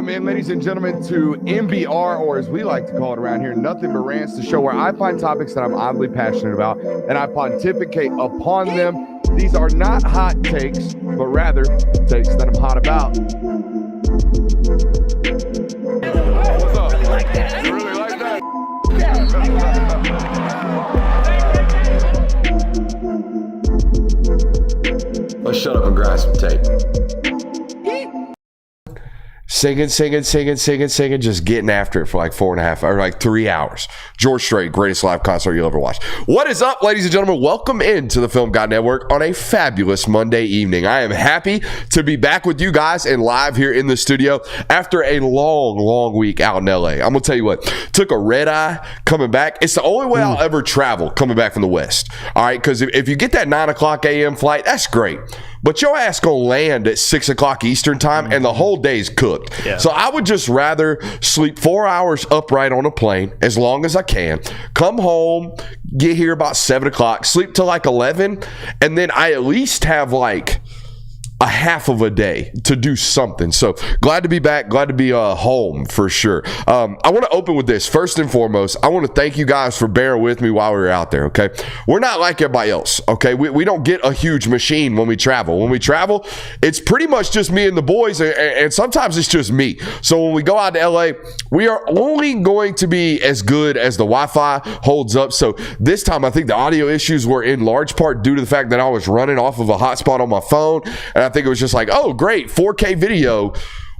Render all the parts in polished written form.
Welcome in, ladies and gentlemen, to MBR, or as we like to call it around here, Nothing But Rants, the show where I find topics that I'm oddly passionate about and I pontificate upon them. These are not hot takes, but rather takes that I'm hot about. What's up? You like that? You really like that? Let's shut up and grind some tape. Singing, just getting after it for like 4.5 or like 3 hours. George Strait, greatest live concert you'll ever watch. What is up, ladies and gentlemen? Welcome into the Film God Network on a fabulous Monday evening. I am happy to be back with you guys and live here in the studio after a long week out in LA. I'm gonna tell you what, took a red eye coming back. It's the only way I'll ever travel coming back from the West. All right, because if you get that 9 o'clock a.m. flight, that's great. But your ass gonna land at 6 o'clock Eastern time and the whole day's cooked. Yeah. So I would just rather sleep 4 hours upright on a plane as long as I can, come home, get here about 7 o'clock, sleep till like 11, and then I at least have like a half of a day to do something. So glad to be back, glad to be home for sure. I want to open with this. First and foremost, I want to thank you guys for bearing with me while we were out there, okay? We're not like everybody else, okay? We don't get a huge machine when we travel. When we travel, it's pretty much just me and the boys, and sometimes it's just me. So when we go out to LA, we are only going to be as good as the Wi-Fi holds up. So this time, I think the audio issues were in large part due to the fact that I was running off of a hotspot on my phone, and I think it was just like, oh, great, 4K video.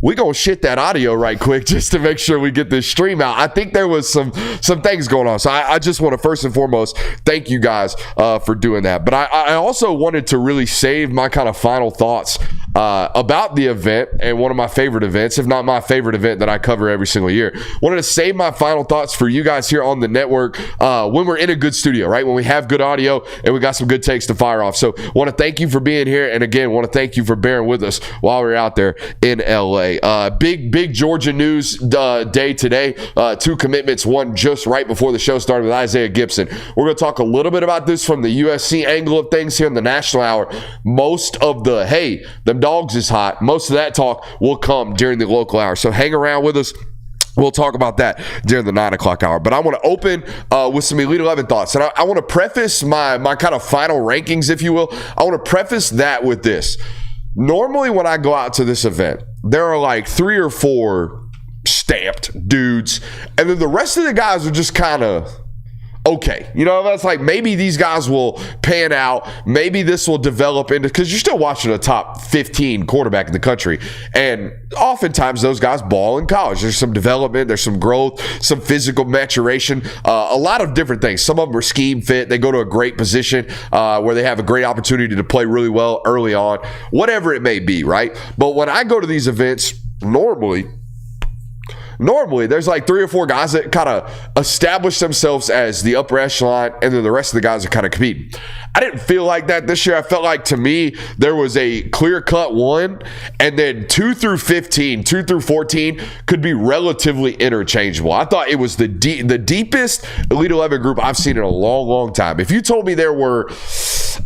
We gonna shit that audio right quick just to make sure we get this stream out. I think there was some things going on. So I just want to first and foremost thank you guys for doing that. But I also wanted to really save my kind of final thoughts about the event, and one of my favorite events, if not my favorite event that I cover every single year. Wanted to save my final thoughts for you guys here on the network when we're in a good studio, right? When we have good audio and we got some good takes to fire off. So want to thank you for being here, and again, want to thank you for bearing with us while we're out there in LA. Big Georgia news day today. 2 commitments, one just right before the show started with Isaiah Gibson. We're going to talk a little bit about this from the USC angle of things here in the National Hour. Most of the, hey, them Dawgs is hot, most of that talk will come during the local hour. So hang around with us. We'll talk about that during the 9 o'clock hour. But I want to open with some Elite 11 thoughts. And I want to preface my kind of final rankings, if you will. I want to preface that with this. Normally when I go out to this event, there are like 3 or 4 stamped dudes, and then the rest of the guys are just kind of okay. You know, that's like maybe these guys will pan out. Maybe this will develop into, because you're still watching a top 15 quarterback in the country. And oftentimes those guys ball in college. There's some development, there's some growth, some physical maturation, a lot of different things. Some of them are scheme fit. They go to a great position where they have a great opportunity to play really well early on, whatever it may be, right? But when I go to these events, normally there's like 3 or 4 guys that kind of establish themselves as the upper echelon, and then the rest of the guys are kind of competing. I didn't feel like that this year. I felt like, to me, there was a clear-cut 1, and then 2 through 15, 2 through 14 could be relatively interchangeable. I thought it was the deepest Elite 11 group I've seen in a long time. If you told me there were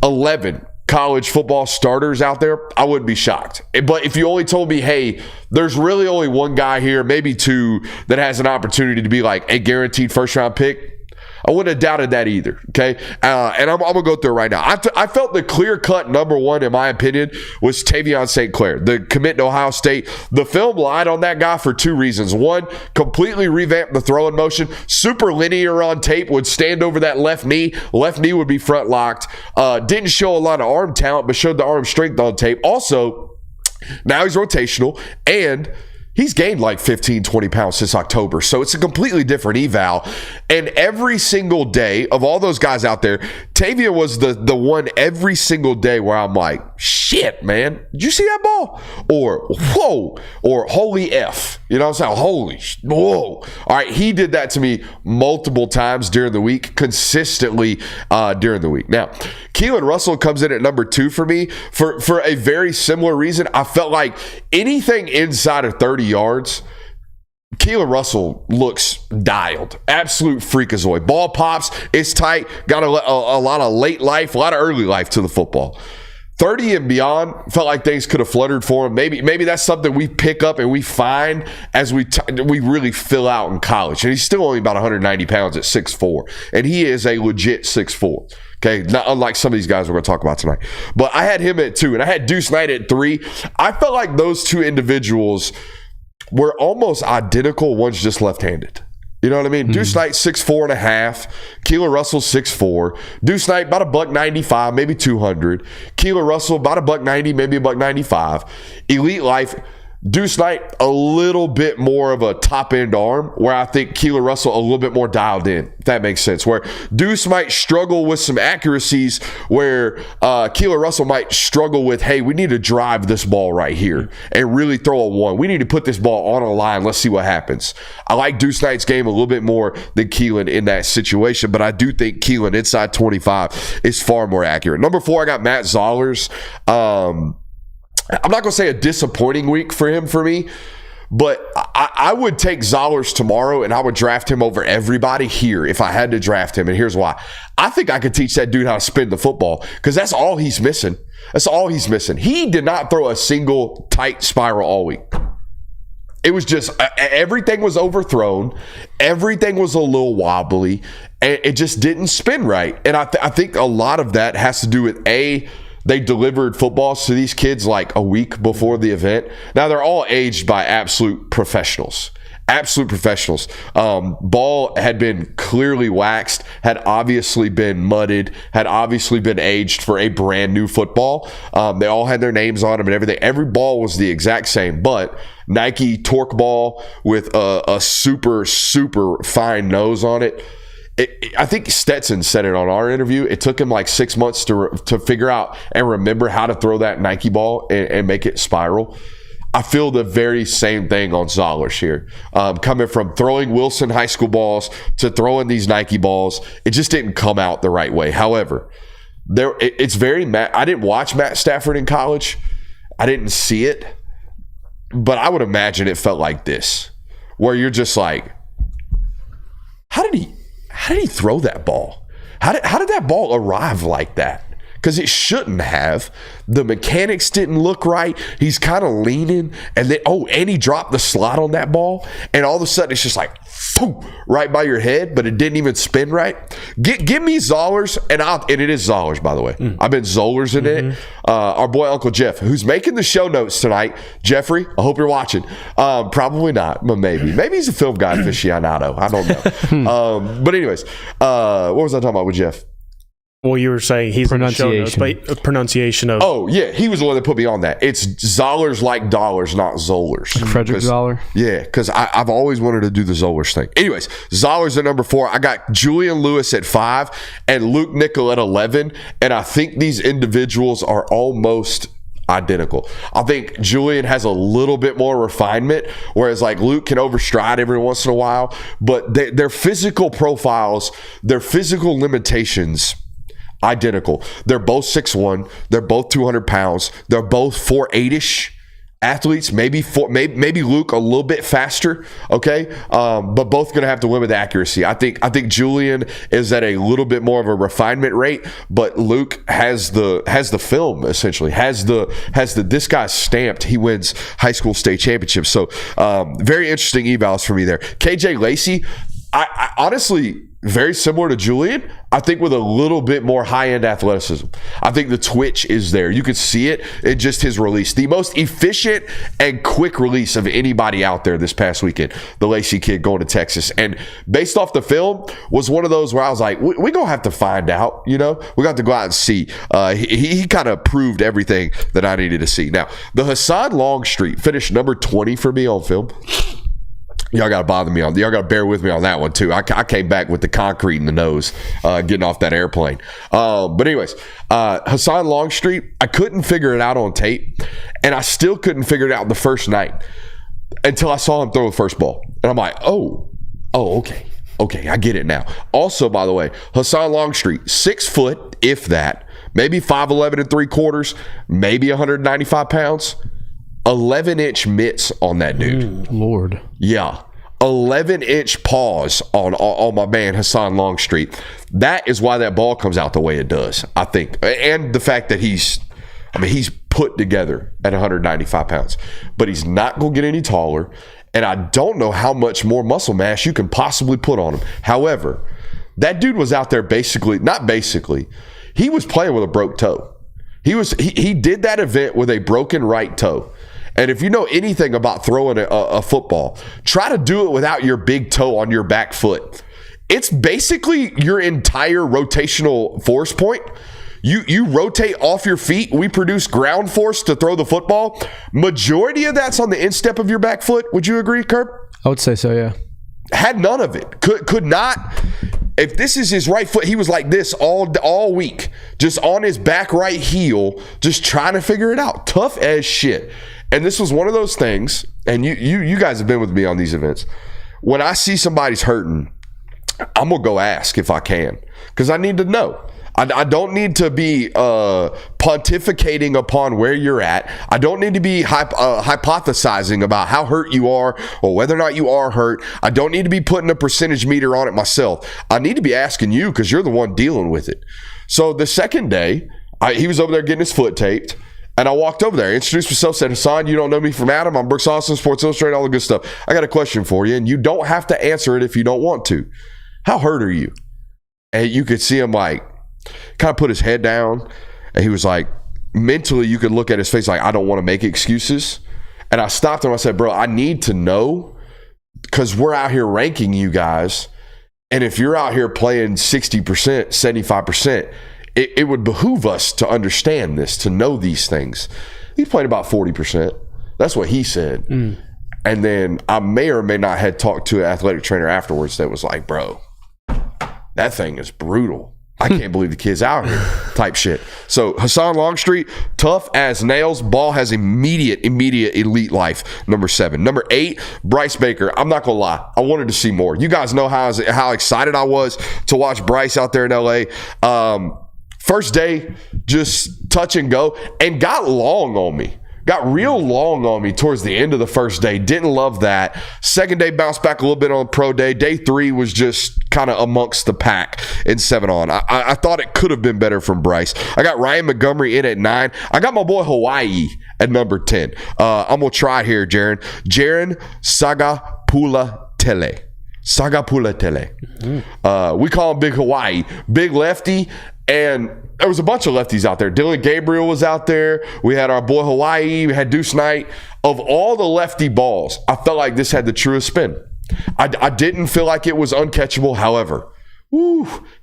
11 college football starters out there, I wouldn't be shocked. But if you only told me, hey, there's really only 1 guy here, maybe 2, that has an opportunity to be like a guaranteed first-round pick, I wouldn't have doubted that either, okay? And I'm going to go through it right now. I felt the clear-cut number 1, in my opinion, was Tavion St. Clair, the commit to Ohio State. The film lied on that guy for 2 reasons. 1, completely revamped the throwing motion. Super linear on tape, would stand over that left knee. Left knee would be front locked. Didn't show a lot of arm talent, but showed the arm strength on tape. Also, now he's rotational, and he's gained like 15, 20 pounds since October. So it's a completely different eval. And every single day of all those guys out there, Tavia was the one every single day where I'm like, shit, man, did you see that ball? Or, whoa, or holy F. You know what I'm saying? Holy, whoa. All right, he did that to me multiple times during the week, consistently during the week. Now, Keelan Russell comes in at number 2 for me for a very similar reason. I felt like anything inside of 30 yards, Keelan Russell looks dialed. Absolute freakazoid. Ball pops, it's tight, got a lot of late life, a lot of early life to the football. 30 and beyond, felt like things could have fluttered for him. Maybe that's something we pick up and we find as we really fill out in college. And he's still only about 190 pounds at 6'4", and he is a legit 6'4". Okay, not unlike some of these guys we're going to talk about tonight. But I had him at 2, and I had Deuce Knight at 3. I felt like those two individuals were almost identical. One's just left-handed. You know what I mean? Deuce Knight 6'4.5", Keelan Russell 6'4". Deuce Knight about $195, maybe 200. Keelan Russell about $190, maybe $195. Elite Life, Deuce Knight a little bit more of a top end arm, where I think Keelan Russell a little bit more dialed in, if that makes sense. Where Deuce might struggle with some accuracies, where Keelan Russell might struggle with, hey, we need to drive this ball right here and really throw a one. We need to put this ball on a line. Let's see what happens. I like Deuce Knight's game a little bit more than Keelan in that situation, but I do think Keelan inside 25 is far more accurate. Number 4, I got Matt Zollers. I'm not going to say a disappointing week for me, but I would take Zollers tomorrow and I would draft him over everybody here if I had to draft him. And here's why. I think I could teach that dude how to spin the football, because that's all he's missing. That's all he's missing. He did not throw a single tight spiral all week. It was just everything was overthrown. Everything was a little wobbly. And it just didn't spin right. And I think a lot of that has to do with, they delivered footballs to these kids like a week before the event. Now, they're all aged by absolute professionals. Absolute professionals. Ball had been clearly waxed, had obviously been mudded, had obviously been aged for a brand new football. They all had their names on them and everything. Every ball was the exact same, but Nike torque ball with a super, super fine nose on it. I think Stetson said it on our interview. It took him like 6 months to figure out and remember how to throw that Nike ball and make it spiral. I feel the very same thing on Zollers here. Coming from throwing Wilson high school balls to throwing these Nike balls, it just didn't come out the right way. However, it's very I didn't watch Matt Stafford in college. I didn't see it. But I would imagine it felt like this, where you're just like, how did he throw that ball? How did that ball arrive like that? Because it shouldn't have. The mechanics didn't look right. He's kind of leaning, and then and he dropped the slot on that ball, and all of a sudden it's just like poof, right by your head, but it didn't even spin right. Give me Zollers, and it is Zollers, by the way. I've been Zollers in it. Our boy Uncle Jeff, who's making the show notes tonight. Jeffrey, I hope you're watching. Probably not, but maybe he's a film guy aficionado. I don't know. But anyways, what was I talking about with Jeff? Well, you were saying he's in the show notes, but pronunciation of... Oh, yeah. He was the one that put me on that. It's Zollers like dollars, not Zollers. Frederick Zoller? Yeah, because I've always wanted to do the Zollers thing. Anyways, Zollers at number 4. I got Julian Lewis at 5 and Luke Nickel at 11. And I think these individuals are almost identical. I think Julian has a little bit more refinement, whereas like Luke can overstride every once in a while. But their physical profiles, their physical limitations, identical. They're both 6'1". They're both 200 pounds. They're both 4'8"-ish athletes. Maybe Luke a little bit faster. Okay, but both going to have to limit the accuracy. I think Julian is at a little bit more of a refinement rate, but Luke has the film, essentially has the this guy's stamped. He wins high school state championships. So very interesting evals for me there. KJ Lacey, I honestly, very similar to Julian, I think with a little bit more high-end athleticism. I think the twitch is there. You could see it in just his release. The most efficient and quick release of anybody out there this past weekend, the Lacey kid going to Texas. And based off the film, was one of those where I was like, we're going to have to find out, you know? We got to go out and see. He kind of proved everything that I needed to see. Now, the Hassan Longstreet finished number 20 for me on film. Y'all got to bear with me on that one too. I came back with the concrete in the nose, getting off that airplane. But anyways, Hassan Longstreet, I couldn't figure it out on tape, and I still couldn't figure it out the first night until I saw him throw the first ball. And I'm like, oh, okay, I get it now. Also, by the way, Hassan Longstreet, 6 foot, if that, maybe 5'11" and 3/4, maybe 195 pounds. 11-inch mitts on that dude. Lord. Yeah. 11-inch paws on my man Hassan Longstreet. That is why that ball comes out the way it does, I think. And the fact that he's I mean, he's put together at 195 pounds, but he's not going to get any taller. And I don't know how much more muscle mass you can possibly put on him. However, that dude was out there he was playing with a broke toe. He did that event with a broken right toe. And if you know anything about throwing a football, try to do it without your big toe on your back foot. It's basically your entire rotational force point. You rotate off your feet. We produce ground force to throw the football. Majority of that's on the instep of your back foot. Would you agree, Kirk? I would say so, yeah. Had none of it. Could not. If this is his right foot, he was like this all week, just on his back right heel, just trying to figure it out. Tough as shit. And this was one of those things, and you guys have been with me on these events. When I see somebody's hurting, I'm going to go ask if I can, because I need to know. I don't need to be pontificating upon where you're at. I don't need to be hypothesizing about how hurt you are or whether or not you are hurt. I don't need to be putting a percentage meter on it myself. I need to be asking you because you're the one dealing with it. So the second day, he was over there getting his foot taped. And I walked over there, introduced myself, said, Hassan, you don't know me from Adam. I'm Brooks Austin, Sports Illustrated, all the good stuff. I got a question for you, and you don't have to answer it if you don't want to. How hurt are you? And you could see him like, kind of put his head down, and he was like, mentally you could look at his face like, I don't want to make excuses. And I stopped him. I said, bro, I need to know, because we're out here ranking you guys, and if you're out here playing 60%, 75%, it would behoove us to understand this, to know these things. He played about 40%. That's what he said. And then I may or may not had talked to an athletic trainer afterwards that was like, bro, that thing is brutal. I can't believe the kid's out here type shit. So Hassan Longstreet, tough as nails. Ball has immediate elite life. Number 7. Number 8, Bryce Baker. I'm not going to lie. I wanted to see more. You guys know how excited I was to watch Bryce out there in LA. First day, just touch and go, and got long on me. Got real long on me towards the end of the first day. Didn't love that. Second day, bounced back a little bit on pro day. Day 3 was just kind of amongst the pack in 7-on. I thought it could have been better from Bryce. I got Ryan Montgomery in at 9. I got my boy Hawaii at number 10. I'm going to try here, Jaren. Jaren Sagapulatele. We call him Big Hawaii. Big lefty. And there was a bunch of lefties out there. Dylan Gabriel was out there. We had our boy Hawaii. We had Deuce Knight. Of all the lefty balls, I felt like this had the truest spin. I didn't feel like it was uncatchable. However,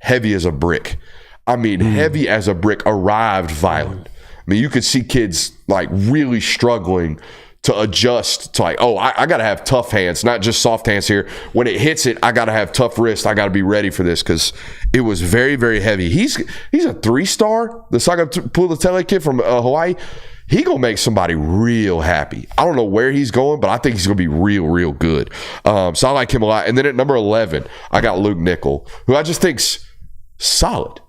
heavy as a brick. I mean, heavy as a brick, arrived violent. I mean, you could see kids like really struggling to adjust to like, I got to have tough hands, not just soft hands here. When it hits it, I got to have tough wrist. I got to be ready for this because it was very, very heavy. He's a 3-star, the Sagapulatele kid from Hawaii. He going to make somebody real happy. I don't know where he's going, but I think he's going to be real, real good. So I like him a lot. And then at number 11, I got Luke Nickel, who I just think's solid.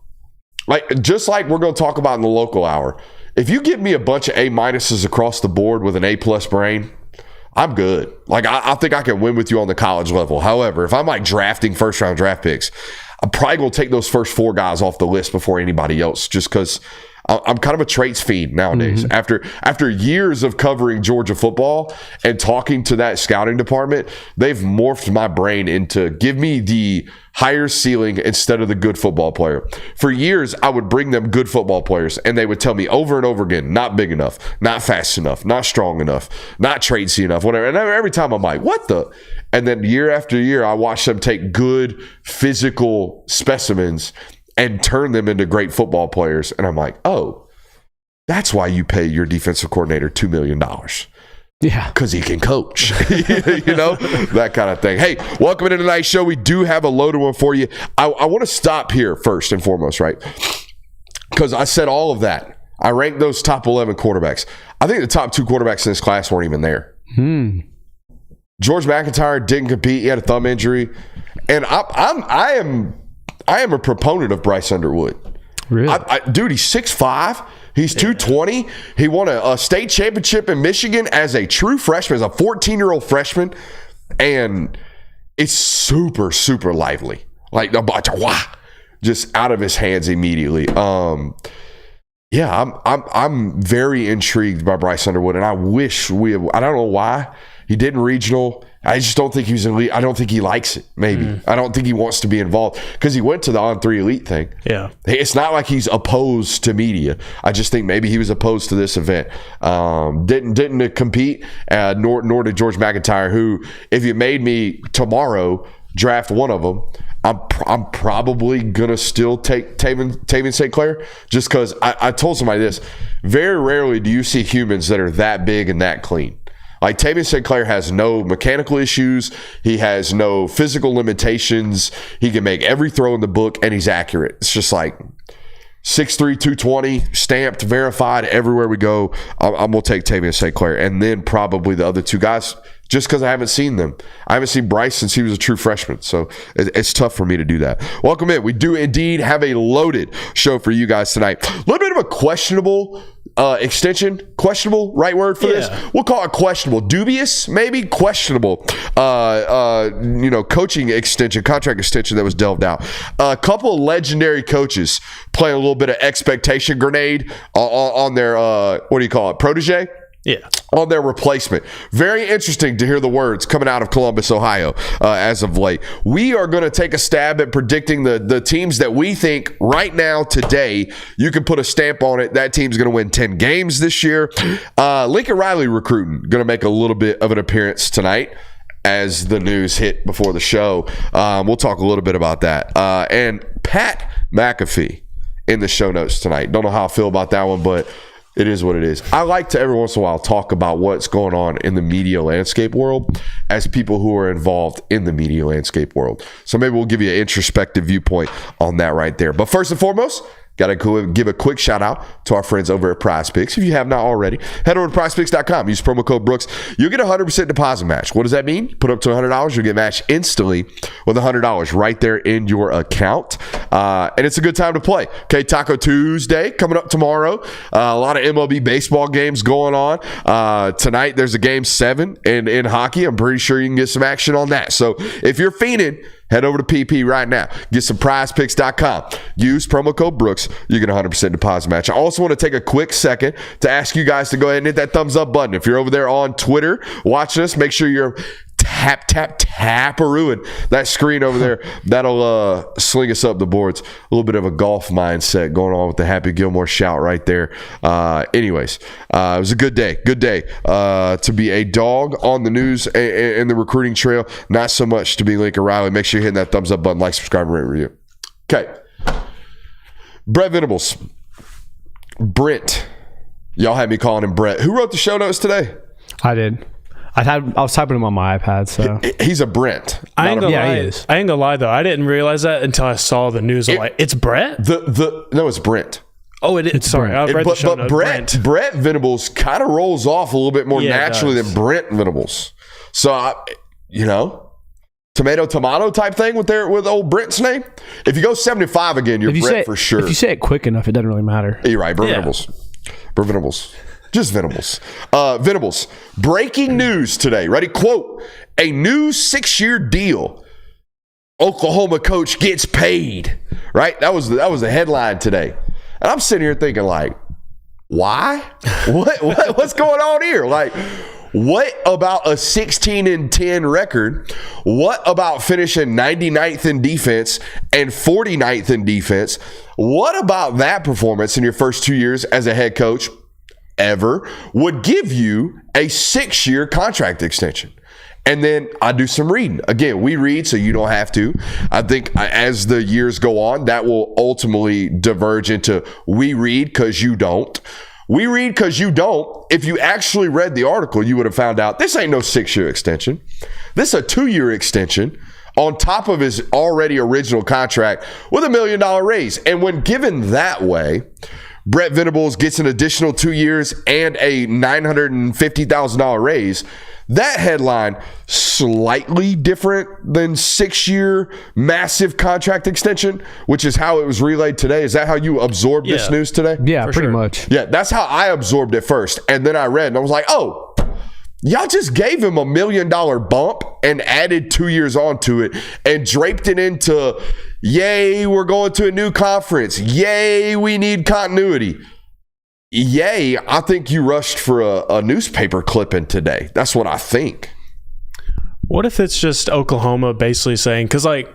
Just like we're going to talk about in the local hour. If you give me a bunch of A- across the board with an A+ brain, I'm good. I think I can win with you on the college level. However, if I'm drafting first-round draft picks, I'm probably going to take those first 4 guys off the list before anybody else, just because I'm kind of a traits fiend nowadays. After years of covering Georgia football and talking to that scouting department, they've morphed my brain into give me the higher ceiling instead of the good football player. For years, I would bring them good football players, and they would tell me over and over again, not big enough, not fast enough, not strong enough, not tradesy enough, whatever. And every time I'm like, what the? And then year after year, I watch them take good physical specimens and turn them into great football players. And I'm like, oh, that's why you pay your defensive coordinator $2 million. Yeah. Because he can coach. That kind of thing. Hey, welcome into tonight's show. We do have a loaded one for you. I want to stop here first and foremost, right? Because I said all of that. I ranked those top 11 quarterbacks. I think the top 2 quarterbacks in this class weren't even there. George McIntyre didn't compete. He had a thumb injury. And I am a proponent of Bryce Underwood. Really? Dude, he's 6'5". He's 220. He won a state championship in Michigan as a true freshman, as a 14-year-old freshman. And it's super, super lively. Just out of his hands immediately. Yeah, I'm very intrigued by Bryce Underwood, and I wish I don't know why he didn't regional. I just don't think he was elite. I don't think he likes it. Maybe I don't think he wants to be involved because he went to the On3 Elite thing. Yeah, it's not like he's opposed to media. I just think maybe he was opposed to this event. Didn't compete, nor did George McIntyre, who, if you made me tomorrow draft one of them, I'm probably going to still take Tavian St. Clair just because I told somebody this. Very rarely do you see humans that are that big and that clean. Like, Tavian St. Clair has no mechanical issues. He has no physical limitations. He can make every throw in the book, and he's accurate. It's just like 6'3", 220, stamped, verified everywhere we go. I'm going to take Tavian St. Clair. And then probably the other two guys, just because I haven't seen them. I haven't seen Bryce since he was a true freshman, so it's tough for me to do that. Welcome in. We do indeed have a loaded show for you guys tonight. A little bit of a questionable extension. Questionable, right word for this? We'll call it questionable. Dubious, maybe? Questionable. Coaching extension, contract extension that was delved out. A couple of legendary coaches playing a little bit of expectation grenade on their, protege? Yeah. On their replacement. Very interesting to hear the words coming out of Columbus, Ohio, as of late. We are going to take a stab at predicting the teams that we think right now, today, you can put a stamp on it. That team's going to win 10 games this year. Lincoln Riley recruiting, going to make a little bit of an appearance tonight as the news hit before the show. We'll talk a little bit about that. And Pat McAfee in the show notes tonight. Don't know how I feel about that one, but it is what it is. I like to every once in a while talk about what's going on in the media landscape world as people who are involved in the media landscape world. So maybe we'll give you an introspective viewpoint on that right there. But first and foremost, got to give a quick shout out to our friends over at PrizePicks. If you have not already, head over to PrizePicks.com. Use promo code Brooks. You'll get a 100% deposit match. What does that mean? Put up to $100, you'll get matched instantly with $100 right there in your account. And it's a good time to play. Okay, Taco Tuesday coming up tomorrow. A lot of MLB baseball games going on. Tonight, there's a Game 7 in hockey. I'm pretty sure you can get some action on that. So if you're fiending, head over to PP right now. Get some PrizePicks.com. Use promo code Brooks. You get a 100% deposit match. I also want to take a quick second to ask you guys to go ahead and hit that thumbs up button. If you're over there on Twitter watching us, make sure you're tap-a-ruin that screen over there. That'll sling us up the boards. A little bit of a golf mindset going on with the Happy Gilmore shout right there. Anyways, it was a good day. Good day to be a dog on the news and the recruiting trail. Not so much to be Lincoln Riley. Make sure you're hitting that thumbs up button, like, subscribe, rate, review. Okay. Brent Venables. Brent. Y'all had me calling him Brett. Who wrote the show notes today? I did. I was typing them on my iPad, so he's a Brent. I ain't gonna lie though. I didn't realize that until I saw the news. I'm like, it's Brett? No, it's Brent. Oh, it is. Sorry, I read the show notes. Brent Venables kind of rolls off a little bit more naturally than Brent Venables. So tomato type thing with old Brent's name. If you go 75 again, you're Brent for sure. If you say it quick enough, it doesn't really matter. You're right, Brent Venables. Brent Venables. Just Venables. Venables. Breaking news today. Ready? Quote, a new 6-year deal. Oklahoma coach gets paid. Right? That was the headline today. And I'm sitting here thinking, like, why? What's going on here? Like, what about a 16-10 record? What about finishing 99th in defense and 49th in defense? What about that performance in your first 2 years as a head coach ever would give you a 6-year contract extension? And then I do some reading. Again, we read so you don't have to. I think as the years go on, that will ultimately diverge into we read because you don't. We read because you don't. If you actually read the article, you would have found out this ain't no 6-year extension. This is a 2-year extension on top of his already original contract with $1 million raise. And when given that way, Brent Venables gets an additional 2 years and a $950,000 raise. That headline, slightly different than 6-year massive contract extension, which is how it was relayed today. Is that how you absorbed this news today? Yeah, pretty much. Yeah, that's how I absorbed it first. And then I read and I was like, oh, y'all just gave him $1 million bump and added 2 years onto it and draped it into, yay, we're going to a new conference. Yay, we need continuity. Yay, I think you rushed for a newspaper clipping today. That's what I think. What if it's just Oklahoma basically saying, because like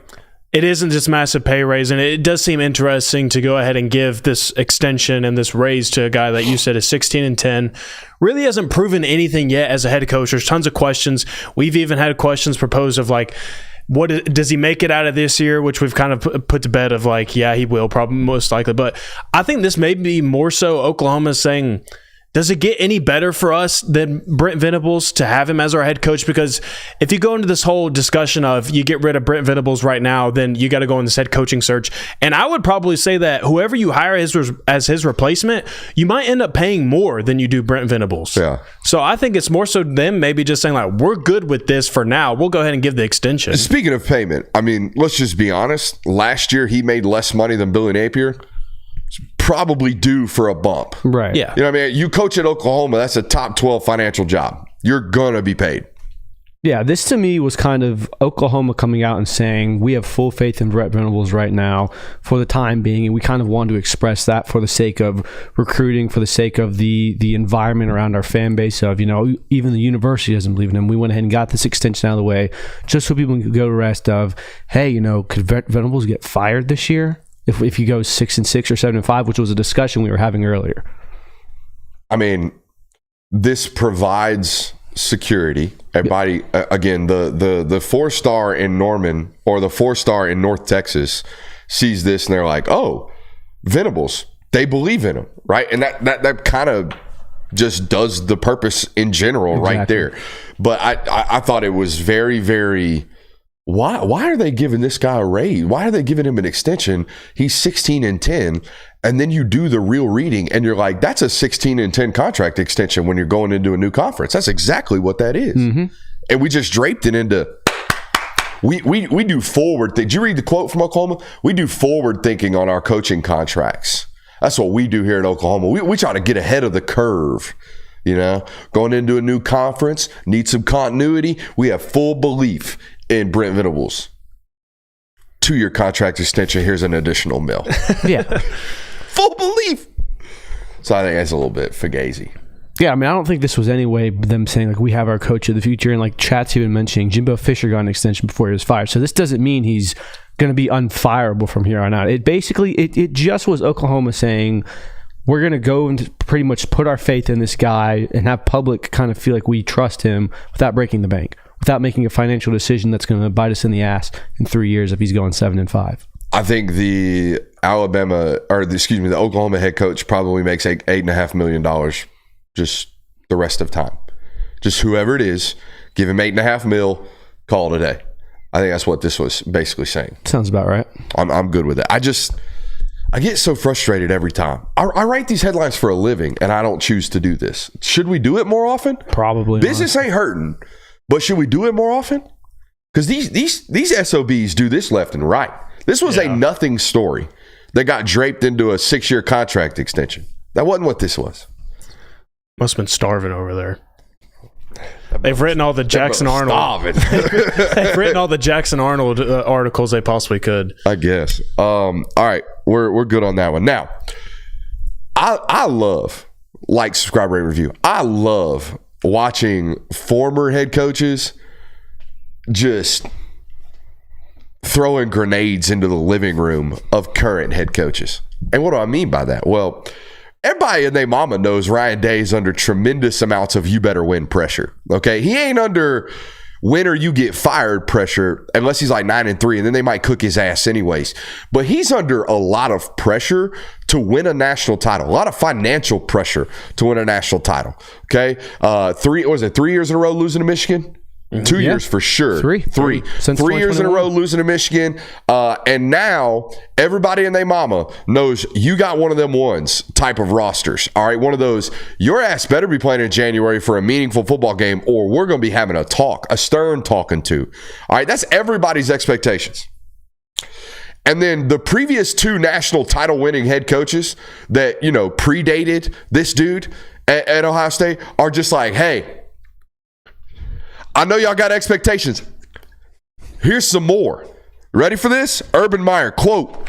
it isn't just massive pay raise, and it does seem interesting to go ahead and give this extension and this raise to a guy that you said is 16-10. Really hasn't proven anything yet as a head coach. There's tons of questions. We've even had questions proposed of like, does he make it out of this year? Which we've kind of put to bed of like, yeah, he will probably most likely. But I think this may be more so Oklahoma saying, does it get any better for us than Brent Venables to have him as our head coach? Because if you go into this whole discussion of you get rid of Brent Venables right now, then you got to go in this head coaching search. And I would probably say that whoever you hire as his replacement, you might end up paying more than you do Brent Venables. Yeah. So I think it's more so them maybe just saying like, we're good with this for now. We'll go ahead and give the extension. Speaking of payment, I mean, let's just be honest. Last year, he made less money than Billy Napier. Probably due for a bump. Right. Yeah. You know what I mean? You coach at Oklahoma, that's a top 12 financial job. You're going to be paid. Yeah, this to me was kind of Oklahoma coming out and saying, we have full faith in Brent Venables right now for the time being, and we kind of wanted to express that for the sake of recruiting, for the sake of the environment around our fan base of, you know, even the university doesn't believe in him. We went ahead and got this extension out of the way just so people can go to rest of, hey, you know, could Venables get fired this year? If you go 6-6 or 7-5, which was a discussion we were having earlier. I mean, this provides security. Everybody, again, the 4-star in Norman or the 4-star in North Texas sees this and they're like, oh, Venables, they believe in him, right? And that kind of just does the purpose in general right there. But I thought it was very, very... Why are they giving this guy a raise? Why are they giving him an extension? He's 16-10, and then you do the real reading, and you're like, that's a 16-10 contract extension when you're going into a new conference. That's exactly what that is. Mm-hmm. And we just draped it into. We do forward. Did you read the quote from Oklahoma? We do forward thinking on our coaching contracts. That's what we do here in Oklahoma. We try to get ahead of the curve. You know, going into a new conference, need some continuity. We have full belief in Brent Venables. 2-year contract extension. Here's an additional $1 million. Yeah. Full belief. So I think that's a little bit fugazi. Yeah, I mean, I don't think this was any way them saying, like, we have our coach of the future. And like Chat's even mentioning, Jimbo Fisher got an extension before he was fired. So this doesn't mean he's going to be unfireable from here on out. It basically, it just was Oklahoma saying, we're going to go and pretty much put our faith in this guy and have public kind of feel like we trust him without breaking the bank, without making a financial decision that's going to bite us in the ass in 3 years if he's going 7-5. I think the Oklahoma head coach probably makes $8.5 million just the rest of time. Just whoever it is, give him $8.5 million, call it a day. I think that's what this was basically saying. Sounds about right. I'm good with it. I get so frustrated every time. I write these headlines for a living, and I don't choose to do this. Should we do it more often? Probably. Business ain't hurting, but should we do it more often? Because these SOBs do this left and right. This was a nothing story that got draped into a 6-year contract extension. That wasn't what this was. Must have been starving over there. They've written all the Jackson Arnold. They've written all the Jackson Arnold articles they possibly could. I guess. All right, we're good on that one. Now, I love like, subscribe, rate, review. I love watching former head coaches just throwing grenades into the living room of current head coaches. And what do I mean by that? Well, everybody and their mama knows Ryan Day is under tremendous amounts of you better win pressure. Okay? He ain't under win or you get fired pressure unless he's like 9-3, and then they might cook his ass anyways. But he's under a lot of pressure to win a national title, a lot of financial pressure to win a national title. Okay? 3 years in a row losing to Michigan? 2 years for sure. Three. Since 3 years in a row losing to Michigan. And now everybody and their mama knows you got one of them ones type of rosters. All right, one of those, your ass better be playing in January for a meaningful football game, or we're going to be having a talk, a stern talking to. All right, that's everybody's expectations. And then the previous 2 national title winning head coaches that, predated this dude at Ohio State are just like, hey, I know y'all got expectations. Here's some more. Ready for this? Urban Meyer, quote,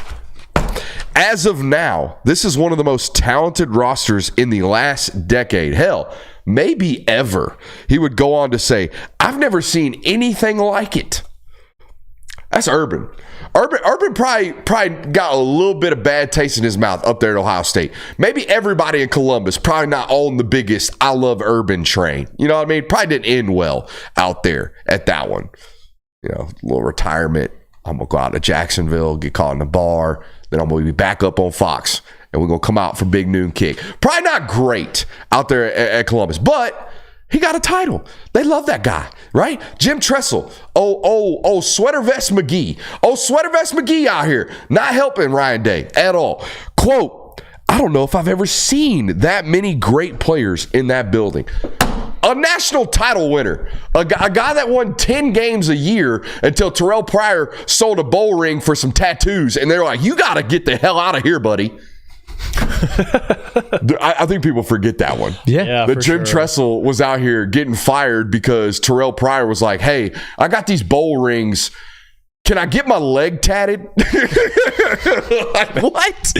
As of now, this is one of the most talented rosters in the last decade. Hell, maybe ever. He would go on to say, I've never seen anything like it. That's Urban. Urban probably got a little bit of bad taste in his mouth up there at Ohio State. Maybe everybody in Columbus probably not on the biggest I love Urban train. You know what I mean? Probably didn't end well out there at that one. You know, a little retirement. I'm going to go out to Jacksonville, get caught in the bar. Then I'm going to be back up on Fox. And we're going to come out for Big Noon Kick. Probably not great out there at Columbus. But he got a title. They love that guy, right? Jim Tressel. Oh, Sweater Vest McGee. Oh, Sweater Vest McGee out here. Not helping Ryan Day at all. Quote, I don't know if I've ever seen that many great players in that building. A national title winner. A guy that won 10 games a year until Terrell Pryor sold a bowl ring for some tattoos. And they're like, you got to get the hell out of here, buddy. I think people forget that one. Yeah, that Jim Tressel was out here getting fired because Terrell Pryor was like, hey, I got these bowl rings. Can I get my leg tatted? Like, what?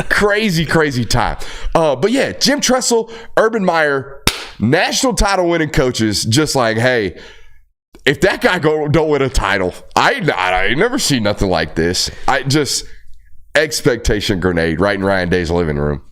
Crazy time. But yeah, Jim Tressel, Urban Meyer, national title winning coaches, just like, hey, if that guy don't win a title, I never seen nothing like this. Expectation grenade right in Ryan Day's living room.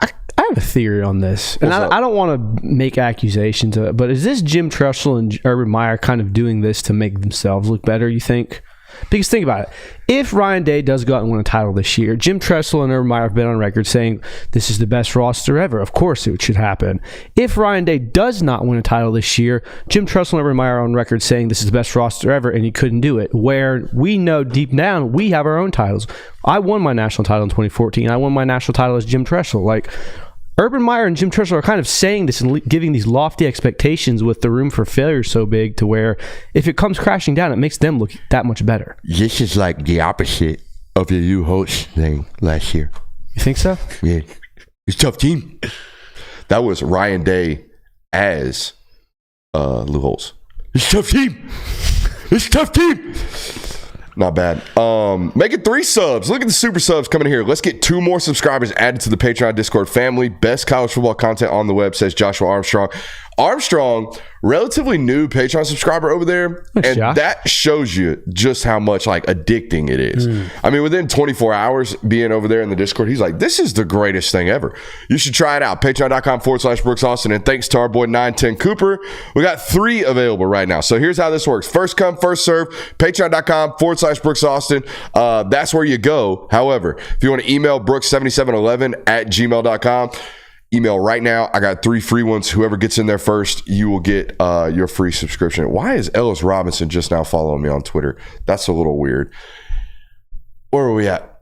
I have a theory on this, and I don't want to make accusations of it, but is this Jim Tressel and Urban Meyer kind of doing this to make themselves look better, you think? Because think about it. If Ryan Day does go out and win a title this year, Jim Tressel and Urban Meyer have been on record saying this is the best roster ever. Of course it should happen. If Ryan Day does not win a title this year, Jim Tressel and Urban Meyer are on record saying this is the best roster ever, and he couldn't do it. Where we know deep down we have our own titles. I won my national title in 2014. I won my national title as Jim Tressel. Like, Urban Meyer and Jim Tressel are kind of saying this and giving these lofty expectations with the room for failure so big to where if it comes crashing down, it makes them look that much better. This is like the opposite of the Lou Holtz thing last year. You think so? Yeah. It's a tough team. That was Ryan Day as Lou Holtz. It's a tough team. It's a tough team. Not bad. Make it 3 subs. Look at the super subs coming in here. Let's get 2 more subscribers added to the Patreon Discord family. Best college football content on the web, says Joshua Armstrong. Armstrong, relatively new Patreon subscriber over there. Thanks, and Josh. that shows you just how much like addicting it is. I mean, within 24 hours being over there in the Discord, he's like, this is the greatest thing ever. You should try it out. Patreon.com/Brooks Austin. And thanks to our boy 910 Cooper. We got 3 available right now. So here's how this works. First come, first serve. Patreon.com/Brooks Austin. That's where you go. However, if you want to email brooks7711@gmail.com, email right now. I got 3 free ones. Whoever gets in there first, you will get your free subscription. Why is Ellis Robinson just now following me on Twitter? That's a little weird. Where are we at?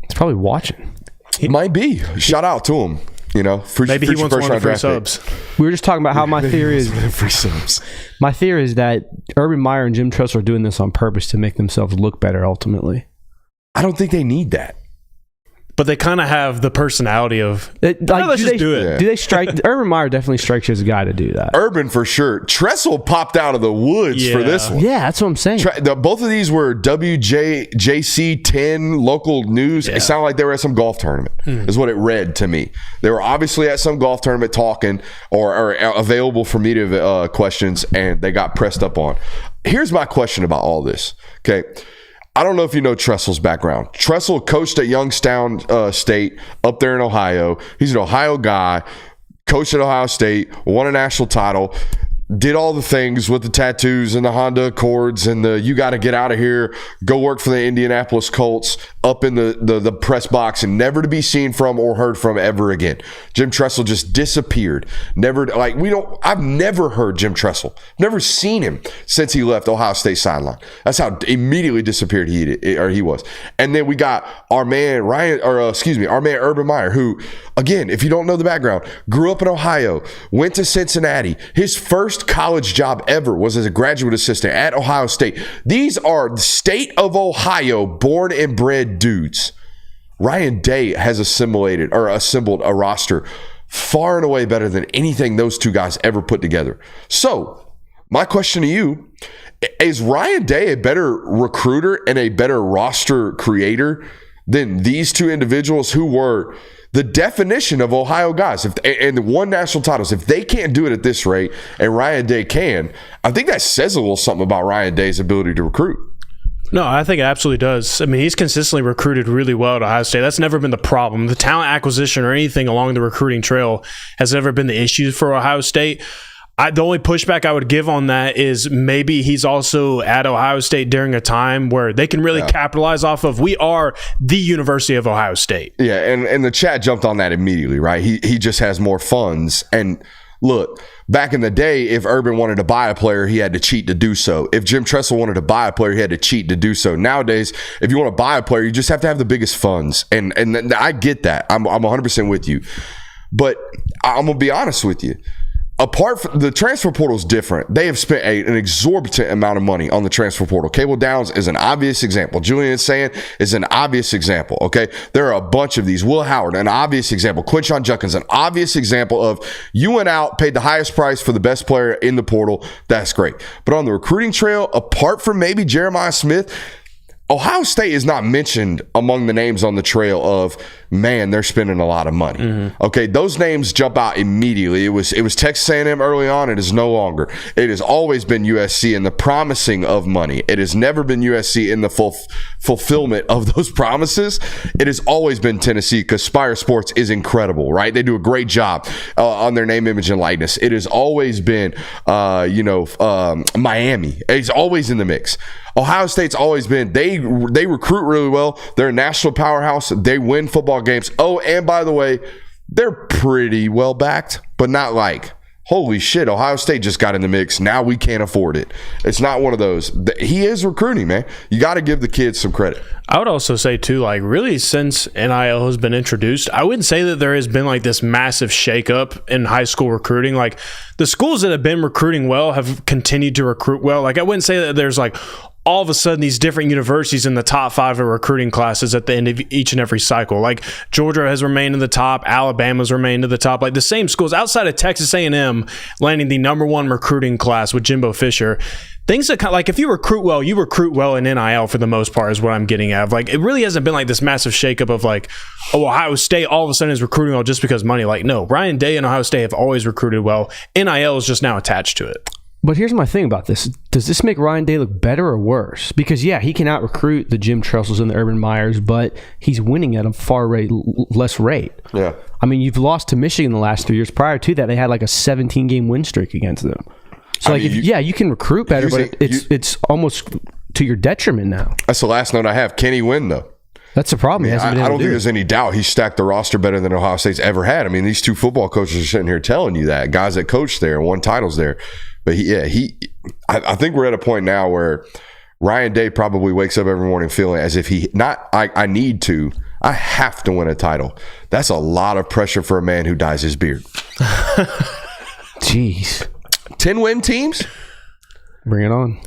He's probably watching. He might be. Shout out to him. You know, maybe he wants one of the free subs. We were just talking about how my theory is. Free subs. My theory is that Urban Meyer and Jim Tressel are doing this on purpose to make themselves look better. Ultimately, I don't think they need that. But they kind of have the personality of, let's just do it. Yeah. Do they strike? Urban Meyer definitely strikes you as a guy to do that. Urban for sure. Tressel popped out of the woods for this one. Yeah, that's what I'm saying. Both of these were WJC 10 local news. Yeah. It sounded like they were at some golf tournament, is what it read to me. They were obviously at some golf tournament talking or available for media questions, and they got pressed up on. Here's my question about all this. Okay. I don't know if you know Tressel's background. Tressel coached at Youngstown State up there in Ohio. He's an Ohio guy, coached at Ohio State, won a national title, did all the things with the tattoos and the Honda Accords and the you got to get out of here, go work for the Indianapolis Colts up in the press box and never to be seen from or heard from ever again. Jim Tressel just disappeared. I've never heard Jim Tressel. Never seen him since he left Ohio State sideline. That's how immediately disappeared he was. And then we got our man Urban Meyer, who, again, if you don't know the background, grew up in Ohio, went to Cincinnati. His first college job ever was as a graduate assistant at Ohio State. These are the state of Ohio born and bred dudes. Ryan Day has assembled a roster far and away better than anything those 2 guys ever put together. So my question to you, is Ryan Day a better recruiter and a better roster creator than these two individuals who were the definition of Ohio guys and the won national titles. If they can't do it at this rate and Ryan Day can, I think that says a little something about Ryan Day's ability to recruit. No, I think it absolutely does. I mean, he's consistently recruited really well at Ohio State. That's never been the problem. The talent acquisition or anything along the recruiting trail has never been the issue for Ohio State. The only pushback I would give on that is maybe he's also at Ohio State during a time where they can really capitalize off of. We are the University of Ohio State. Yeah, and the chat jumped on that immediately, right? He just has more funds. And look, back in the day, if Urban wanted to buy a player, he had to cheat to do so. If Jim Tressel wanted to buy a player, he had to cheat to do so. Nowadays, if you want to buy a player, you just have to have the biggest funds. And I get that. I'm 100% with you. But I'm going to be honest with you. Apart from the transfer portal is different. They have spent an exorbitant amount of money on the transfer portal. Cable Downs is an obvious example. Julian Sand is an obvious example. Okay. There are a bunch of these. Will Howard, an obvious example. Quinshon Judkins, an obvious example of you went out, paid the highest price for the best player in the portal. That's great. But on the recruiting trail, apart from maybe Jeremiah Smith, Ohio State is not mentioned among the names on the trail of, man, they're spending a lot of money. Mm-hmm. Okay, those names jump out immediately. It was Texas A&M early on. It is no longer. It has always been USC in the promising of money. It has never been USC in the fulfillment of those promises. It has always been Tennessee because Spire Sports is incredible, right? They do a great job on their name, image, and likeness. It has always been, Miami. It's always in the mix. Ohio State's always been, they recruit really well. They're a national powerhouse. They win football games. Oh, and by the way, they're pretty well backed, but not like, holy shit, Ohio State just got in the mix. Now we can't afford it. It's not one of those. He is recruiting, man. You got to give the kids some credit. I would also say, too, like really since NIL has been introduced, I wouldn't say that there has been like this massive shakeup in high school recruiting. Like the schools that have been recruiting well have continued to recruit well. Like I wouldn't say that there's like all of a sudden these different universities in the top 5 of recruiting classes at the end of each and every cycle. Like Georgia has remained in the top, Alabama's remained in the top. Like the same schools outside of Texas A&M landing the number 1 recruiting class with Jimbo Fisher. Things that like if you recruit well, you recruit well in NIL for the most part is what I'm getting at. Like it really hasn't been like this massive shakeup of like, oh, Ohio State all of a sudden is recruiting well just because money. Like no, Ryan Day and Ohio State have always recruited well. NIL is just now attached to it. But here's my thing about this. Does this make Ryan Day look better or worse? Because, yeah, he can out-recruit the Jim Tressels and the Urban Meyers, but he's winning at a far less rate. Yeah. I mean, you've lost to Michigan the last 3 years. Prior to that, they had like a 17-game win streak against them. So, you can recruit better, but it's almost to your detriment now. That's the last note I have. Can he win, though? That's the problem. I don't think there's any doubt he stacked the roster better than Ohio State's ever had. I mean, these two football coaches are sitting here telling you that. Guys that coached there, won titles there. But I think we're at a point now where Ryan Day probably wakes up every morning feeling as if I have to win a title. That's a lot of pressure for a man who dyes his beard. Jeez. 10-win teams? Bring it on.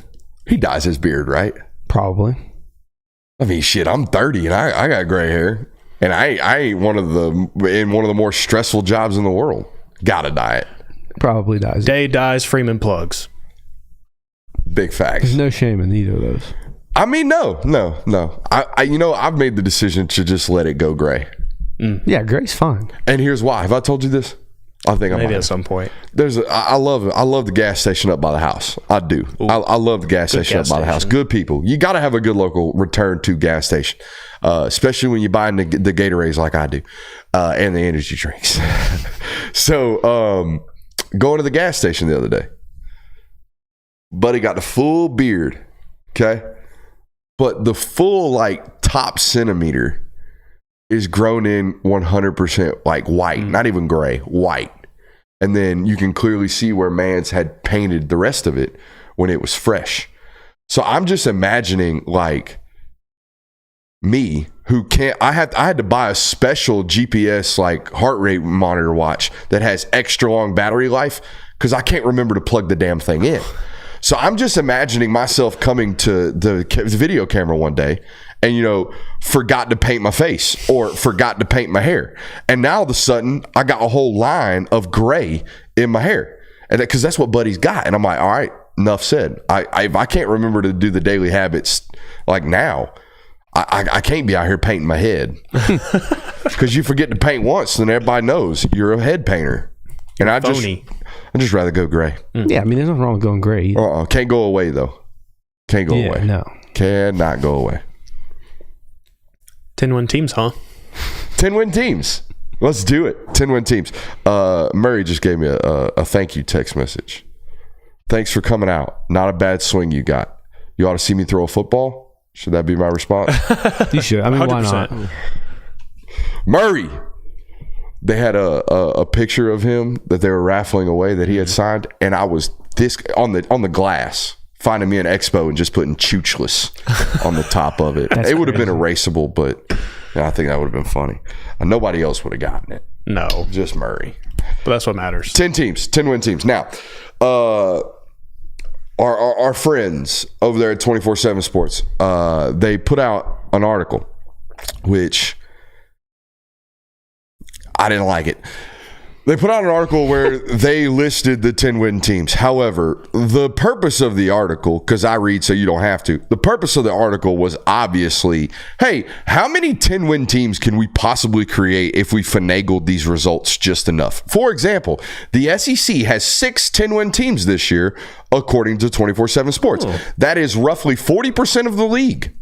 He dyes his beard, right? Probably. I mean, shit, I'm 30 and I got gray hair. And I ain't in one of the more stressful jobs in the world. Gotta dye it. Probably dies. Day dies, Freeman plugs. Big facts. There's no shame in either of those. I mean, no. I've made the decision to just let it go gray. Mm. Yeah, gray's fine. And here's why. Have I told you this? I think maybe at some point. I love the gas station up by the house. I do. I love the gas station up by the house. Good people. You got to have a good local return to gas station, especially when you're buying the Gatorades like I do, and the energy drinks. So, going to the gas station the other day, buddy got the full beard, okay, but the full like top centimeter is grown in 100% like white, not even gray, white. And then you can clearly see where Mans had painted the rest of it when it was fresh. So I'm just imagining like me who can't, I had to buy a special GPS like heart rate monitor watch that has extra long battery life because I can't remember to plug the damn thing in. So I'm just imagining myself coming to the video camera one day and, forgot to paint my face or forgot to paint my hair. And now all of a sudden I got a whole line of gray in my hair. And because that's what Buddy's got. And I'm like, all right, enough said. If I can't remember to do the daily habits like now, I can't be out here painting my head because you forget to paint once, then everybody knows you're a head painter. And I just rather go gray. Yeah, I mean, there's nothing wrong with going gray. Can't go away though. Can't go away. No, cannot go away. 10-win teams, huh? 10-win teams. Let's do it. 10-win teams. Murray just gave me a thank you text message. Thanks for coming out. Not a bad swing you got. You ought to see me throw a football. Should that be my response? You should. I mean, 100%. Why not? Murray. They had a picture of him that they were raffling away that he had signed, and I was on the glass finding me an expo and just putting Choochless on the top of it. It would have been erasable, but I think that would have been funny. Nobody else would have gotten it. No, just Murray. But that's what matters. 10 teams, 10-win teams. Now, our friends over there at 24/7 Sports, they put out an article, which I didn't like it. They put out an article where they listed the 10-win teams. However, the purpose of the article, because I read so you don't have to, the purpose of the article was obviously, hey, how many 10-win teams can we possibly create if we finagled these results just enough? For example, the SEC has 6 10-win teams this year, according to 24/7 Sports. Oh. That is roughly 40% of the league.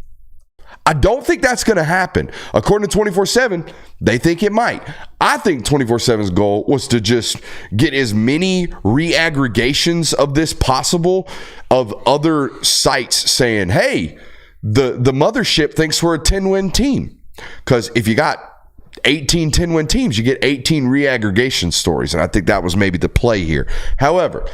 I don't think that's going to happen. According to 24/7, they think it might. I think 24/7's goal was to just get as many reaggregations of this possible of other sites saying, hey, the mothership thinks we're a 10-win team. Because if you got 18 10-win teams, you get 18 reaggregation stories. And I think that was maybe the play here. However,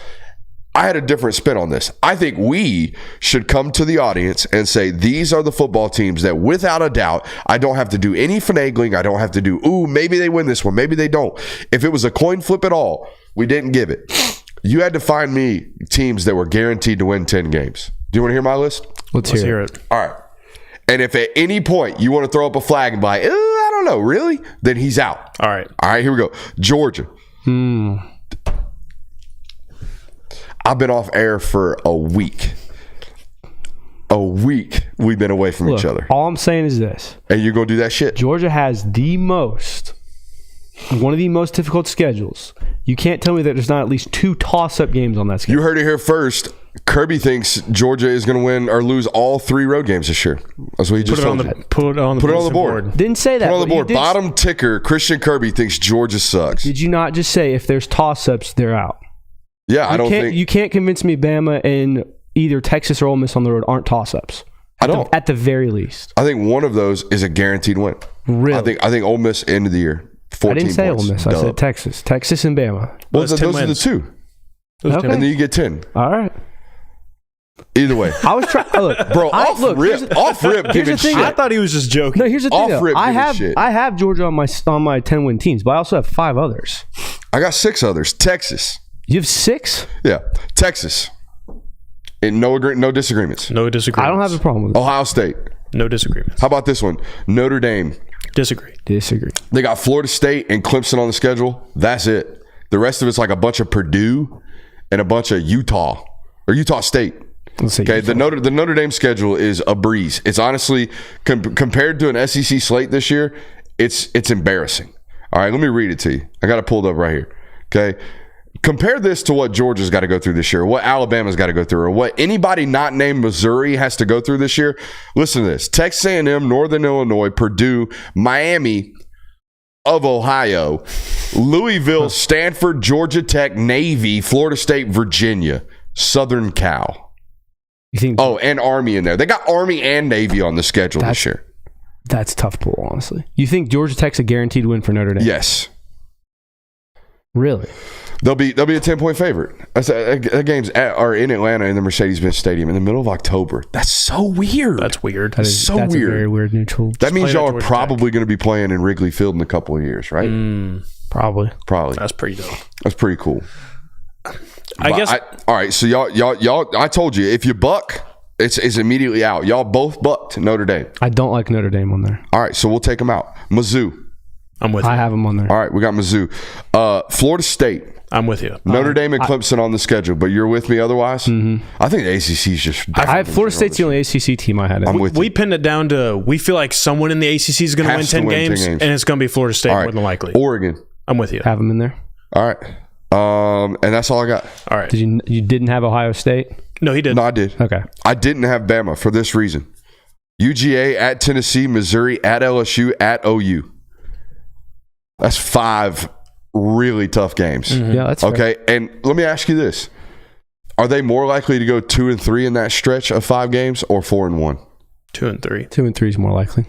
I had a different spin on this. I think we should come to the audience and say, these are the football teams that without a doubt, I don't have to do any finagling. I don't have to do, maybe they win this one. Maybe they don't. If it was a coin flip at all, we didn't give it. You had to find me teams that were guaranteed to win 10 games. Do you want to hear my list? Let's hear it. All right. And if at any point you want to throw up a flag and be like, I don't know, really? Then he's out. All right. All right, here we go. Georgia. I've been off air for a week. We've been away from each other. All I'm saying is this. And you're going to do that shit? Georgia has one of the most difficult schedules. You can't tell me that there's not at least 2 toss-up games on that schedule. You heard it here first. Kirby thinks Georgia is going to win or lose all 3 road games this year. That's what he just told you. Put it on the board. Didn't say that. Put it on the board. Bottom ticker, Christian Kirby thinks Georgia sucks. Did you not just say if there's toss-ups, they're out? Yeah, I don't think you can't convince me Bama and either Texas or Ole Miss on the road aren't toss-ups. At the very least. I think one of those is a guaranteed win. Really? I think Ole Miss end of the year. 14 I didn't say points. Ole Miss. I said Texas and Bama. Well, those are the 2. Okay. And then you get 10. All right. Either way. I was trying. Bro, off rip. Giving shit. I thought he was just joking. No, here's the thing. I have Georgia on my 10-win teams, but I also have 5 others. I got 6 others. Texas. You have 6? Yeah. Texas. And no disagreements. No disagreements. I don't have a problem with it. Ohio State. No disagreements. How about this one? Notre Dame. Disagree. They got Florida State and Clemson on the schedule. That's it. The rest of it's like a bunch of Purdue and a bunch of Utah State. Okay, the Notre Dame schedule is a breeze. It's honestly compared to an SEC slate this year, it's embarrassing. All right, let me read it to you. I got it pulled up right here. Okay, compare this to what Georgia's got to go through this year, what Alabama's got to go through, or what anybody not named Missouri has to go through this year. Listen to this: Texas A&M, Northern Illinois, Purdue, Miami of Ohio, Louisville, Stanford, Georgia Tech, Navy, Florida State, Virginia, Southern Cal. And Army in there. They got Army and Navy on the schedule this year. That's tough pull, honestly. You think Georgia Tech's a guaranteed win for Notre Dame? Yes. Really? They'll be a 10-point favorite. That games are in Atlanta in the Mercedes-Benz Stadium in the middle of October. That's so weird. That's weird. That's weird. A very weird neutral. That means y'all are probably going to be playing in Wrigley Field in a couple of years, right? Probably. That's pretty dope. That's pretty cool. I guess. All right, so y'all. I told you if you buck, it's immediately out. Y'all both bucked Notre Dame. I don't like Notre Dame on there. All right, so we'll take them out. Mizzou. I'm with you. I have them on there. All right, we got Mizzou. Florida State. I'm with you. Notre Dame and Clemson on the schedule, but you're with me otherwise? Mm-hmm. I think the ACC is just... I have Florida State's the only ACC team I had. We pinned it down to we feel like someone in the ACC is going to win 10 games, and it's going to be Florida State more than likely. Oregon. I'm with you. Have them in there. All right. And that's all I got. All right. You didn't have Ohio State? No, he did. No, I did. Okay. I didn't have Bama for this reason. UGA at Tennessee, Missouri at LSU at OU. That's 5 really tough games. Mm-hmm. Yeah, that's okay. Fair. And let me ask you this: are they more likely to go 2-3 in that stretch of 5 games, or 4-1? 2-3. 2-3 is more likely.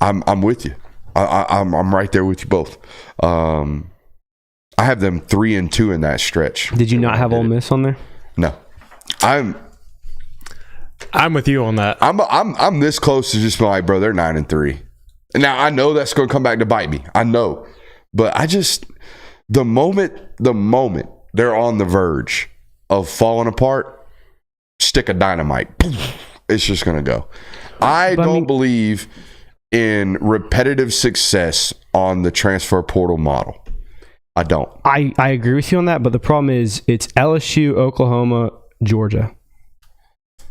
I'm with you. I'm right there with you both. I have them 3-2 in that stretch. Did you not have Ole Miss on there? No, I'm with you on that. I'm this close to just being like, bro, they're 9-3. And now I know that's going to come back to bite me. I know, but I just the moment they're on the verge of falling apart, stick a dynamite. It's just going to go. I don't believe in repetitive success on the transfer portal model. I don't. I agree with you on that, but the problem is it's LSU, Oklahoma, Georgia.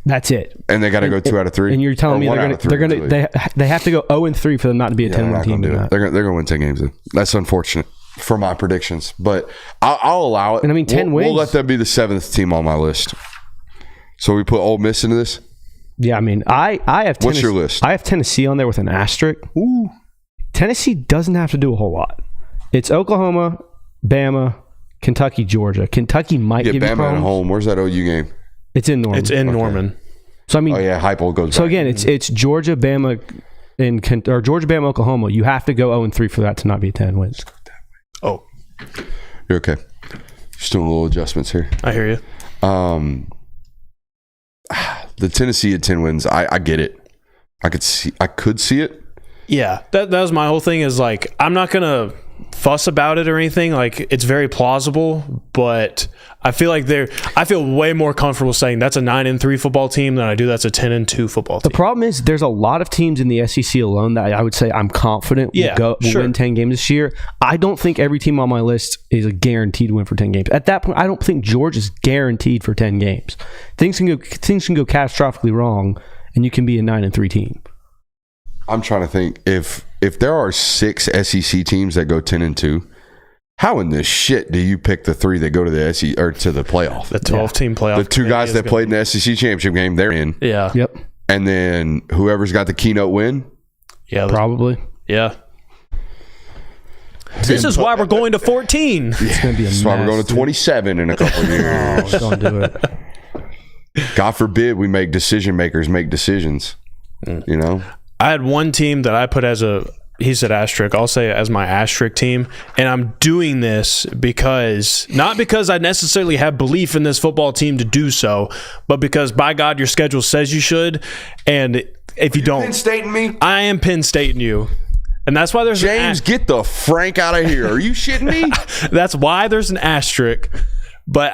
That's it. And they got to go 2 out of 3. And you're telling me they have to go 0-3 for them not to be a 10-win team. They're going to win 10 games. Then. That's unfortunate for my predictions, but I'll allow it. And I mean, 10 wins. We'll let them be the 7th team on my list. So we put Ole Miss into this. Yeah, I mean, I have. What's your list? I have Tennessee on there with an asterisk. Ooh, Tennessee doesn't have to do a whole lot. It's Oklahoma, Bama, Kentucky, Georgia. Kentucky might give you Bama problems. at home. Where's that OU game? It's in Norman. It's in Norman. So I mean, Heupel goes. So back. again, it's Georgia, Bama, or Georgia, Bama, Oklahoma. You have to go 0-3 for that to not be 10 wins. Oh, you're okay. Just doing little adjustments here. I hear you. The Tennessee at 10 wins. I get it. I could see it. Yeah, that was my whole thing. Is like I'm not gonna fuss about it or anything. Like it's very plausible, but I feel like I feel way more comfortable saying that's a 9-3 football team than I do that's a 10-2 football team. The problem is there's a lot of teams in the SEC alone that I would say I'm confident will win 10 games this year. I don't think every team on my list is a guaranteed win for 10 games. At that point, I don't think Georgia's guaranteed for 10 games. Things can go catastrophically wrong, and you can be a 9-3 team. I'm trying to think if there are 6 SEC teams that go 10-2, how in the shit do you pick the 3 that go to the SEC or to the playoff? The 12-team playoff. The 2 guys that played in the SEC championship game, they're in. Yeah. Yep. And then whoever's got the keynote win. Yeah. Probably. Yeah. This is why we're going to 14. It's going to be That's why we're going to 27 in a couple of years. Don't do it. God forbid we make decision makers make decisions. You know? I had one team that I put as he said asterisk, I'll say as my asterisk team. And I'm doing this not because I necessarily have belief in this football team to do so, but because by God, your schedule says you should. And if you don't, Penn Stating me? I am Penn Stating you. And that's why there's James, get the Frank out of here. Are you shitting me? That's why there's an asterisk. But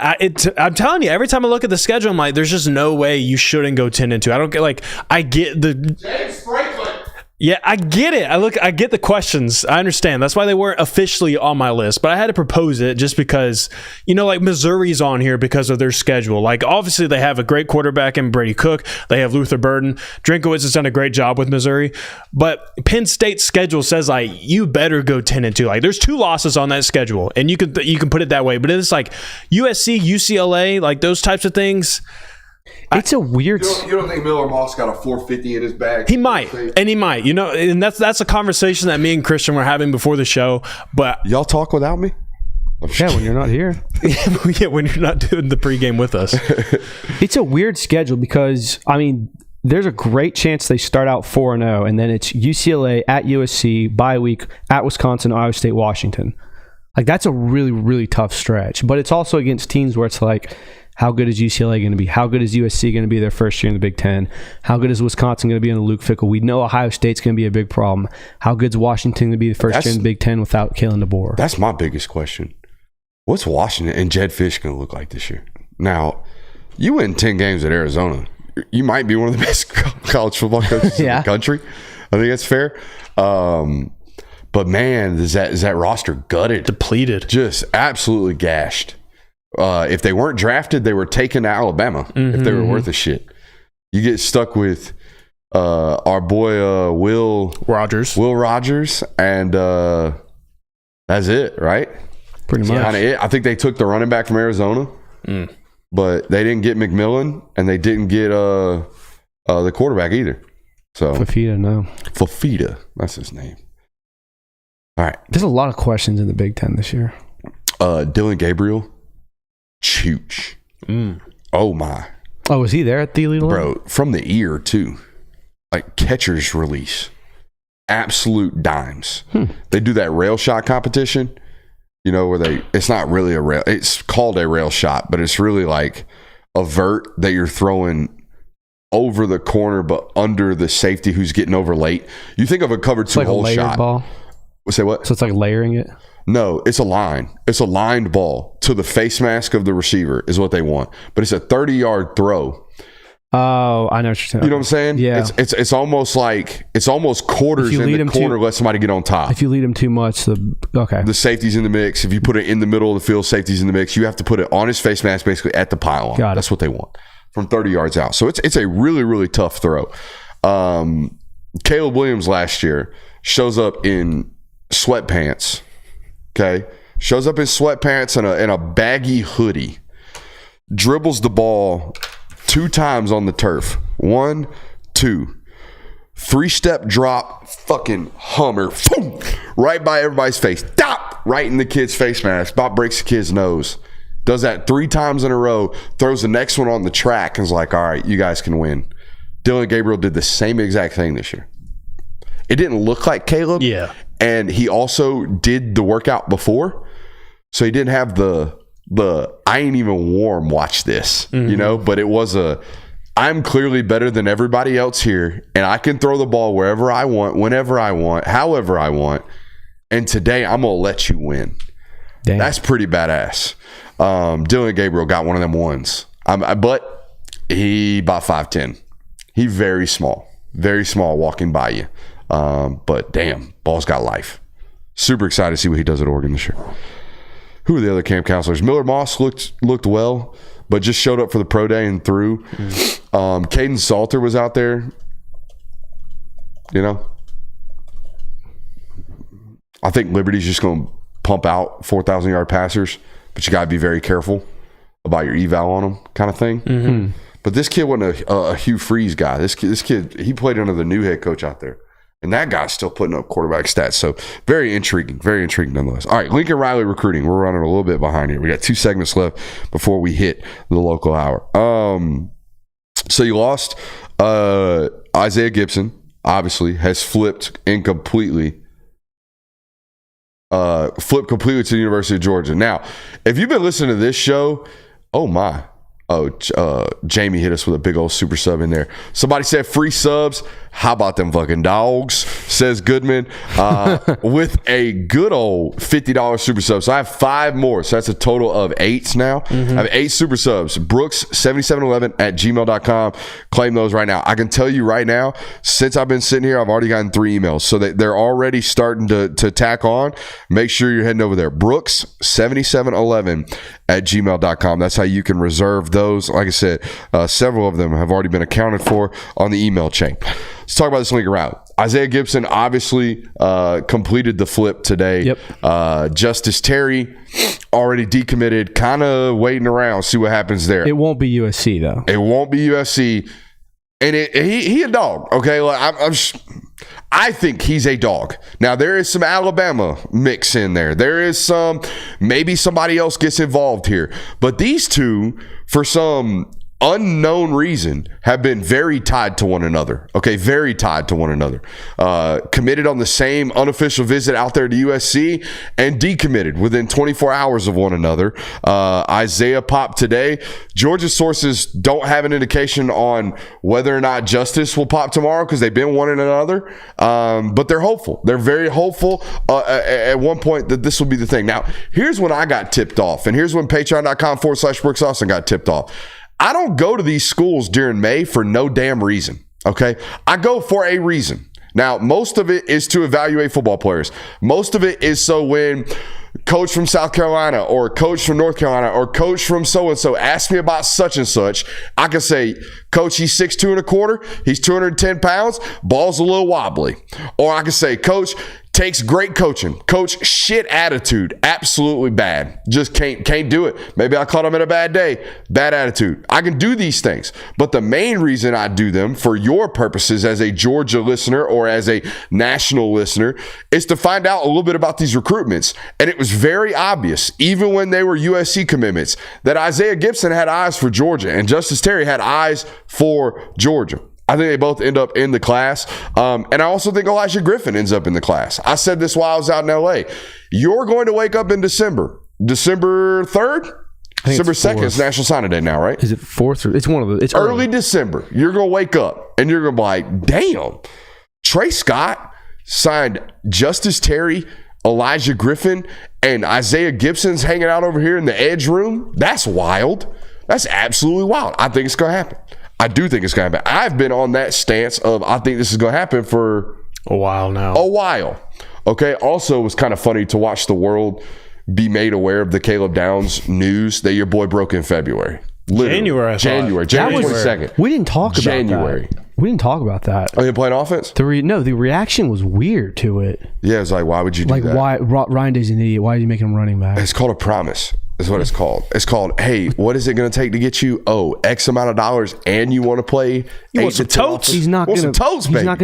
I'm telling you, every time I look at the schedule, I'm like, there's just no way you shouldn't go 10-2. I don't get I get the James Franklin. Yeah, I get it. I get the questions. I understand. That's why they weren't officially on my list, but I had to propose it just because, Missouri's on here because of their schedule. Like, obviously, they have a great quarterback in Brady Cook. They have Luther Burden. Drinkowitz has done a great job with Missouri, but Penn State's schedule says you better go 10-2. Like, there's 2 losses on that schedule, and you can put it that way. But it's like USC, UCLA, like those types of things. It's a weird. You don't think Miller Moss got a 450 in his bag? He might, and he might. And that's a conversation that me and Christian were having before the show. But y'all talk without me? Yeah, when you're not here. Yeah, when you're not doing the pregame with us. It's a weird schedule because there's a great chance they start out 4-0, and then it's UCLA at USC, bye week at Wisconsin, Iowa State, Washington. Like that's a really, really tough stretch. But it's also against teams where it's like, how good is UCLA going to be? How good is USC going to be their first year in the Big Ten? How good is Wisconsin going to be in Luke Fickell? We know Ohio State's going to be a big problem. How good is Washington going to be the first year in the Big Ten without Kalen DeBoer? That's my biggest question. What's Washington and Jed Fish going to look like this year? Now, you win 10 games at Arizona. You might be one of the best college football coaches in the country. I think that's fair. But But man, is that roster gutted, Depleted. just absolutely gashed. If they weren't drafted, they were taken to Alabama. If they were worth a shit, you get stuck with our boy Will Rogers, and that's it, right? Pretty much. Kind of it. I think they took the running back from Arizona, but they didn't get McMillan, and they didn't get the quarterback either. So Fafita, that's his name. All right, there's a lot of questions in the Big Ten this year. Dylan Gabriel, chooch. Oh my. Oh, was he there at the Elite 11? Bro, from the ear too, like catcher's release, absolute dimes. They do that rail shot competition, where it's not really a rail, it's called a rail shot, but it's really like a vert that you're throwing over the corner but under the safety who's getting over late. You think of a cover two hole shot. Ball. Say what? So it's like layering it? No, it's a line. It's a lined ball to the face mask of the receiver is what they want. But it's a 30-yard throw. Oh, I know what you're saying. You know what I'm saying? Yeah. It's almost like quarters in the corner, let somebody get on top. If you lead them too much, the safety's in the mix. If you put it in the middle of the field, safety's in the mix. You have to put it on his face mask, basically at the pylon. That's what they want from 30 yards out. So it's a really, really tough throw. Caleb Williams last year shows up in sweatpants. Okay, shows up in sweatpants and a baggy hoodie, dribbles the ball 2 times on the turf. 1, 2, 3-step drop, fucking Hummer, boom, right by everybody's face, dop, right in the kid's face mask, about breaks the kid's nose. Does that 3 times in a row, throws the next one on the track, and is like, all right, you guys can win. Dylan Gabriel did the same exact thing this year. It didn't look like Caleb. Yeah. And he also did the workout before. So he didn't have the I ain't even warm, watch this, but it was I'm clearly better than everybody else here, and I can throw the ball wherever I want, whenever I want, however I want. And today I'm going to let you win. Damn. That's pretty badass. Dylan Gabriel got one of them ones. But he about 5'10". He very small walking by you. But damn, ball's got life. Super excited to see what he does at Oregon this year. Who are the other camp counselors? Miller Moss looked well, but just showed up for the pro day and threw. Caden Salter was out there. I think Liberty's just going to pump out 4,000-yard passers, but you got to be very careful about your eval on them, kind of thing. But this kid wasn't a Hugh Freeze guy. This kid, he played under the new head coach out there. And that guy's still putting up quarterback stats. So very intriguing nonetheless. All right, Lincoln Riley recruiting. We're running a little bit behind here. We got 2 segments left before we hit the local hour. So you lost Isaiah Gibson, obviously, has flipped completely to the University of Georgia. Now, if you've been listening to this show, oh my. Jamie hit us with a big old super sub in there. Somebody said free subs. How about them fucking dogs? Says Goodman with a good old $50 super sub. So I have 5 more. So that's a total of 8 now. I have 8 super subs. Brooks7711@gmail.com. Claim those right now. I can tell you right now, since I've been sitting here, I've already gotten 3 emails. So they're already starting to tack on. Make sure you're heading over there. Brooks7711@gmail.com. That's how you can reserve those. Like I said, several of them have already been accounted for on the email chain. Let's talk about this Lincoln route. Isaiah Gibson obviously completed the flip today. Yep. Justice Terry already decommitted, kind of waiting around, see what happens there. It won't be USC though. It won't be USC, and he a dog. Okay, like I think he's a dog. Now there is some Alabama mix in there. There is some maybe somebody else gets involved here, but these two, for some unknown reason, have been very tied to one another. Okay, very tied to one another. Committed on the same unofficial visit out there to USC and decommitted within 24 hours of one another. Isaiah popped today. Georgia sources don't have an indication on whether or not Justice will pop tomorrow because they've been one another. But they're hopeful. They're very hopeful at one point that this will be the thing. Now, here's when I got tipped off, and here's when patreon.com/Brooks Austin got tipped off. I don't go to these schools during May for no damn reason, okay? I go for a reason. Now, most of it is to evaluate football players. Most of it is so when coach from South Carolina or coach from North Carolina or coach from so-and-so ask me about such and such, I can say, coach, he's 6'2" and a quarter. He's 210 pounds. Ball's a little wobbly. Or I can say, coach, takes great coaching. Coach, shit attitude. Absolutely bad. Just can't do it. Maybe I caught him in a bad day. Bad attitude. I can do these things. But the main reason I do them for your purposes as a Georgia listener or as a national listener is to find out a little bit about these recruitments. And it was very obvious, even when they were USC commitments, that Isaiah Gibson had eyes for Georgia and Justice Terry had eyes for Georgia. I think they both end up in the class. And I also think Elijah Griffin ends up in the class. I said this while I was out in LA. You're going to wake up in December 3rd? December 2nd is National Signing Day now, right? Is it 4th? It's one of the. It's early December. You're going to wake up and you're going to be like, damn, Trey Scott signed Justice Terry, Elijah Griffin, and Isaiah Gibson's hanging out over here in the edge room. That's wild. That's absolutely wild. I think it's going to happen. I do think it's going to happen. I've been on that stance of I think this is going to happen for a while now. Okay. Also, it was kind of funny to watch the world be made aware of the Caleb Downs news that your boy broke in February. Literally. January 22nd. We didn't talk about January. that. We didn't talk about that. Oh, you playing offense? The reaction was weird to it. Yeah, it's like, why would you do that? Why Ryan Day's an idiot? Why are you making him running back? It's called a promise. Is what it's called. It's called, hey, what is it going to take to get you? X amount of dollars, and you want to play 8 to 10 totes? He's not going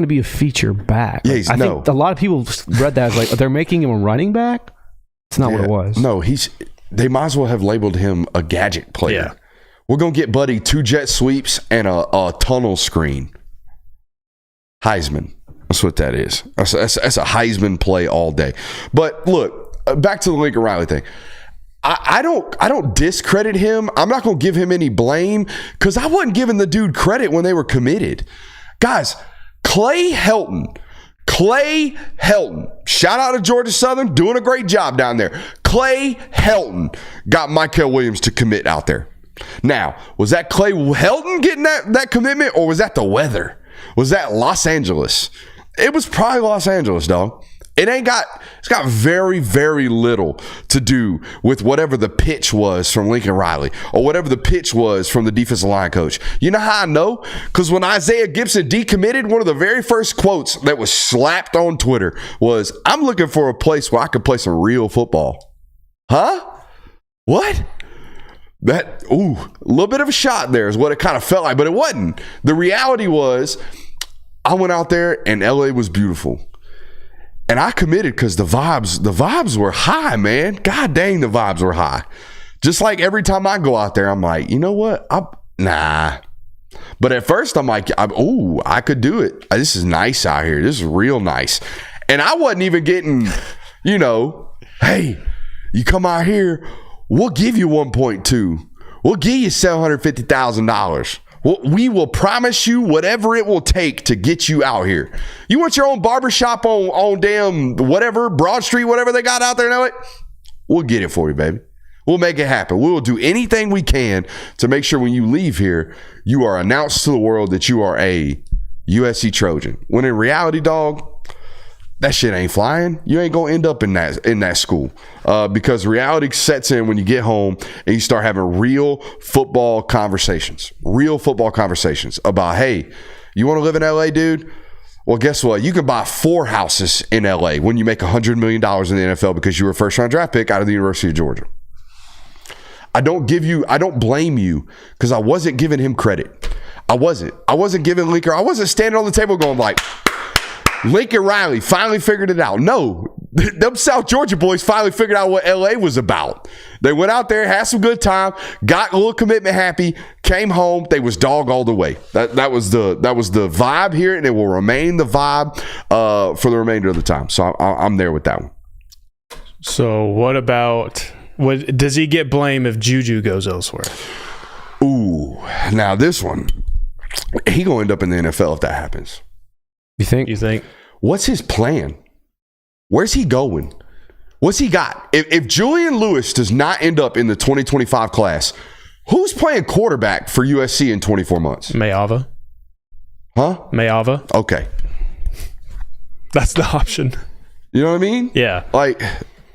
to be a feature back. Yeah, I think a lot of people read that as like they're making him a running back. It's not what it was. No, they might as well have labeled him a gadget player. Yeah. We're going to get Buddy 2 jet sweeps and a tunnel screen. Heisman. That's what that is. That's a Heisman play all day. But look, back to the Lincoln Riley thing. I don't discredit him. I'm not going to give him any blame because I wasn't giving the dude credit when they were committed. Guys, Clay Helton, shout out to Georgia Southern, doing a great job down there. Clay Helton got Michael Williams to commit out there. Now, was that Clay Helton getting that commitment, or was that the weather? Was that Los Angeles? It was probably Los Angeles, dog. It's got very, very little to do with whatever the pitch was from Lincoln Riley or whatever the pitch was from the defensive line coach. You know how I know? Because when Isaiah Gibson decommitted, one of the very first quotes that was slapped on Twitter was, I'm looking for a place where I can play some real football. Huh? What? A little bit of a shot there is what it kind of felt like, but it wasn't. The reality was, I went out there and LA was beautiful. And I committed because the vibes were high, man. God dang, the vibes were high. Just like every time I go out there, I'm like, you know what? Nah. But at first, I'm like, I could do it. This is nice out here. This is real nice. And I wasn't even getting, hey, you come out here, we'll give you 1.2. We'll give you $750,000. We will promise you whatever it will take to get you out here. You want your own barbershop on damn whatever, Broad Street, whatever they got out there, know it? We'll get it for you, baby. We'll make it happen. We will do anything we can to make sure when you leave here, you are announced to the world that you are a USC Trojan. When in reality, dog, that shit ain't flying. You ain't gonna end up in that school because reality sets in when you get home and you start having real football conversations about, hey, you want to live in LA, dude? Well, guess what? You can buy 4 houses in LA when you make $100 million in the NFL because you were a first-round draft pick out of the University of Georgia. I don't blame you because I wasn't giving him credit. I wasn't giving Lincoln. I wasn't standing on the table going like, Lincoln Riley finally figured it out. No, them South Georgia boys finally figured out what LA was about. They went out there, had some good time, got a little commitment happy, came home. They was dog all the way. That was the vibe here, and it will remain the vibe for the remainder of the time. So I'm there with that one. So what does he get blame if Juju goes elsewhere? Ooh, now this one, he gonna end up in the NFL if that happens. You think? What's his plan? Where's he going? What's he got? If Julian Lewis does not end up in the 2025 class, who's playing quarterback for USC in 24 months? Mayava. Huh? Mayava. Okay. That's the option. You know what I mean? Yeah. Like,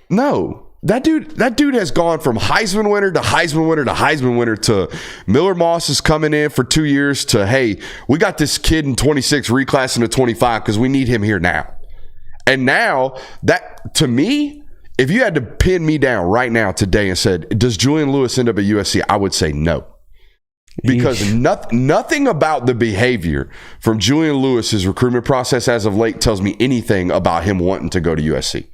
no. That dude has gone from Heisman winner to Heisman winner to Heisman winner to Miller Moss is coming in for 2 years to, hey, we got this kid in 26 reclassing to 25 because we need him here now. And now that, to me, if you had to pin me down right now today and said, does Julian Lewis end up at USC? I would say no. Because nothing about the behavior from Julian Lewis's recruitment process as of late tells me anything about him wanting to go to USC.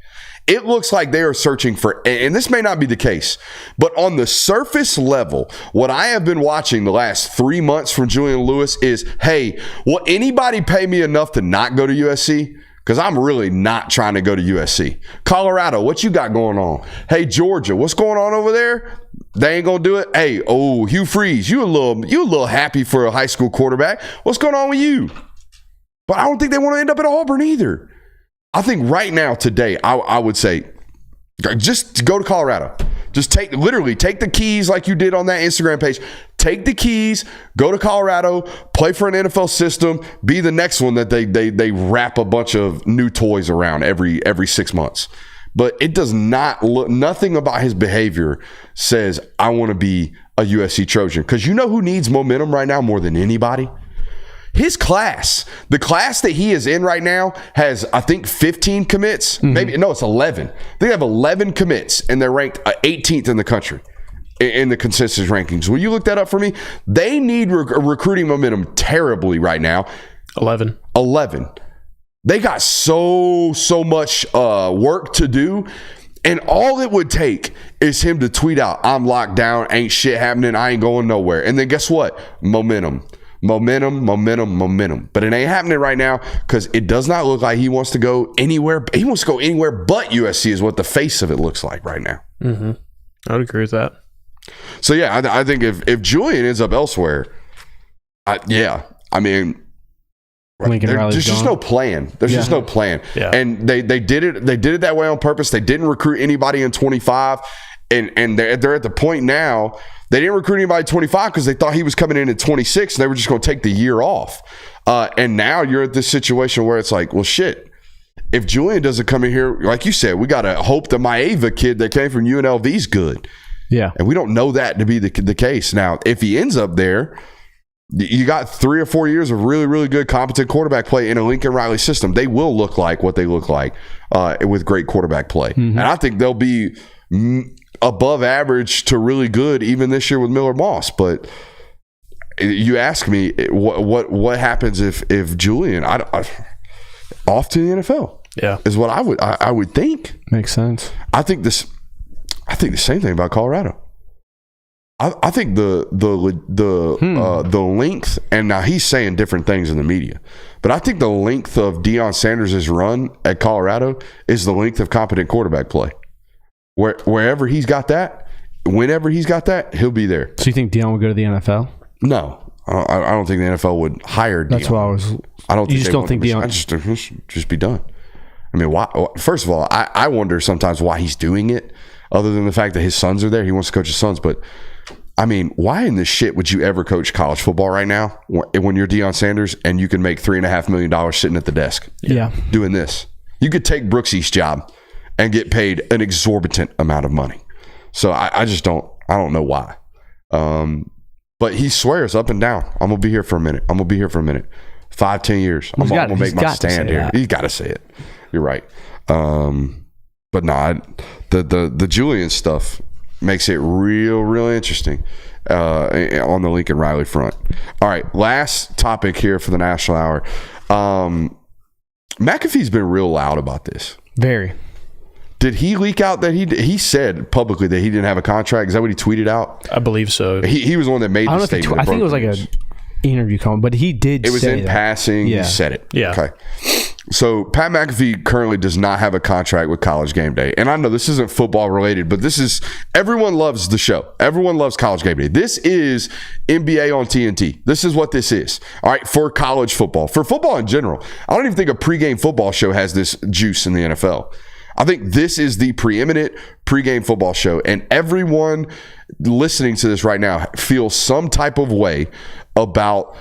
It looks like they are searching for, and this may not be the case, but on the surface level, what I have been watching the last 3 months from Julian Lewis is, hey, will anybody pay me enough to not go to USC? Because I'm really not trying to go to USC. Colorado, what you got going on? Hey, Georgia, what's going on over there? They ain't gonna do it. Hey, Hugh Freeze, you a little happy for a high school quarterback. What's going on with you? But I don't think they want to end up at Auburn either. I think right now, today, I would say just go to Colorado. Just take the keys like you did on that Instagram page. Take the keys, go to Colorado, play for an NFL system, be the next one that they wrap a bunch of new toys around every 6 months. But it does not look, nothing about his behavior says I want to be a USC Trojan. Because you know who needs momentum right now more than anybody? His class, the class that he is in right now has, I think, 15 commits. Maybe, no, it's 11. They have 11 commits, and they're ranked 18th in the country in the consensus rankings. Will you look that up for me? They need recruiting momentum terribly right now. 11. They got so much work to do, and all it would take is him to tweet out, I'm locked down, ain't shit happening, I ain't going nowhere. And then guess what? Momentum. But it ain't happening right now because it does not look like he wants to go anywhere. He wants to go anywhere but USC is what the face of it looks like right now. Mm-hmm. I would agree with that. So, yeah, I think if Julian ends up elsewhere, there's just no plan. There's just no plan. Yeah. And they did it that way on purpose. They didn't recruit anybody in 25. And they're at the point now, they didn't recruit anybody 25 because they thought he was coming in at 26 and they were just going to take the year off. And now you're at this situation where it's like, well, shit, if Julian doesn't come in here, like you said, we got to hope the Maeva kid that came from UNLV is good. Yeah. And we don't know that to be the case. Now, if he ends up there, you got 3 or 4 years of really, really good, competent quarterback play in a Lincoln Riley system. They will look like what they look like with great quarterback play. Mm-hmm. And I think they'll be above average to really good even this year with Miller Moss. But you ask me what happens if Julian off to the NFL? Yeah, is what I would think. Makes sense. I think the same thing about Colorado. I think the length, and now he's saying different things in the media, but I think the length of Deion Sanders' run at Colorado is the length of competent quarterback play. Wherever he's got that, whenever he's got that, he'll be there. So you think Deion would go to the NFL? No, I don't think the NFL would hire Deion. That's what I was. I don't. You just don't think Deion? I just be done. I mean, why? First of all, I wonder sometimes why he's doing it, other than the fact that his sons are there. He wants to coach his sons, but I mean, why in this shit would you ever coach college football right now when you're Deion Sanders and you can make $3.5 million sitting at the desk? Yeah, doing this. You could take Brooksy's job and get paid an exorbitant amount of money. So I just don't know why. But he swears up and down, I'm going to be here for a minute. 5-10 years. I'm going to make my stand here. He's got to say it. You're right. But no, the Julian stuff makes it real interesting on the Lincoln Riley front. All right, last topic here for the National Hour. McAfee's been real loud about this. Very. Did he leak out that he said publicly that he didn't have a contract? Is that what he tweeted out? I believe so. He was the one that made the statement. I think it was like an interview comment, but he did. It was in passing. Yeah. He said it. Yeah. Okay. So Pat McAfee currently does not have a contract with College Game Day, and I know this isn't football related, but this is, everyone loves the show. Everyone loves College Game Day. This is NBA on TNT. This is what this is. All right, for college football, for football in general. I don't even think a pregame football show has this juice in the NFL. I think this is the preeminent pregame football show, and everyone listening to this right now feels some type of way about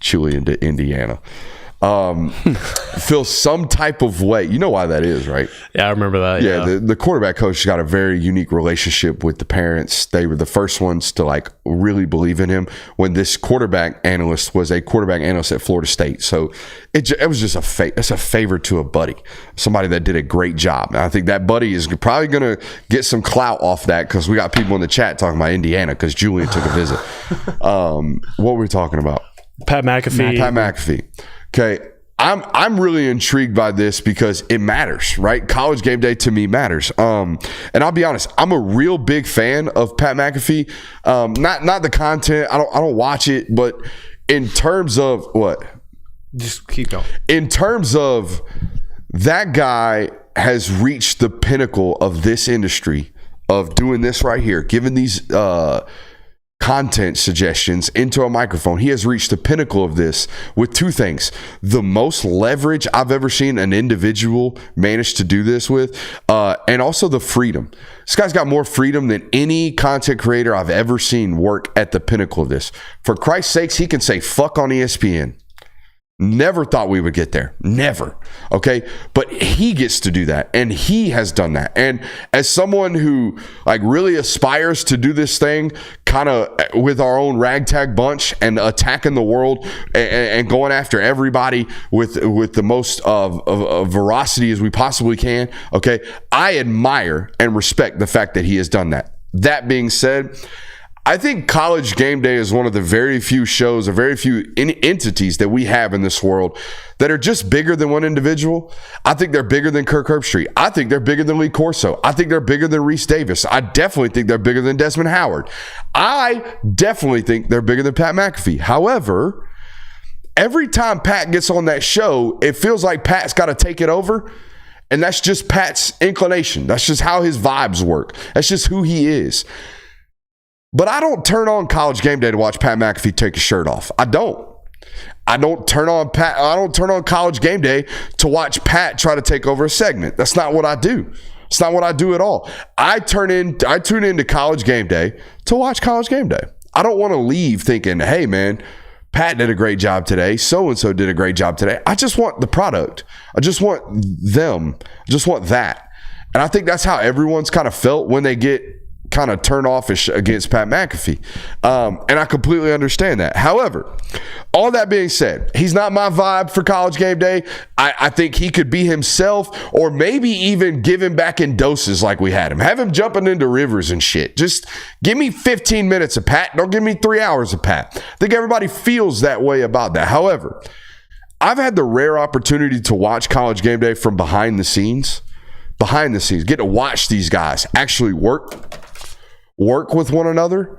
Julian to Indiana. feel some type of way. You know why that is, right? Yeah, I remember that. Yeah, the quarterback coach got a very unique relationship with the parents. They were the first ones to like really believe in him when this quarterback analyst was a quarterback analyst at Florida State. So it was just it's a favor to a buddy, somebody that did a great job. And I think that buddy is probably going to get some clout off that because we got people in the chat talking about Indiana because Julian took a visit. What were we talking about? Pat McAfee. Okay. I'm really intrigued by this because it matters, right? College Game Day to me matters. And I'll be honest, I'm a real big fan of Pat McAfee. Not the content. I don't watch it, but in terms of what? Just keep going. In terms of that guy has reached the pinnacle of this industry of doing this right here, giving these content suggestions into a microphone. He has reached the pinnacle of this with two things: the most leverage I've ever seen an individual manage to do this with, and also the freedom. This guy's got more freedom than any content creator I've ever seen work at the pinnacle of this. For Christ's sakes, he can say fuck on ESPN. Never thought we would get there. Never. Okay. But he gets to do that. And he has done that. And as someone who like really aspires to do this thing kind of with our own ragtag bunch and attacking the world and going after everybody with the most of veracity as we possibly can. Okay. I admire and respect the fact that he has done that. That being said, I think College Game Day is one of the very few shows or very few entities that we have in this world that are just bigger than one individual. I think they're bigger than Kirk Herbstreit. I think they're bigger than Lee Corso. I think they're bigger than Reese Davis. I definitely think they're bigger than Desmond Howard. I definitely think they're bigger than Pat McAfee. However, every time Pat gets on that show, it feels like Pat's got to take it over. And that's just Pat's inclination. That's just how his vibes work. That's just who he is. But I don't turn on College Game Day to watch Pat McAfee take his shirt off. I don't turn on College Game Day to watch Pat try to take over a segment. That's not what I do. It's not what I do at all. I tune into College Game Day to watch College Game Day. I don't want to leave thinking, hey man, Pat did a great job today. So-and-so did a great job today. I just want the product. I just want them. I just want that. And I think that's how everyone's kind of felt when they get kind of turn offish against Pat McAfee. And I completely understand that. However, all that being said, he's not my vibe for College Game Day. I think he could be himself or maybe even give him back in doses like we had him. Have him jumping into rivers and shit. Just give me 15 minutes of Pat. Don't give me 3 hours of Pat. I think everybody feels that way about that. However, I've had the rare opportunity to watch College Game Day from behind the scenes, get to watch these guys actually work with one another.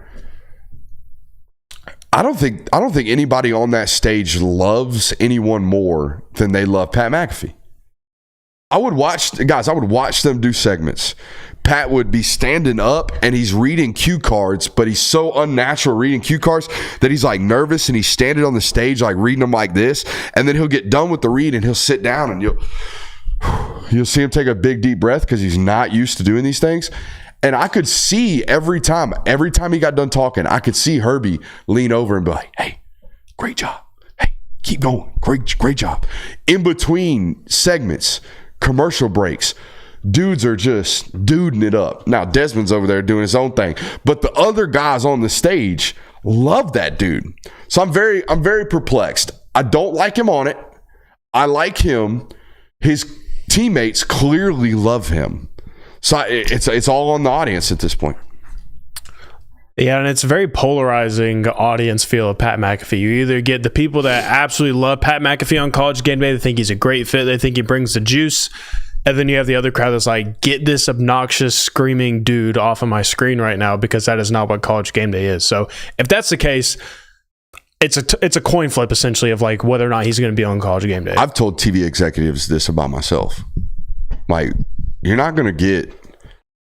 I don't think anybody on that stage loves anyone more than they love Pat McAfee. I would watch them do segments. Pat would be standing up and he's reading cue cards, but he's so unnatural reading cue cards that he's like nervous and he's standing on the stage like reading them like this, and then he'll get done with the read and he'll sit down and you'll see him take a big deep breath because he's not used to doing these things. And I could see every time he got done talking, I could see Herbie lean over and be like, hey, great job. Hey, keep going. Great job. In between segments, commercial breaks, dudes are just duding it up. Now, Desmond's over there doing his own thing, but the other guys on the stage love that dude. So I'm very perplexed. I don't like him on it. I like him. His teammates clearly love him. So it's all on the audience at this point. Yeah, and it's a very polarizing audience feel of Pat McAfee. You either get the people that absolutely love Pat McAfee on College Game Day, they think he's a great fit, they think he brings the juice, and then you have the other crowd that's like, get this obnoxious screaming dude off of my screen right now, because that is not what College Game Day is. So if that's the case, it's a coin flip essentially of like whether or not he's going to be on College Game Day. I've told TV executives this about myself. Like, you're not going to get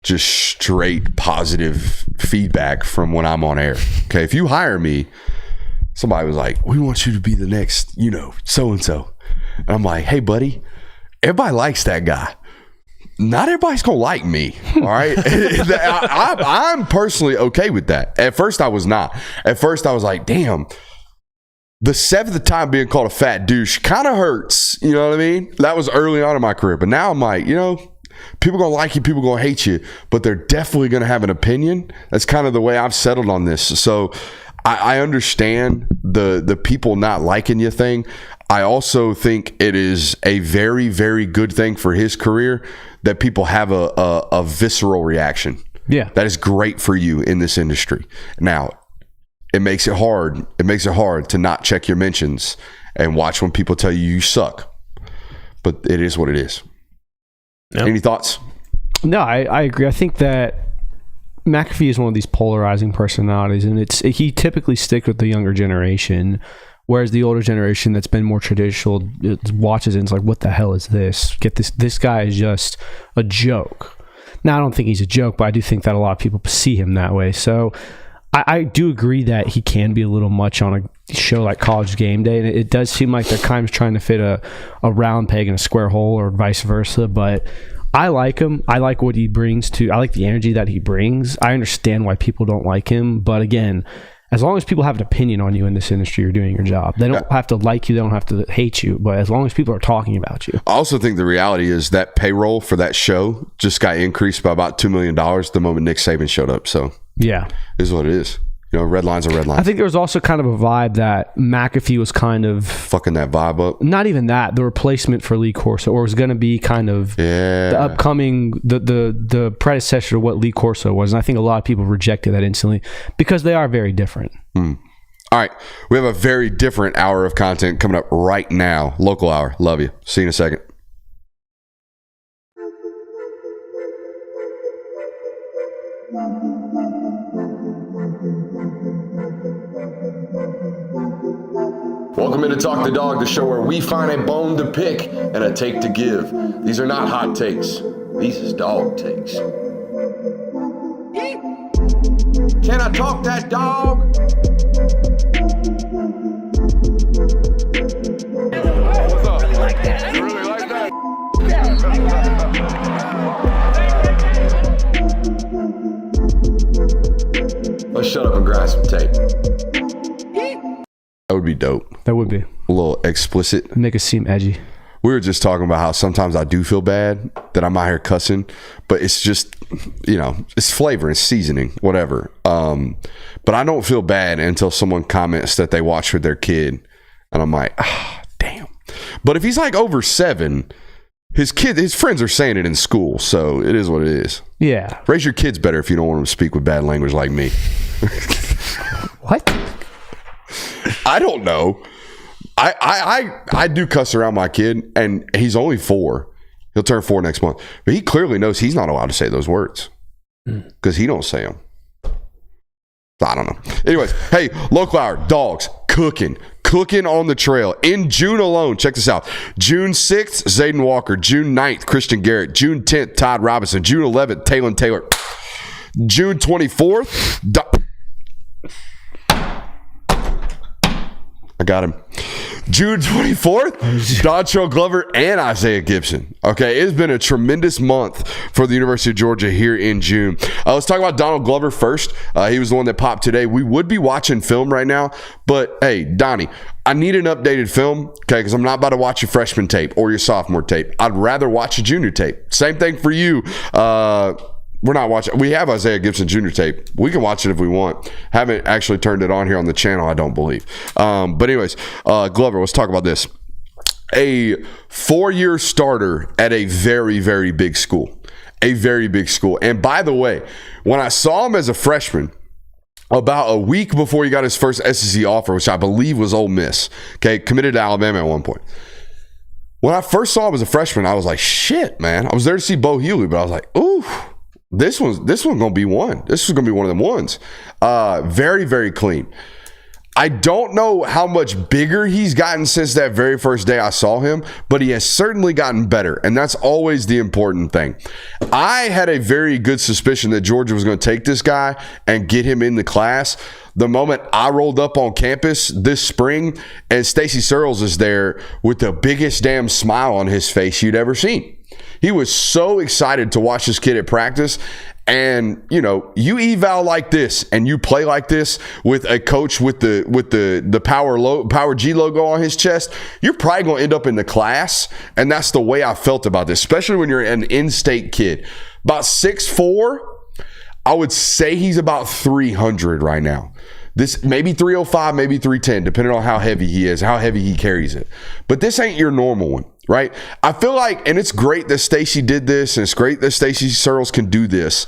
just straight positive feedback from when I'm on air. Okay. If you hire me, somebody was like, we want you to be the next, so-and-so. And I'm like, hey buddy, everybody likes that guy. Not everybody's going to like me. All right. I'm personally okay with that. At first I was not. At first I was like, damn, the 7th time being called a fat douche kind of hurts. You know what I mean? That was early on in my career. But now I'm like, people going to like you, people going to hate you, but they're definitely going to have an opinion. That's kind of the way I've settled on this. So I understand the people not liking you thing. I also think it is a very, very good thing for his career that people have a visceral reaction. Yeah. That is great for you in this industry. Now, it makes it hard. It makes it hard to not check your mentions and watch when people tell you suck. But it is what it is. Yep. Any thoughts? No, I agree. I think that McAfee is one of these polarizing personalities, and he typically sticks with the younger generation, whereas the older generation that's been more traditional watches it and it's like, what the hell is this? This guy is just a joke. Now, I don't think he's a joke, but I do think that a lot of people see him that way. So I do agree that he can be a little much on a show like College Game Day, and it does seem like they're kind of trying to fit a round peg in a square hole or vice versa, but I like him. I like what he brings I like the energy that he brings. I understand why people don't like him, but again, as long as people have an opinion on you in this industry, you're doing your job. They don't have to like you. They don't have to hate you. But as long as people are talking about you. I also think the reality is that payroll for that show just got increased by about $2 million the moment Nick Saban showed up. So yeah, it is what it is. Red line's a red line. I think there was also kind of a vibe that McAfee was kind of fucking that vibe up. Not even that, the replacement for Lee Corso, or was going to be kind of the upcoming, the predecessor to what Lee Corso was. And I think a lot of people rejected that instantly because they are very different. All right. We have a very different hour of content coming up right now. Local hour. Love you. See you in a second. Welcome into Talk the Dog, the show where we find a bone to pick and a take to give. These are not hot takes. These is dog takes. Can I talk that dog? What's up? You like that? You really like that? Let's shut up and grind some tape. That would be dope. That would be. A little explicit. Make it seem edgy. We were just talking about how sometimes I do feel bad that I'm out here cussing, but it's just, it's flavor and seasoning, whatever. But I don't feel bad until someone comments that they watch with their kid, and I'm like, damn. But if he's like over 7, his friends are saying it in school, so it is what it is. Yeah. Raise your kids better if you don't want them to speak with bad language like me. What? I don't know. I do cuss around my kid, and he's only 4. He'll turn 4 next month. But he clearly knows he's not allowed to say those words because he don't say them. I don't know. Anyways, hey, local hour, Dawgs, cooking on the trail. In June alone, check this out. June 6th, Zayden Walker. June 9th, Christian Garrett. June 10th, Todd Robinson. June 11th, Taylor Taylor. June 24th, I got him. June 24th, Dontrell Glover and Isaiah Gibson. Okay, it's been a tremendous month for the University of Georgia here in June. Let's talk about Donald Glover first. He was the one that popped today. We would be watching film right now, but hey, Donnie, I need an updated film, okay, because I'm not about to watch your freshman tape or your sophomore tape. I'd rather watch a junior tape. Same thing for you. We're not watching. We have Isaiah Gibson Jr. tape. We can watch it if we want. Haven't actually turned it on here on the channel, I don't believe. But anyways, Glover, let's talk about this. A 4-year starter at a very, very big school. A very big school. And by the way, when I saw him as a freshman, about a week before he got his first SEC offer, which I believe was Ole Miss, okay, committed to Alabama at one point. When I first saw him as a freshman, I was like, shit, man. I was there to see Bo Hughley, but I was like, ooh. This one's gonna be one. This is gonna be one of them ones. Very, very clean. I don't know how much bigger he's gotten since that very first day I saw him, but he has certainly gotten better, and that's always the important thing. I had a very good suspicion that Georgia was going to take this guy and get him in the class. The moment I rolled up on campus this spring, and Stacey Searles is there with the biggest damn smile on his face you'd ever seen. He was so excited to watch this kid at practice, And you eval like this and you play like this with a coach with the Power G logo on his chest, you're probably going to end up in the class. And that's the way I felt about this, especially when you're an in-state kid. About 6'4", I would say he's about 300 right now. This maybe 305, maybe 310, depending on how heavy he is, how heavy he carries it. But this ain't your normal one, right? I feel like, and it's great that Stacey did this, and it's great that Stacey Searles can do this.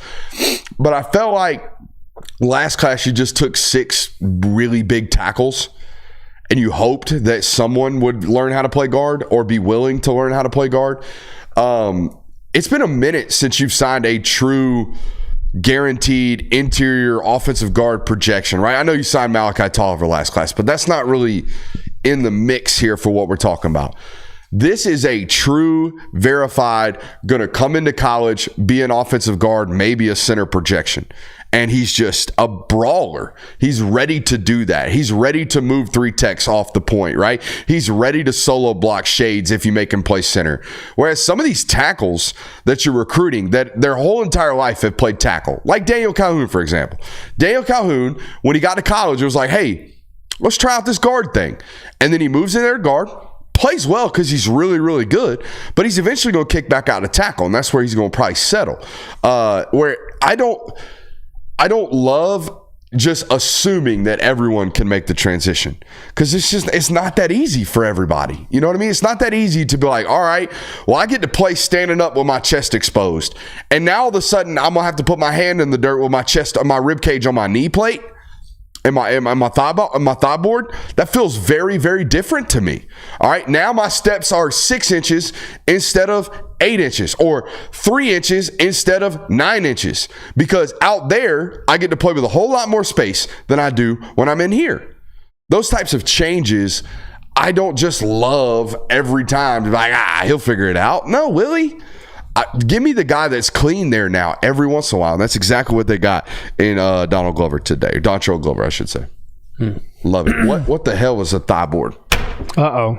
But I felt like last class you just took 6 really big tackles, and you hoped that someone would learn how to play guard or be willing to learn how to play guard. It's been a minute since you've signed a true guaranteed interior offensive guard projection, right? I know you signed Malachi Tolliver last class, but that's not really in the mix here for what we're talking about. This is a true, verified, going to come into college, be an offensive guard, maybe a center projection. And he's just a brawler. He's ready to do that. He's ready to move 3 techs off the point, right? He's ready to solo block shades if you make him play center. Whereas some of these tackles that you're recruiting that their whole entire life have played tackle, like Daniel Calhoun, for example. Daniel Calhoun, when he got to college, it was like, hey, let's try out this guard thing. And then he moves in there to guard, plays well because he's really, really good, but he's eventually going to kick back out to tackle, and that's where he's going to probably settle. Where I don't love just assuming that everyone can make the transition, because it's not that easy for everybody. You know what I mean? It's not that easy to be like, all right, well, I get to play standing up with my chest exposed, and now all of a sudden I'm gonna have to put my hand in the dirt with my chest, my rib cage on my knee plate. My thigh board, that feels very, very different to me. All right, now my steps are 6 inches instead of 8 inches, or 3 inches instead of 9 inches, because out there I get to play with a whole lot more space than I do when I'm in here. Those types of changes, I don't just love every time. To be like, he'll figure it out. No, Willie. Give me the guy that's clean there now every once in a while. And that's exactly what they got in Donald Glover today. Dontrell Glover, I should say. Love it. What the hell was a thigh board? Uh-oh.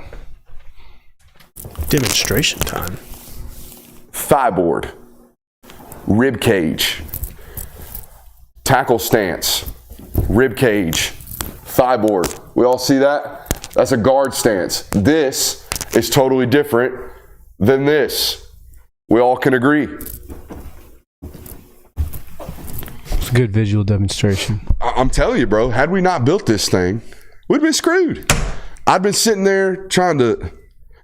Demonstration time. Thigh board. Rib cage. Tackle stance. Rib cage. Thigh board. We all see that? That's a guard stance. This is totally different than this. We all can agree. It's a good visual demonstration. I'm telling you, bro, had we not built this thing, we'd been screwed. I've been sitting there trying to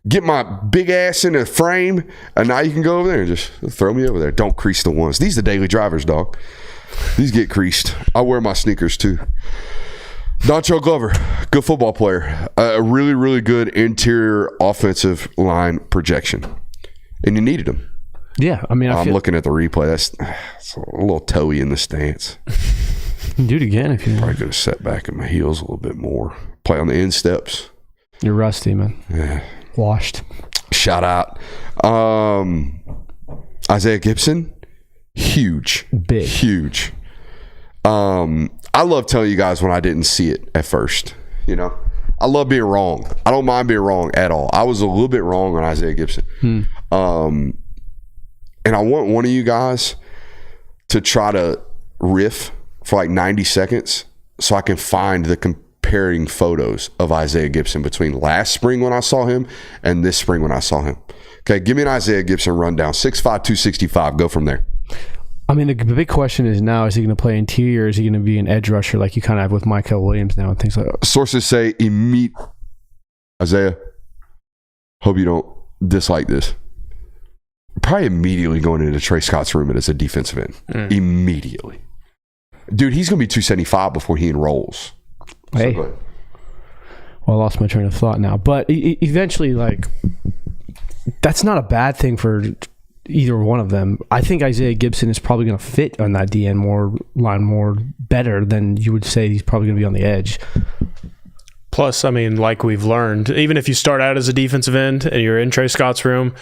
get my big ass in a frame, and now you can go over there and just throw me over there. Don't crease the ones. These are the daily drivers, dog. These get creased. I wear my sneakers too. Dontrell Glover, good football player. A really, really good interior offensive line projection. And you needed him. Yeah, I mean, I'm looking at the replay. That's a little toey in the stance. Do it again if you probably could have set back at my heels a little bit more. Play on the insteps. You're rusty, man. Yeah. Washed. Shout out. Isaiah Gibson, huge. Big. Huge. I love telling you guys when I didn't see it at first. I love being wrong. I don't mind being wrong at all. I was a little bit wrong on Isaiah Gibson. And I want one of you guys to try to riff for like 90 seconds so I can find the comparing photos of Isaiah Gibson between last spring when I saw him and this spring when I saw him. Okay, give me an Isaiah Gibson rundown. 6'5", 265. Go from there. I mean, the big question is now, is he going to play interior? Or is he going to be an edge rusher like you kind of have with Michael Williams now and things like that? Sources say, Isaiah, hope you don't dislike this. Probably immediately going into Trey Scott's room as a defensive end. Immediately. Dude, he's going to be 275 before he enrolls. Hey. Well, I lost my train of thought now. But eventually, that's not a bad thing for either one of them. I think Isaiah Gibson is probably going to fit on that DN line more better than you would say he's probably going to be on the edge. Plus, I mean, like we've learned, even if you start out as a defensive end and you're in Trey Scott's room,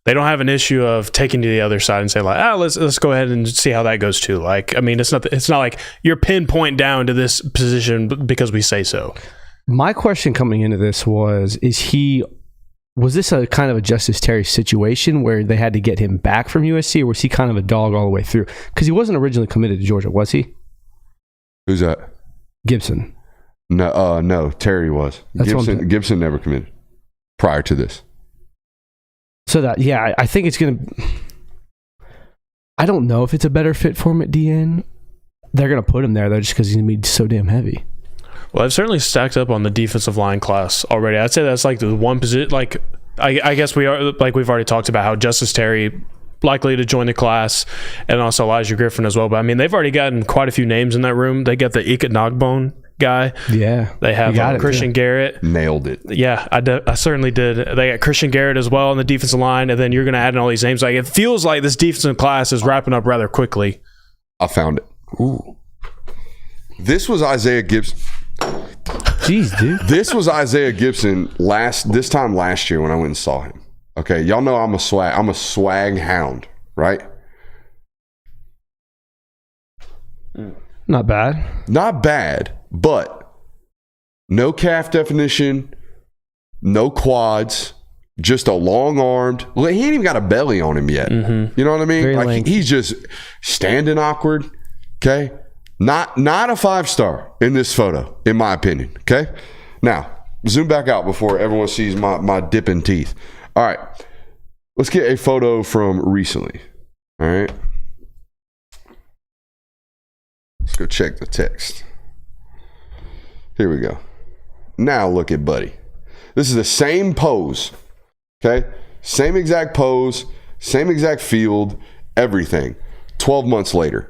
they don't have an issue of taking to the other side and say let's go ahead and see how that goes too. I mean, it's not like you're pinpoint down to this position because we say so. My question coming into this was, is he Was this a kind of a Justice Terry situation where they had to get him back from USC, or was he kind of a dog all the way through? Because he wasn't originally committed to Georgia, was he? Who's that? Gibson. No, Terry was. Gibson never committed prior to this. So that, yeah, I think it's going to... I don't know if it's a better fit for him at DN. They're going to put him there, though, just because he's going to be so damn heavy. Well, I've certainly stacked up on the defensive line class already. I'd say that's like the one position. Like, I guess we've already talked about how Justice Terry likely to join the class, and also Elijah Griffin as well. But I mean, they've already gotten quite a few names in that room. They got the Ikanagbone guy. Yeah, they have Christian Garrett. Nailed it. Yeah, I certainly did. They got Christian Garrett as well on the defensive line, and then you're going to add in all these names. Like, it feels like this defensive class is wrapping up rather quickly. I found it. Ooh, this was Isaiah Gibson. Jeez, dude. This was Isaiah Gibson this time last year when I went and saw him. Okay, y'all know I'm a swag hound, right? Not bad. Not bad, but no calf definition, no quads, just a long-armed. He ain't even got a belly on him yet. Mm-hmm. You know what I mean? Very like lengthy. he's just standing awkward. Okay, not a 5-star in this photo, in my opinion. Okay, now zoom back out before everyone sees my dipping teeth. All right, let's get a photo from recently. All right, let's go check the text. Here we go. Now look at Buddy. This is the same pose. Okay, same exact pose, same exact field, everything. 12 months later.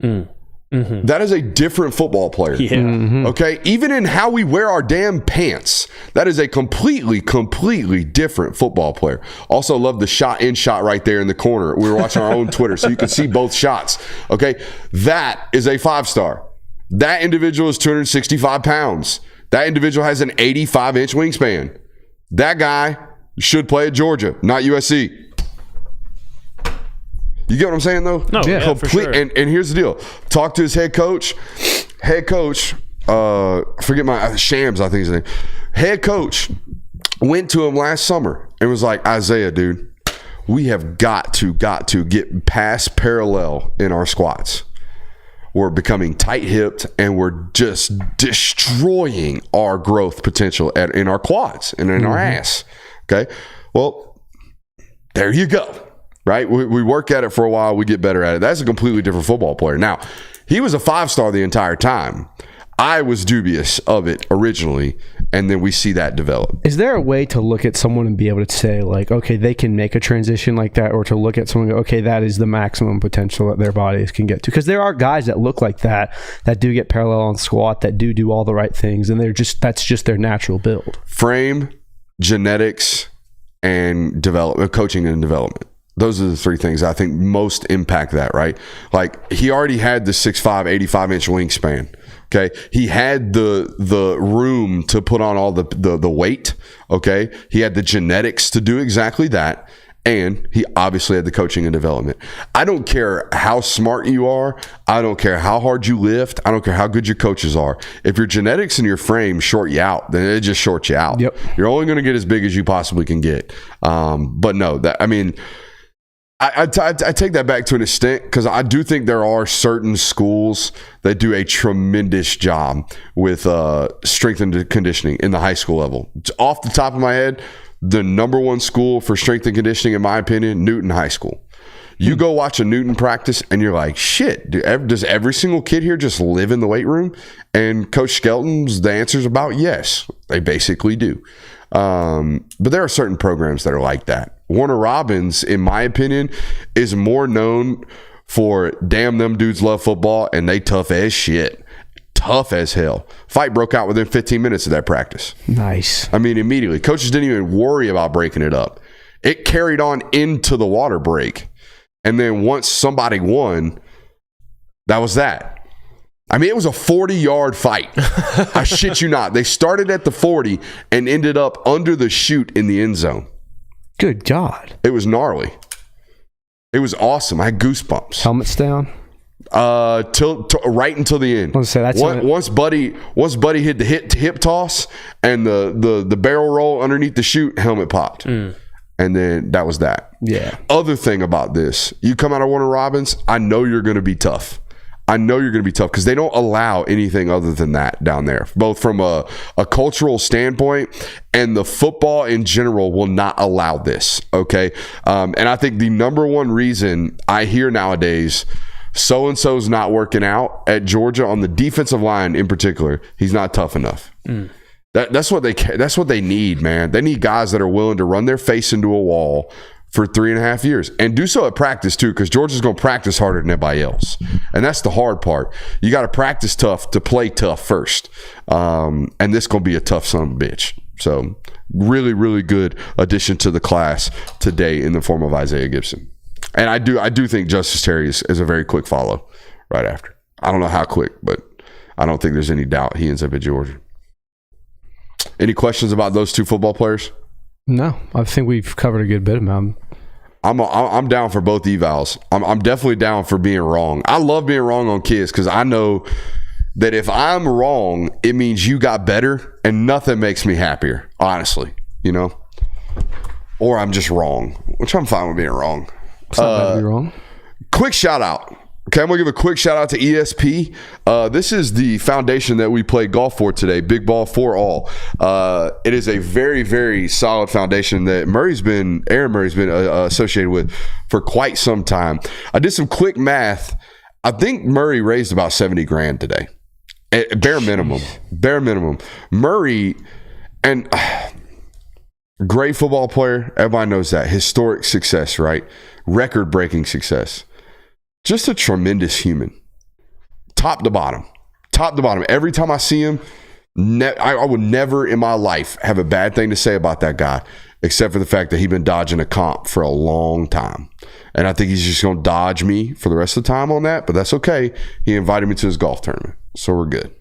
Mm-hmm. That is a different football player. Yeah. Mm-hmm. Okay, even in how we wear our damn pants, that is a completely different football player. Also, love the shot right there in the corner. We were watching our own Twitter, so you can see both shots. Okay, that is a 5-star. That individual is 265 pounds. That individual has an 85-inch wingspan. That guy should play at Georgia, not USC. You get what I'm saying, though? No, yeah, for sure. And here's the deal. Talk to his head coach. Forget my Shams, I think his name. Head coach went to him last summer and was like, Isaiah, dude, we have got to get past parallel in our squats. We're becoming tight-hipped, and we're just destroying our growth potential in our quads and in our ass. Okay? Well, there you go. Right? We work at it for a while. We get better at it. That's a completely different football player. Now, he was a 5-star the entire time. I was dubious of it originally, and then we see that develop. Is there a way to look at someone and be able to say, like, okay, they can make a transition like that, or to look at someone and go, okay, that is the maximum potential that their bodies can get to? Because there are guys that look like that do get parallel on squat, that do all the right things, and that's just their natural build. Frame, Genetics, and development, coaching and development. Those are the three things I think most impact that, right? Like, he already had the 6'5", 85-inch wingspan. Okay, he had the room to put on all the weight. Okay, he had the genetics to do exactly that, and he obviously had the coaching and development. I don't care how smart you are. I don't care how hard you lift. I don't care how good your coaches are. If your genetics and your frame short you out, then it just shorts you out. Yep. You're only going to get as big as you possibly can get. But no, I take that back to an extent, because I do think there are certain schools that do a tremendous job with strength and conditioning in the high school level. Off the top of my head, the number one school for strength and conditioning, in my opinion, Newton High School. You go watch a Newton practice and you're like, shit, does every single kid here just live in the weight room? And Coach Skelton's, the answer is about yes, they basically do. But there are certain programs that are like that. Warner Robins, in my opinion, is more known for damn, them dudes love football and they tough as shit. Tough as hell. Fight broke out within 15 minutes of that practice. Nice. I mean, immediately. Coaches didn't even worry about breaking it up. It carried on into the water break. And then once somebody won, that was that. I mean, it was a 40-yard fight. I shit you not. They started at the 40 and ended up under the chute in the end zone. Good God. It was gnarly. It was awesome. I had goosebumps. Helmets down? Right until the end. Let's say that's once Buddy hit the hip toss and the barrel roll underneath the chute, helmet popped. And then that was that. Yeah. Other thing about this, you come out of Warner Robins, I know you're going to be tough. Because they don't allow anything other than that down there, both from a cultural standpoint, and the football in general will not allow this. Okay. And I think the number one reason I hear nowadays, so-and-so's not working out at Georgia on the defensive line in particular, he's not tough enough. That's what they need, man. They need guys that are willing to run their face into a wall for 3.5 years and do so at practice too, because Georgia's going to practice harder than everybody else. And that's the hard part. You got to practice tough to play tough first. And this is going to be a tough son of a bitch. So really, really good addition to the class today in the form of Isaiah Gibson. And I do think Justice Terry is a very quick follow right after. I don't know how quick, but I don't think there's any doubt he ends up at Georgia. Any questions about those two football players? No, I think we've covered a good bit about them. I'm down for both evals. I'm definitely down for being wrong. I love being wrong on kids because I know that if I'm wrong, it means you got better, and nothing makes me happier, honestly, or I'm just wrong, which I'm fine with being wrong. It's not bad to be wrong. Quick shout out. Okay, I'm going to give a quick shout out to ESP. This is the foundation that we play golf for today, Big Ball for All. It is a very, very solid foundation that Aaron Murray's been associated with for quite some time. I did some quick math. I think Murray raised about $70,000 today. Bare minimum. Murray, and great football player. Everybody knows that. Historic success, right? Record-breaking success. Just a tremendous human. Top to bottom. Every time I see him, I would never in my life have a bad thing to say about that guy, except for the fact that he's been dodging a comp for a long time. And I think he's just going to dodge me for the rest of the time on that, but that's okay. He invited me to his golf tournament, so we're good.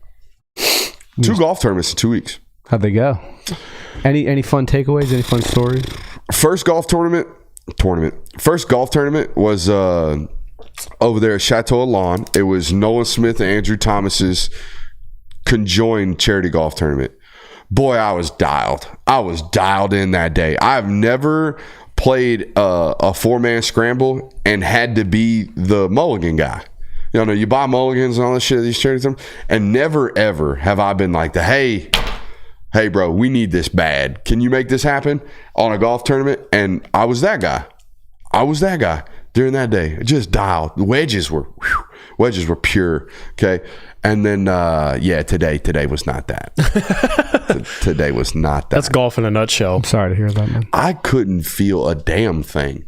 2 golf tournaments in 2 weeks. How'd they go? Any fun takeaways? Any fun stories? First golf tournament was over there at Chateau Elan. It was Nolan Smith and Andrew Thomas's conjoined charity golf tournament. Boy, I was dialed in that day. I've never played a 4-man scramble and had to be the mulligan guy. You buy mulligans and all this shit at these charity tournaments, and never ever have I been like hey bro, we need this bad. Can you make this happen on a golf tournament? And I was that guy. During that day, just dialed. The wedges were pure. Okay. And then, today was not that. Today was not that. That's golf in a nutshell. I'm sorry to hear that, man. I couldn't feel a damn thing.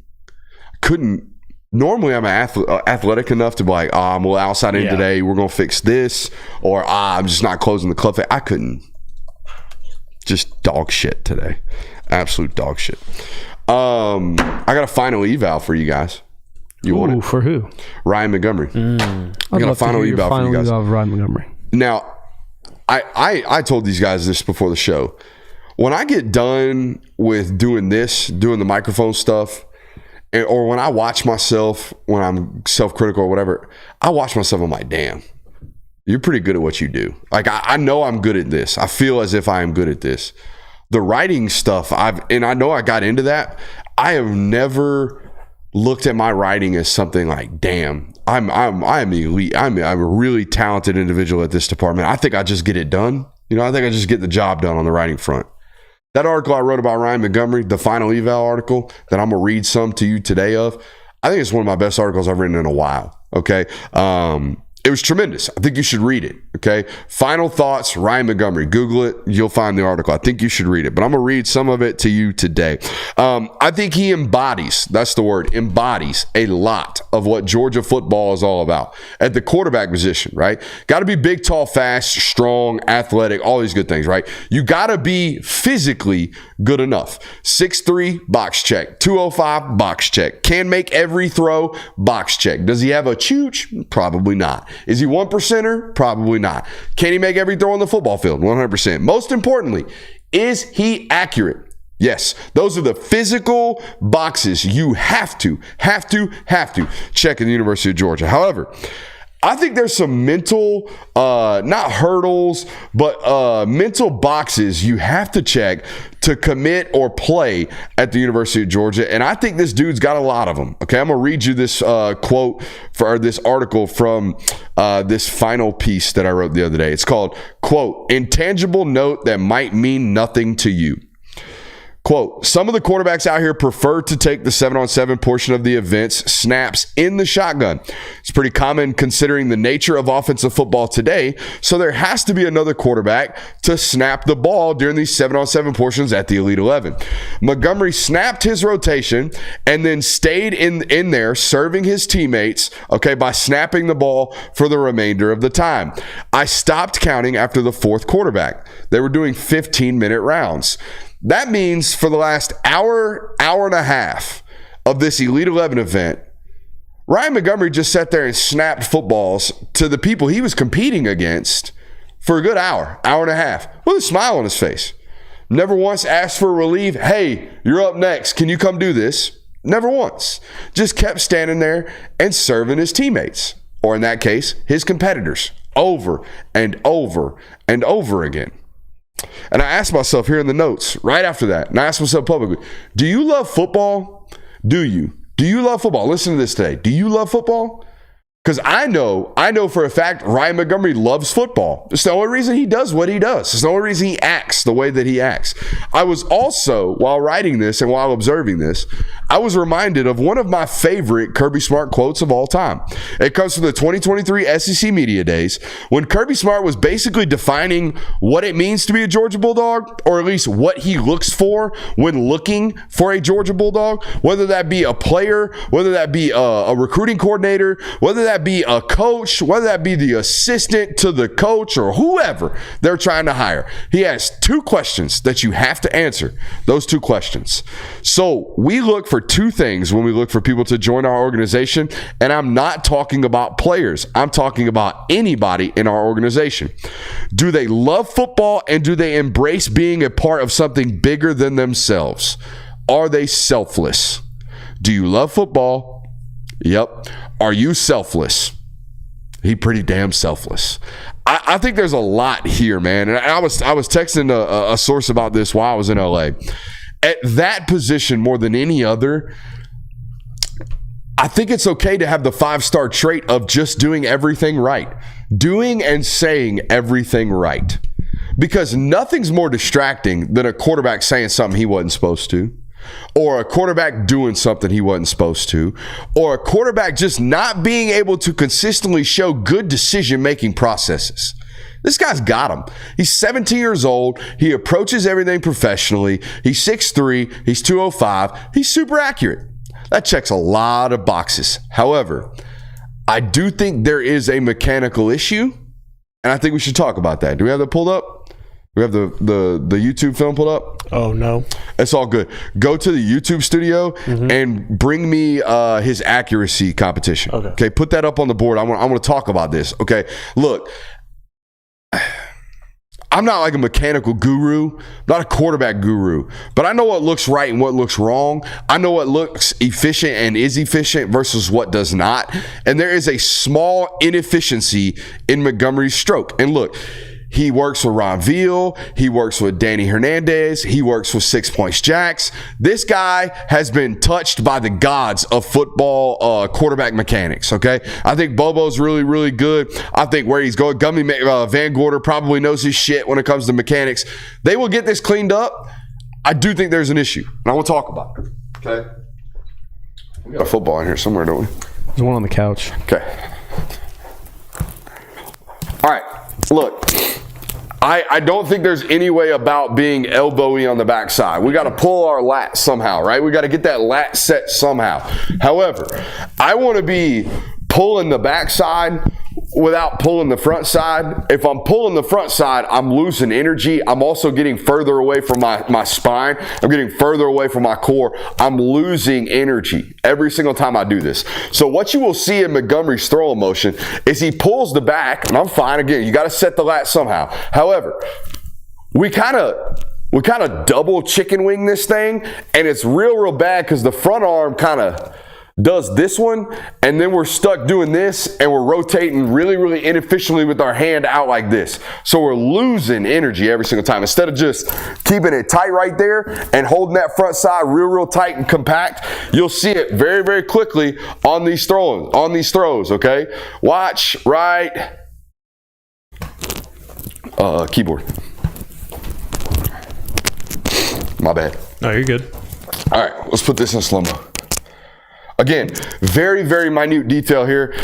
Normally I'm athletic enough to be like, I'm a little outside in today. We're going to fix this. Or I'm just not closing the club face. I couldn't. Just dog shit today. Absolute dog shit. I got a final eval for you guys. You want it? For who? Ryan Montgomery. I got a final eval for you guys. Of Ryan Montgomery. Now, I told these guys this before the show. When I get done with doing the microphone stuff, or when I watch myself, when I'm self-critical or whatever, I watch myself, I'm like, damn, you're pretty good at what you do. Like, I know I'm good at this. I feel as if I am good at this. The writing stuff, I know I got into that. I have never looked at my writing as something like, damn, I'm elite. I'm a really talented individual at this department. I think I just get it done. I think I just get the job done on the writing front. That article I wrote about Ryan Montgomery, the final eval article that I'm going to read some to you today of, I think it's one of my best articles I've written in a while. Okay. It was tremendous. I think you should read it. Okay. Final thoughts, Ryan Montgomery. Google it. You'll find the article. I think you should read it, but I'm going to read some of it to you today. I think he embodies a lot of what Georgia football is all about at the quarterback position, right? Got to be big, tall, fast, strong, athletic, all these good things, right? You got to be physically good enough. 6'3", box check. 205, box check. Can make every throw, box check. Does he have a chooch? Probably not. Is he 1%er? Probably not. Can he make every throw on the football field? 100%. Most importantly, is he accurate? Yes. Those are the physical boxes you have to check in the University of Georgia. However, I think there's some mental, not hurdles, but mental boxes you have to check to commit or play at the University of Georgia. And I think this dude's got a lot of them. Okay, I'm going to read you this quote or this article from this final piece that I wrote the other day. It's called, quote, "Intangible Note That Might Mean Nothing to You." Quote, "Some of the quarterbacks out here prefer to take the 7-on-7 portion of the event's snaps in the shotgun. It's pretty common considering the nature of offensive football today, so there has to be another quarterback to snap the ball during these 7-on-7 portions at the Elite 11. Montgomery snapped his rotation and then stayed in there serving his teammates, okay, by snapping the ball for the remainder of the time. I stopped counting after the fourth quarterback. They were doing 15-minute rounds. That means for the last hour and a half of this Elite 11 event, Ryan Montgomery just sat there and snapped footballs to the people he was competing against for a good hour and a half with a smile on his face. Never once asked for relief. Hey, you're up next. Can you come do this? Never once. Just kept standing there and serving his teammates, or in that case, his competitors, over and over and over again. And I asked myself here in the notes right after that, and I asked myself publicly, do you love football? Do you? Do you love football? Listen to this today. Do you love football? Because I know for a fact Ryan Montgomery loves football. It's the only reason he does what he does. It's the only reason he acts the way that he acts. I was also, while writing this and while observing this, I was reminded of one of my favorite Kirby Smart quotes of all time. It comes from the 2023 SEC Media Days when Kirby Smart was basically defining what it means to be a Georgia Bulldog, or at least what he looks for when looking for a Georgia Bulldog, whether that be a player, whether that be a recruiting coordinator, whether that be a coach, whether that be the assistant to the coach or whoever they're trying to hire. He has two questions that you have to answer, those two questions. So we look for two things when we look for people to join our organization, and I'm not talking about players. I'm talking about anybody in our organization. Do they love football, and do they embrace being a part of something bigger than themselves? Are they selfless? Do you love football? Yep. Are you selfless? He pretty damn selfless. I think there's a lot here, man. And I was texting a source about this while I was in LA. At that position, more than any other, I think it's okay to have the 5-star trait of just doing everything right. Doing and saying everything right. Because nothing's more distracting than a quarterback saying something he wasn't supposed to, or a quarterback doing something he wasn't supposed to, or a quarterback just not being able to consistently show good decision-making processes. This guy's got him. He's 17 years old. He approaches everything professionally. He's 6'3". He's 205. He's super accurate. That checks a lot of boxes. However, I do think there is a mechanical issue, and I think we should talk about that. Do we have that pulled up? We have the YouTube film pulled up? Oh, no. It's all good. Go to the YouTube studio and bring me his accuracy competition. Okay, put that up on the board. I want to talk about this. Okay, look, I'm not like a mechanical guru, not a quarterback guru, but I know what looks right and what looks wrong. I know what looks efficient and is efficient versus what does not. And there is a small inefficiency in Montgomery's stroke. And look, he works with Ron Veal. He works with Danny Hernandez. He works with 6 Points Jacks. This guy has been touched by the gods of football quarterback mechanics, okay? I think Bobo's really, really good. I think where he's going, Gummy Van Gorder probably knows his shit when it comes to mechanics. They will get this cleaned up. I do think there's an issue, and I want to talk about it, okay? We got a football in here somewhere, don't we? There's one on the couch. Okay. All right. Look, I don't think there's any way about being elbowy on the backside. We got to pull our lat somehow, right? We got to get that lat set somehow. However, I want to be pulling the backside without pulling the front side. If I'm pulling the front side, I'm losing energy. I'm also getting further away from my spine. I'm getting further away from my core. I'm losing energy every single time I do this. So what you will see in Montgomery's throwing motion is he pulls the back, and I'm fine. Again, you got to set the lat somehow. However, we kind of double chicken wing this thing, and it's real bad because the front arm kind of does this one, and then we're stuck doing this, and we're rotating really, really inefficiently with our hand out like this. So we're losing energy every single time. Instead of just keeping it tight right there and holding that front side real tight and compact, you'll see it very, very quickly on these throws, okay? Watch, right, keyboard. My bad. No, you're good. All right, let's put this in slow-mo. Again, very, very minute detail here.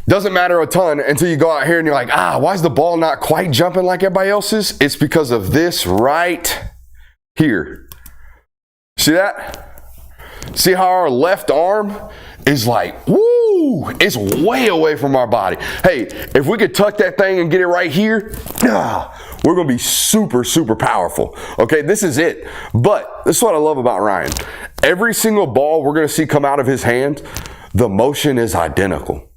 Doesn't matter a ton until you go out here and you're like, why is the ball not quite jumping like everybody else's? It's because of this right here. See that? See how our left arm is like, woo, it's way away from our body. Hey, if we could tuck that thing and get it right here, we're going to be super, super powerful. Okay, this is it. But this is what I love about Ryan. Every single ball we're going to see come out of his hand, the motion is identical.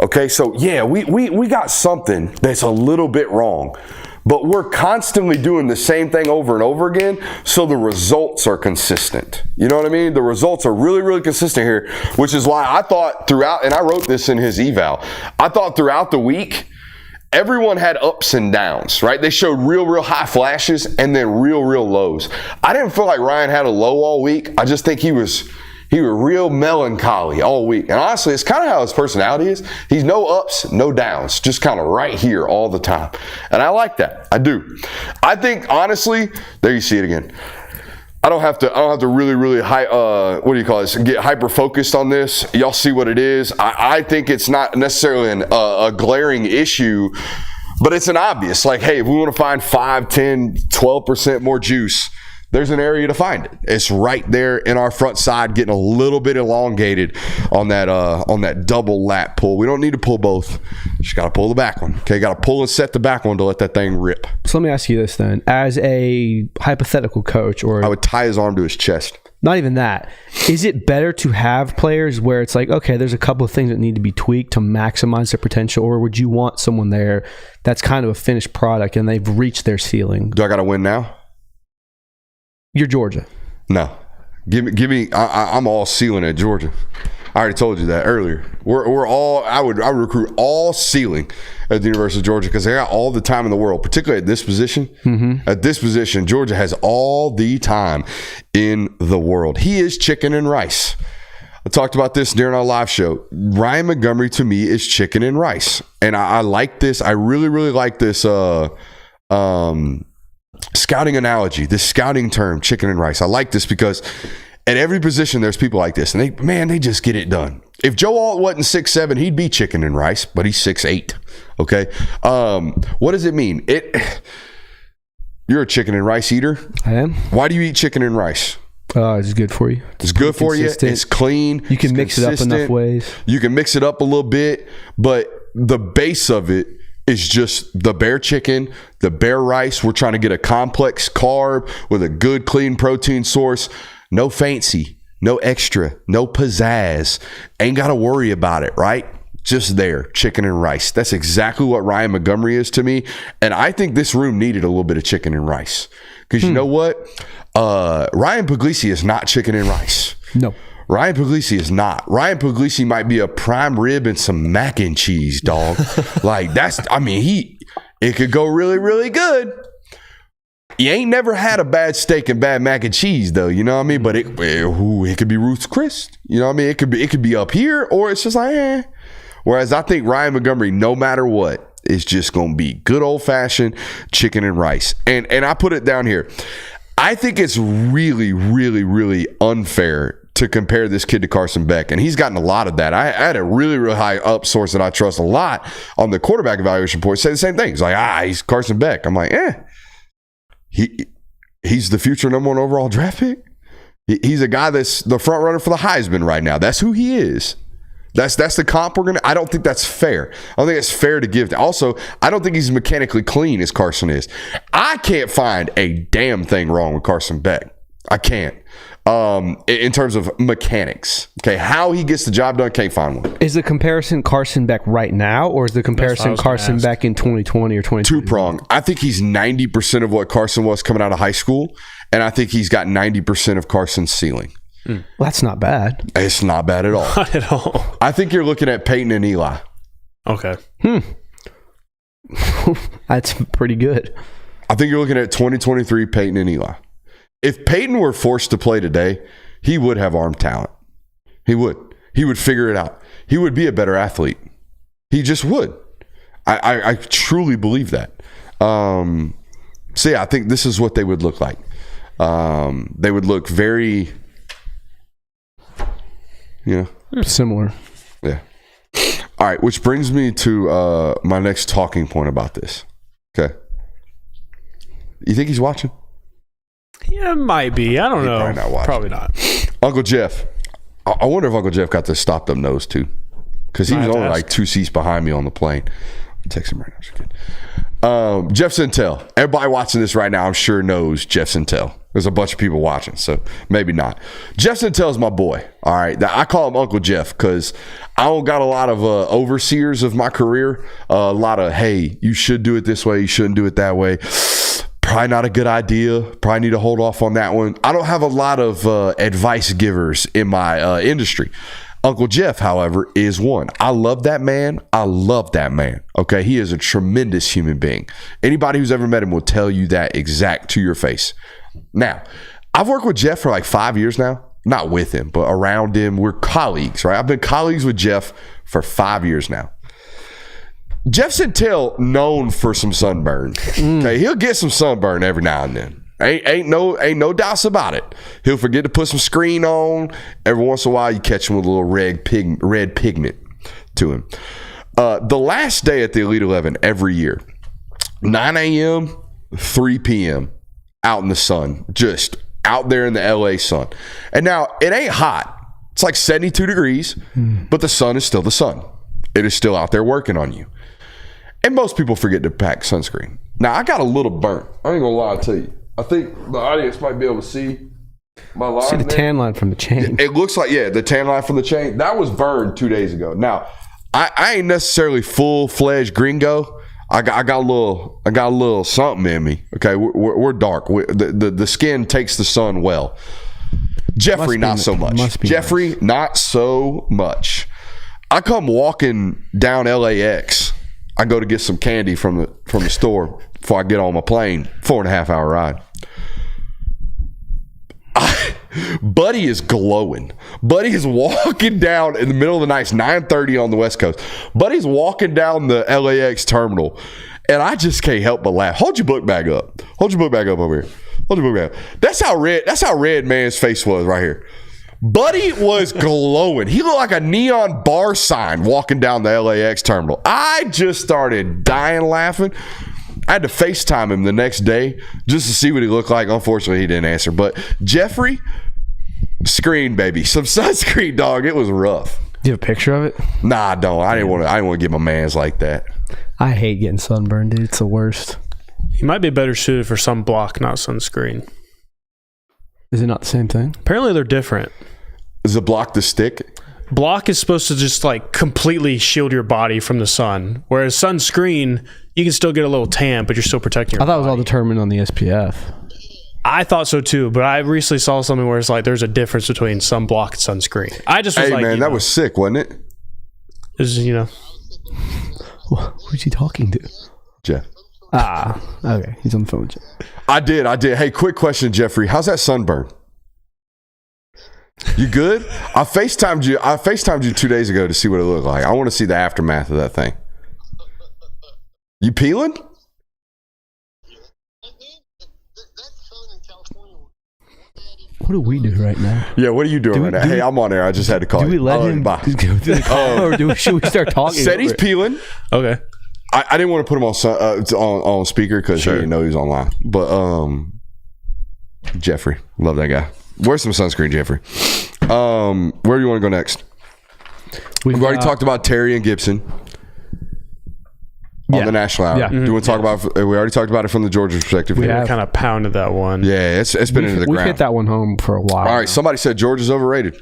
Okay, so yeah, we got something that's a little bit wrong, but we're constantly doing the same thing over and over again, so the results are consistent. You know what I mean? The results are really, really consistent here, which is why I thought throughout, and I wrote this in his eval, I thought throughout the week, everyone had ups and downs, right? They showed real high flashes and then real lows. I didn't feel like Ryan had a low all week. I just think he was real melancholy all week. And honestly, it's kind of how his personality is. He's no ups, no downs, just kind of right here all the time. And I like that. I do. I think honestly, there you see it again. I don't have to really high, get hyper focused on this. Y'all see what it is. I think it's not necessarily a glaring issue, but it's an obvious, like, hey, if we want to find 5, 10, 12% more juice, there's an area to find it. It's right there in our front side, getting a little bit elongated on that double lat pull. We don't need to pull both. Just got to pull the back one. Okay, got to pull and set the back one to let that thing rip. So let me ask you this then. As a hypothetical coach, or I would tie his arm to his chest. Not even that. Is it better to have players where it's like, okay, there's a couple of things that need to be tweaked to maximize their potential, or would you want someone there that's kind of a finished product and they've reached their ceiling? Do I got to win now? You're Georgia. No. Give me. I'm all ceiling at Georgia. I already told you that earlier. We're all. I would recruit all ceiling at the University of Georgia because they got all the time in the world, particularly at this position. Mm-hmm. At this position, Georgia has all the time in the world. He is chicken and rice. I talked about this during our live show. Ryan Montgomery to me is chicken and rice, and I like this. I really like this. Scouting analogy, this scouting term, chicken and rice. I like this because at every position there's people like this, and they just get it done. If Joe Alt wasn't 6'7", he'd be chicken and rice, but he's 6'8". Okay, what does it mean? You're a chicken and rice eater. I am. Why do you eat chicken and rice? It's good for you. It's good for you. It's clean. You can mix it up enough ways. You can mix it up a little bit, but the base of it is just the bare chicken, the bare rice. We're trying to get a complex carb with a good, clean protein source. No fancy, no extra, no pizzazz. Ain't got to worry about it, right? Just there, chicken and rice. That's exactly what Ryan Montgomery is to me. And I think this room needed a little bit of chicken and rice. Because you know what? Ryan Puglisi is not chicken and rice. No. Ryan Puglisi is not. Ryan Puglisi might be a prime rib and some mac and cheese, dog. Like, it could go really, really good. You ain't never had a bad steak and bad mac and cheese, though. You know what I mean? But it could be Ruth's Chris. You know what I mean? It could be up here, or it's just like, eh. Whereas I think Ryan Montgomery, no matter what, is just going to be good old-fashioned chicken and rice. And I put it down here. I think it's really, really, really unfair to compare this kid to Carson Beck, and he's gotten a lot of that. I had a really, really high up source that I trust a lot on the quarterback evaluation report say the same thing. He's like, he's Carson Beck. I'm like, he's the future number 1 overall draft pick. He's a guy that's the front runner for the Heisman right now. That's who he is. That's the comp we're gonna. I don't think that's fair. I don't think it's fair to give. Also, I don't think he's mechanically clean as Carson is. I can't find a damn thing wrong with Carson Beck. I can't. In terms of mechanics, okay, how he gets the job done, can't find one. Is the comparison Carson Beck right now, or is the comparison Carson Beck in 2020 or 2020? Two-prong. I think he's 90% of what Carson was coming out of high school, and I think he's got 90% of Carson's ceiling. Well, that's not bad. It's not bad at all. Not at all. I think you're looking at Peyton and Eli. Okay. That's pretty good. I think you're looking at 2023 Peyton and Eli. If Peyton were forced to play today, he would have arm talent. He would. He would figure it out. He would be a better athlete. He just would. I truly believe that. So yeah, I think this is what they would look like. They would look very, similar. Yeah. All right, which brings me to my next talking point about this. Okay. You think he's watching? Yeah, might be. I don't know. Probably not watching. Probably not. Uncle Jeff. I wonder if Uncle Jeff got the stopped up nose too. Because he was only like 2 seats behind me on the plane. I'll text him right now. Just kidding. Jeff Sintel. Everybody watching this right now, I'm sure knows Jeff Sintel. There's a bunch of people watching, so maybe not. Jeff Sintel's my boy. All right. I call him Uncle Jeff because I don't got a lot of overseers of my career. A lot of, hey, you should do it this way. You shouldn't do it that way. Probably not a good idea. Probably need to hold off on that one. I don't have a lot of advice givers in my industry. Uncle Jeff, however, is one. I love that man. Okay, he is a tremendous human being. Anybody who's ever met him will tell you that exact to your face. Now, I've worked with Jeff for like 5 years now. Not with him, but around him. We're colleagues, right? I've been colleagues with Jeff for 5 years now. Jeff Sintel known for some sunburn. Okay, he'll get some sunburn every now and then. Ain't no doubts about it. He'll forget to put some screen on. Every once in a while, you catch him with a little red pigment to him. The last day at the Elite 11 every year, 9 a.m., 3 p.m., out in the sun, just out there in the LA sun. And now, it ain't hot. It's like 72 degrees, but the sun is still the sun. It is still out there working on you. And most people forget to pack sunscreen. Now, I got a little burnt. I ain't going to lie to you. I think the audience might be able to see my line. See the tan line from the chain. It looks like, the tan line from the chain. That was burned 2 days ago. Now, I ain't necessarily full-fledged gringo. I got a little something in me. Okay, we're dark. The skin takes the sun well. Jeffrey, not so much. Jeffrey, not so much. I come walking down LAX. I go to get some candy from the store before I get on my plane. 4.5 hour ride. Buddy is glowing. Buddy is walking down in the middle of the night. It's 9:30 on the West Coast. Buddy's walking down the LAX terminal, and I just can't help but laugh. Hold your book bag up. Hold your book bag up over here. Hold your book bag up. That's how red man's face was right here. Buddy was glowing. He looked like a neon bar sign walking down the LAX terminal. I just started dying laughing. I had to FaceTime him the next day just to see what he looked like. Unfortunately, he didn't answer. But Jeffrey, screen, baby. Some sunscreen, dog. It was rough. Do you have a picture of it? Nah, I don't. I didn't want to get my mans like that. I hate getting sunburned, dude. It's the worst. You might be better suited for sunblock, not sunscreen. Is it not the same thing? Apparently, they're different. Is the block the stick? Block is supposed to just like completely shield your body from the sun, whereas sunscreen, you can still get a little tan, but you're still protecting your I thought body. it was all determined on the SPF. I thought so too, but I recently saw something where it's like there's a difference between sunblock and sunscreen. I just was hey, like, man, that was sick, wasn't it? Is Who's he talking to? Jeff. Okay. He's on the phone with Jeff. I did. Hey, quick question, Jeffrey. How's that sunburn? You good? I FaceTimed you 2 days ago to see what it looked like. I want to see the aftermath of that thing. You peeling? What do we do right now? Yeah, what are you doing right now? Hey, I'm on air. I just had to call you. Do we let him bye. go through the call, or should we start talking? Said he's peeling. Okay. I didn't want to put him on speaker because he didn't know he was online. But Jeffrey, love that guy. Where's some sunscreen, Jeffrey? Where do you want to go next? We've already talked about Terry and Gibson on the national hour. Yeah. Do you want to talk about? We already talked about it from the Georgia perspective. We kind of pounded that one. Yeah, it's been into the ground. We hit that one home for a while. All right, somebody said Georgia's overrated.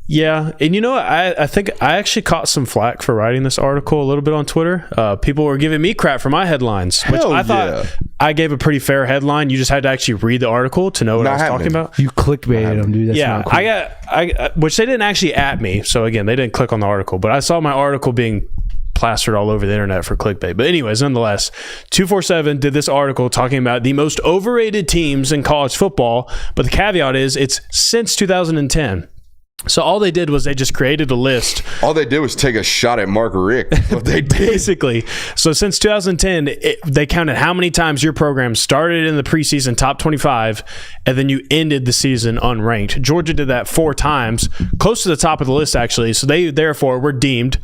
Yeah, and you know what? I think I actually caught some flack for writing this article a little bit on Twitter. People were giving me crap for my headlines, which I thought I gave a pretty fair headline. You just had to actually read the article to know what I was talking about. You clickbaited them, dude. That's not cool. I which they didn't actually at me. So again, they didn't click on the article, but I saw my article being plastered all over the internet for clickbait. But anyways, nonetheless, 247 did this article talking about the most overrated teams in college football, but the caveat is it's since 2010. So all they did was they just created a list. All they did was take a shot at Mark Richt. What they did. Basically. So since 2010, they counted how many times your program started in the preseason top 25, and then you ended the season unranked. Georgia did that 4 times, close to the top of the list, actually. So they, therefore, were deemed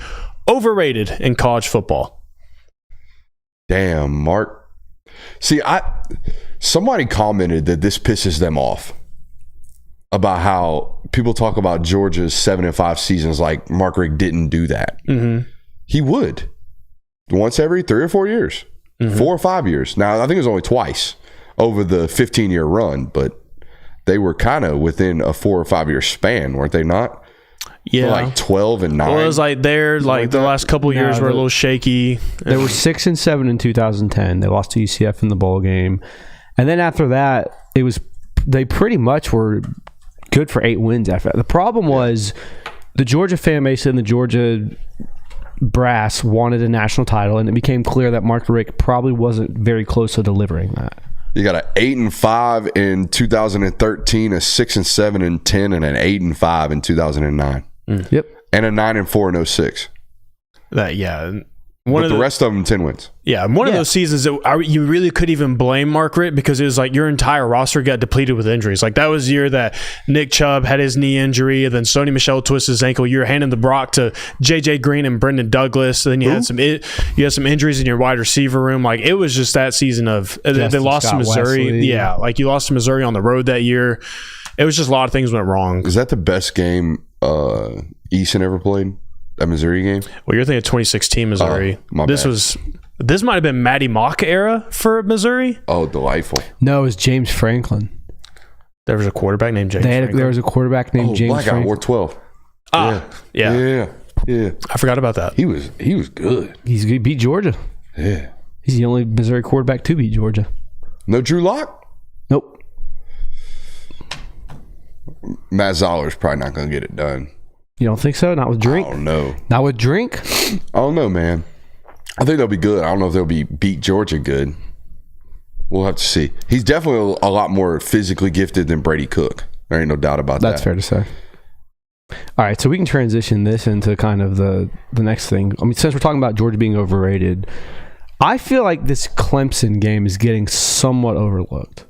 overrated in college football. Damn, Mark. See, somebody commented that this pisses them off about how people talk about Georgia's 7-5 seasons like Mark Richt didn't do that. Mm-hmm. He would. Once every 3 or 4 years. 4 or 5 years. Now, I think it was only twice over the 15-year run, but they were kind of within a 4 or 5 year span, weren't they not? Yeah. Like 12 and 9. Well, it was like the last couple of years were a little shaky. They were 6-7 in 2010. They lost to UCF in the bowl game. And then after that, they pretty much were good for 8 wins after that. The problem was the Georgia fan base and the Georgia brass wanted a national title, and it became clear that Mark Richt probably wasn't very close to delivering that. You got an 8-5 in 2013, a 6-7 in 10, and an 8-5 in 2009. Yep. And a 9-4 in 06. But the rest of them 10 wins. Yeah, one of those seasons that you really couldn't even blame Mark Richt because it was like your entire roster got depleted with injuries. Like that was the year that Nick Chubb had his knee injury, and then Sony Michel twisted his ankle. You were handing the Brock to J.J. Green and Brendan Douglas. And then you had some injuries in your wide receiver room. Like it was just that season of they lost to Missouri. Wesley. Yeah, like you lost to Missouri on the road that year. It was just a lot of things went wrong. Is that the best game Eason ever played? That Missouri game? Well, you're thinking 2016 Missouri. Bad. This might have been Matty Mock era for Missouri. Oh, delightful. No, it was James Franklin. There was a quarterback named James Franklin. There was a quarterback named James Black Franklin. guy wore 12. Yeah. I forgot about that. He was good. He beat Georgia. Yeah. He's the only Missouri quarterback to beat Georgia. No Drew Lock? Nope. Matt Zoller's probably not going to get it done. You don't think so? Not with Drink? I don't know. Not with Drink? I don't know, man. I think they'll be good. I don't know if they'll beat Georgia good. We'll have to see. He's definitely a lot more physically gifted than Brady Cook. There ain't no doubt about that. That's fair to say. All right, so we can transition this into kind of the next thing. I mean, since we're talking about Georgia being overrated, I feel like this Clemson game is getting somewhat overlooked.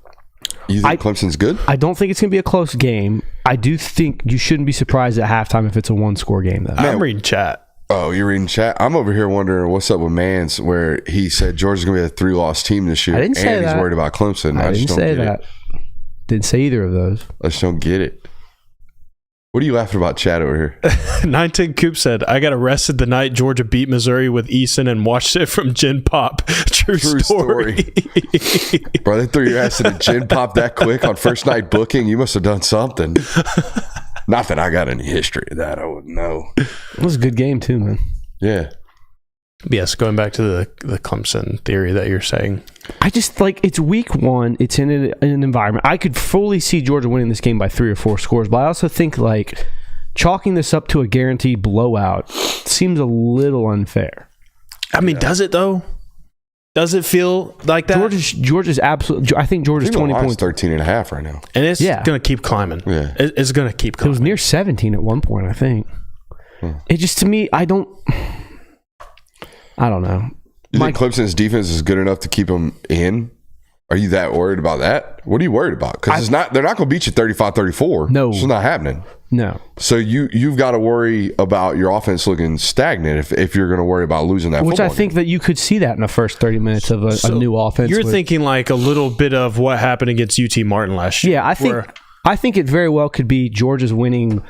You think Clemson's good? I don't think it's going to be a close game. I do think you shouldn't be surprised at halftime if it's a 1-score game, though. I'm reading chat. Oh, you're reading chat? I'm over here wondering what's up with Mans, where he said Georgia's going to be a 3-loss team this year. I didn't say and that. He's worried about Clemson. I just didn't don't say get that. it. Didn't say either of those. I just don't get it. What are you laughing about, chat, over here? 19 Coop said, I got arrested the night Georgia beat Missouri with Eason and watched it from Gin Pop. True story. Bro, they threw your ass in a gin pop that quick on first night booking. You must have done something. Not that I got any history of that. I wouldn't know. It was a good game, too, man. Yeah. Yes, going back to the Clemson theory that you're saying. I just it's week 1. It's in an environment. I could fully see Georgia winning this game by 3 or 4 scores, but I also think chalking this up to a guaranteed blowout seems a little unfair. I mean, does it though? Does it feel like that? Georgia's absolutely. I think Georgia's 20 points. 13.5 right now. And it's going to keep climbing. Yeah. It's going to keep climbing. It was near 17 at one point, I think. It just, to me, I don't know. You think Clemson's defense is good enough to keep them in? Are you that worried about that? What are you worried about? Because they're not going to beat you 35-34. No. It's not happening. No. So you've got to worry about your offense looking stagnant if you're going to worry about losing that. Which I think game. that you could see that in the first 30 minutes of a new offense. You're thinking like a little bit of what happened against UT Martin last year. Yeah, I think it very well could be Georgia's winning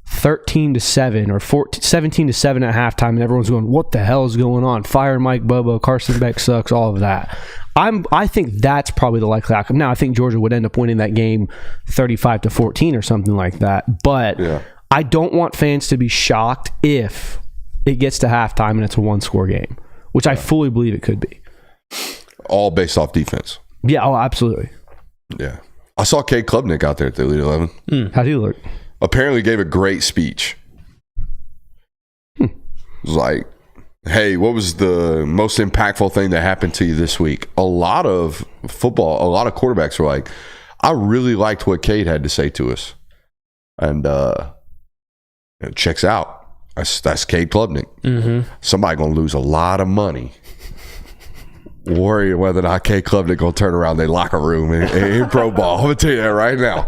13-7 or 17-7 at halftime, and everyone's going, "What the hell is going on? Fire Mike Bobo, Carson Beck sucks," all of that. I think that's probably the likely outcome. Now, I think Georgia would end up winning that game 35-14 or something like that. But I don't want fans to be shocked if it gets to halftime and it's a one-score game, which I fully believe it could be. All based off defense. Yeah, oh, absolutely. Yeah. I saw Cade Klubnik out there at the Elite 11. How'd he look? Apparently gave a great speech. It was like, hey, what was the most impactful thing that happened to you this week? A lot of quarterbacks were like, I really liked what Cade had to say to us. And it checks out. That's Cade Klubnik. Mm-hmm. Somebody going to lose a lot of money worrying whether or not Cade Klubnik going to turn around their locker room in pro ball. I'm going to tell you that right now.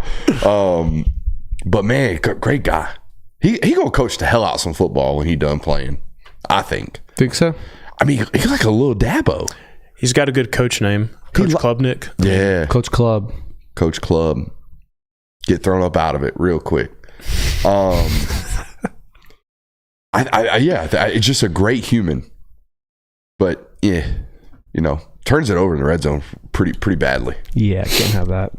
But, man, great guy. He going to coach the hell out some football when he done playing, I think. Think so? I mean, he's like a little Dabo. He's got a good coach name. Coach Klubnik. Yeah. Coach Club. Coach Club. Get thrown up out of it real quick. It's just a great human. But, yeah, turns it over in the red zone pretty badly. Yeah, can't have that.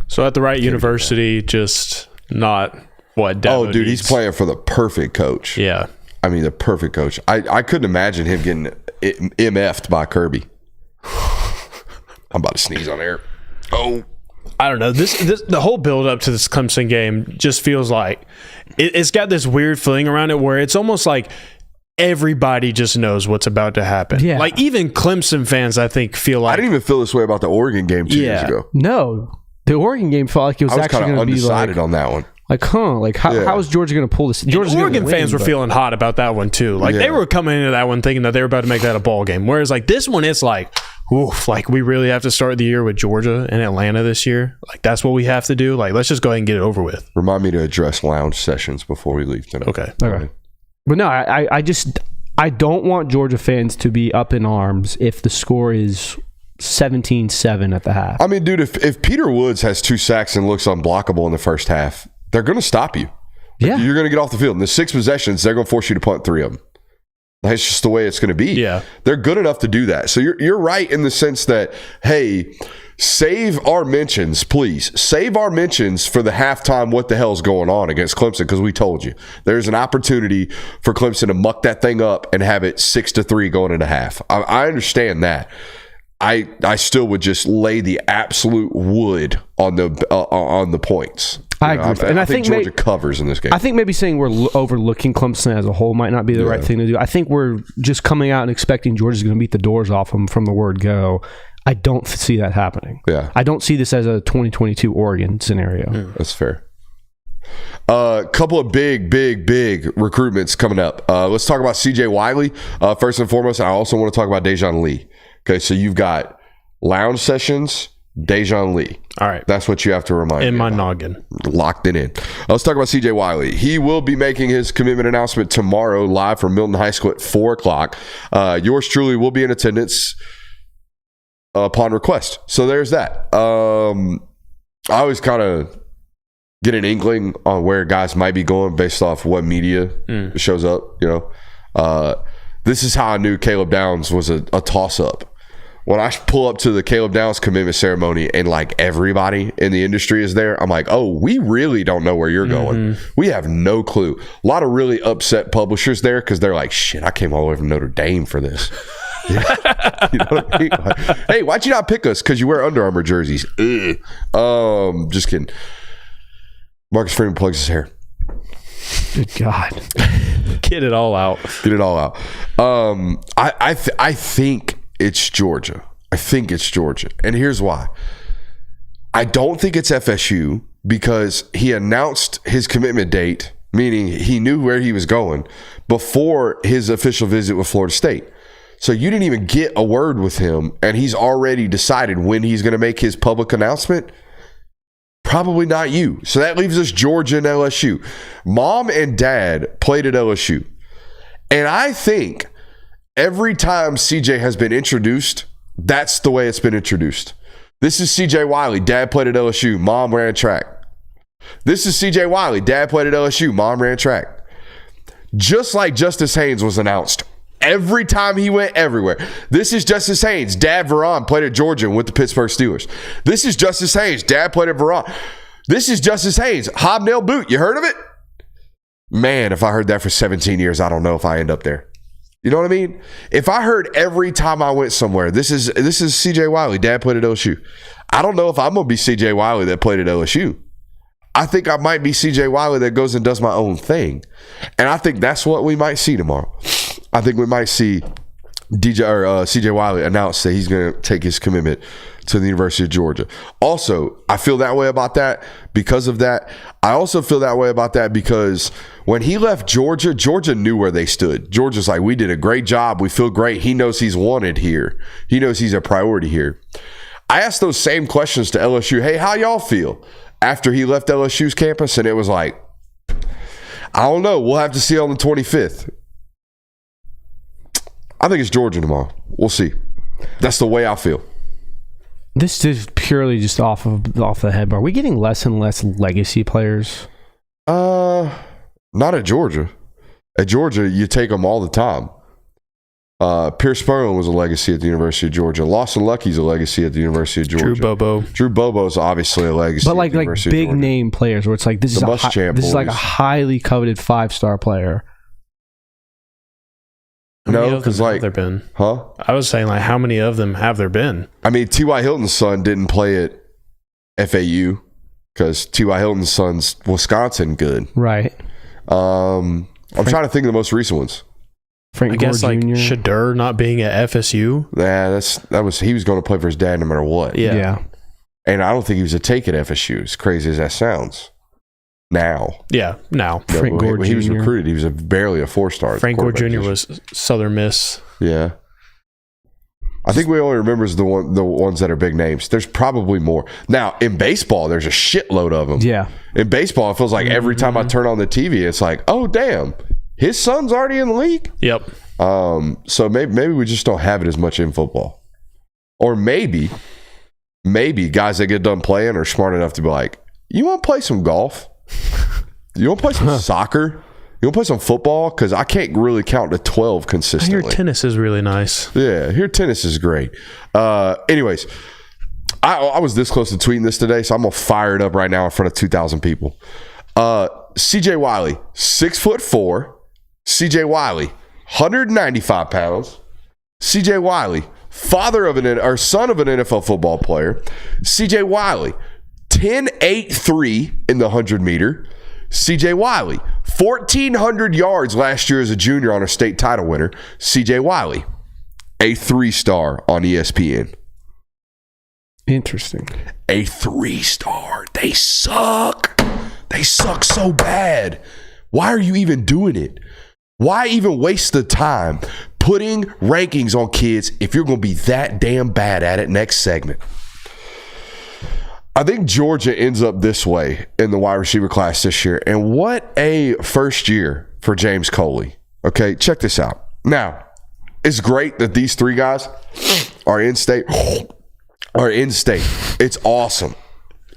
So at the right university, just not what Dabo dude, needs. he's playing for the perfect coach. Yeah. I mean, the perfect coach. I couldn't imagine him getting MF'd by Kirby. I'm about to sneeze on air. Oh. I don't know. This the whole build up to this Clemson game just feels like it's got this weird feeling around it where it's almost like everybody just knows what's about to happen. Yeah. Like even Clemson fans, I think, feel like I didn't even feel this way about the Oregon game 2 years ago. No. The Oregon game felt like it was I was actually kind of going to be undecided like, on that one. How is Georgia going to pull this? Georgia's Oregon win, fans were but feeling hot about that one too. Like they were coming into that one thinking that they were about to make that a ball game. Whereas like this one, it's like, oof, like we really have to start the year with Georgia and Atlanta this year. Like that's what we have to do. Like let's just go ahead and get it over with. Remind me to address lounge sessions before we leave tonight. Okay. But no, I don't want Georgia fans to be up in arms if the score is 17-7 at the half. I mean, dude, if Peter Woods has 2 sacks and looks unblockable in the first half, they're going to stop you. Yeah. You're going to get off the field. In the 6 possessions, they're going to force you to punt 3 of them. That's just the way it's going to be. Yeah. They're good enough to do that. So you're right in the sense that, hey, save our mentions, please. Save our mentions for the halftime what the hell's going on against Clemson, because we told you. There's an opportunity for Clemson to muck that thing up and have it 6-3 going into half. I understand that. I still would just lay the absolute wood on the points. I agree. And I think Georgia covers in this game. I think maybe saying we're overlooking Clemson as a whole might not be the right thing to do. I think we're just coming out and expecting Georgia's going to beat the doors off them from the word go. I don't see that happening. Yeah. I don't see this as a 2022 Oregon scenario. That's fair. A couple of big recruitments coming up. Let's talk about CJ Wiley first and foremost. And I also want to talk about Dejon Lee. Okay, so you've got lounge sessions, Dejon Lee. All right. That's what you have to remind me in my about. noggin. Locked it in. Let's talk about CJ Wiley. He will be making his commitment announcement tomorrow live from Milton High School at 4 o'clock. Yours truly will be in attendance upon request. So there's that. I always kind of get an inkling on where guys might be going based off what media shows up. This is how I knew Caleb Downs was a toss-up. When I pull up to the Caleb Downs commitment ceremony and like everybody in the industry is there, I'm like, oh, we really don't know where you're going. We have no clue. A lot of really upset publishers there because they're like, shit, I came all the way from Notre Dame for this. You know what I mean? Like, hey, why'd you not pick us? Because you wear Under Armour jerseys. Just kidding. Marcus Freeman plugs his hair. Good God. Get it all out. Get it all out. I think it's Georgia. And here's why. I don't think it's FSU because he announced his commitment date, meaning he knew where he was going before his official visit with Florida State. So you didn't even get a word with him, and he's already decided when he's going to make his public announcement. Probably not you. So that leaves us Georgia and LSU. Mom and dad played at LSU. And I think every time CJ has been introduced, that's the way it's been introduced. This is CJ Wiley. Dad played at LSU. Mom ran track. This is CJ Wiley. Dad played at LSU. Mom ran track. Just like Justice Haynes was announced. Every time he went everywhere. This is Justice Haynes. Dad Veron played at Georgia with the Pittsburgh Steelers. This is Justice Haynes. Dad played at Veron. This is Justice Haynes. Hobnail boot. You heard of it? man, if I heard that for 17 years, I don't know if I end up there. You know what I mean? If I heard every time I went somewhere, this is CJ Wiley, dad played at LSU. I don't know if I'm going to be CJ Wiley that played at LSU. I think I might be CJ Wiley that goes and does my own thing. And I think that's what we might see tomorrow. I think we might see CJ Wiley announce that he's going to take his commitment to the University of Georgia. Also, I feel that way about that because of that. I also feel that way about that because when he left Georgia, Georgia knew where they stood. Georgia's like, we did a great job. We feel great. He knows he's wanted here. He knows he's a priority here. I asked those same questions to LSU. Hey, how y'all feel after he left LSU's campus? And it was like, I don't know. We'll have to see on the 25th. I think it's Georgia tomorrow. We'll see. That's the way I feel. This is purely just off the head. Are we getting less and less legacy players? Not at Georgia. At Georgia, you take them all the time. Pierce Spurlin was a legacy at the University of Georgia. Lawson Lucky's a legacy at the University of Georgia. Drew Bobo's obviously a legacy. But like big name players, where it's like this is like a highly coveted 5-star player. No, because like there been? Huh? I was saying like how many of them have there been? I mean, T.Y. Hilton's son didn't play at FAU because T.Y. Hilton's son's Wisconsin good. Right. I'm trying to think of the most recent ones. Frank Gore Jr. Like Shadur not being at FSU. Yeah, he was going to play for his dad no matter what. Yeah. And I don't think he was a take at FSU. As crazy as that sounds. Now. Frank Gore when he was recruited, he was barely a 4-star. Frank Gore Jr. was Southern Miss. Yeah. I think we only remember the ones that are big names. There's probably more. Now, in baseball, there's a shitload of them. Yeah. In baseball, it feels like every time I turn on the TV, it's like, oh, damn, his son's already in the league? Yep. So maybe we just don't have it as much in football. Or maybe guys that get done playing are smart enough to be like, you want to play some golf? You want to play some soccer? You want to play some football? Because I can't really count to 12 consistently. I hear tennis is really nice. Yeah, here tennis is great. Anyways, I was this close to tweeting this today, so I'm going to fire it up right now in front of 2,000 people. CJ Wiley, 6'4". CJ Wiley, 195 pounds. CJ Wiley, son of an NFL football player. CJ Wiley, 10.83 in the 100-meter. CJ Wiley, 1,400 yards last year as a junior on a state title winner. CJ Wiley, a 3-star on ESPN. Interesting. A 3-star. They suck. They suck so bad. Why are you even doing it? Why even waste the time putting rankings on kids if you're going to be that damn bad at it? Next segment. I think Georgia ends up this way in the wide receiver class this year. And what a first year for James Coley. Okay, check this out. Now, it's great that these 3 guys are in state. It's awesome.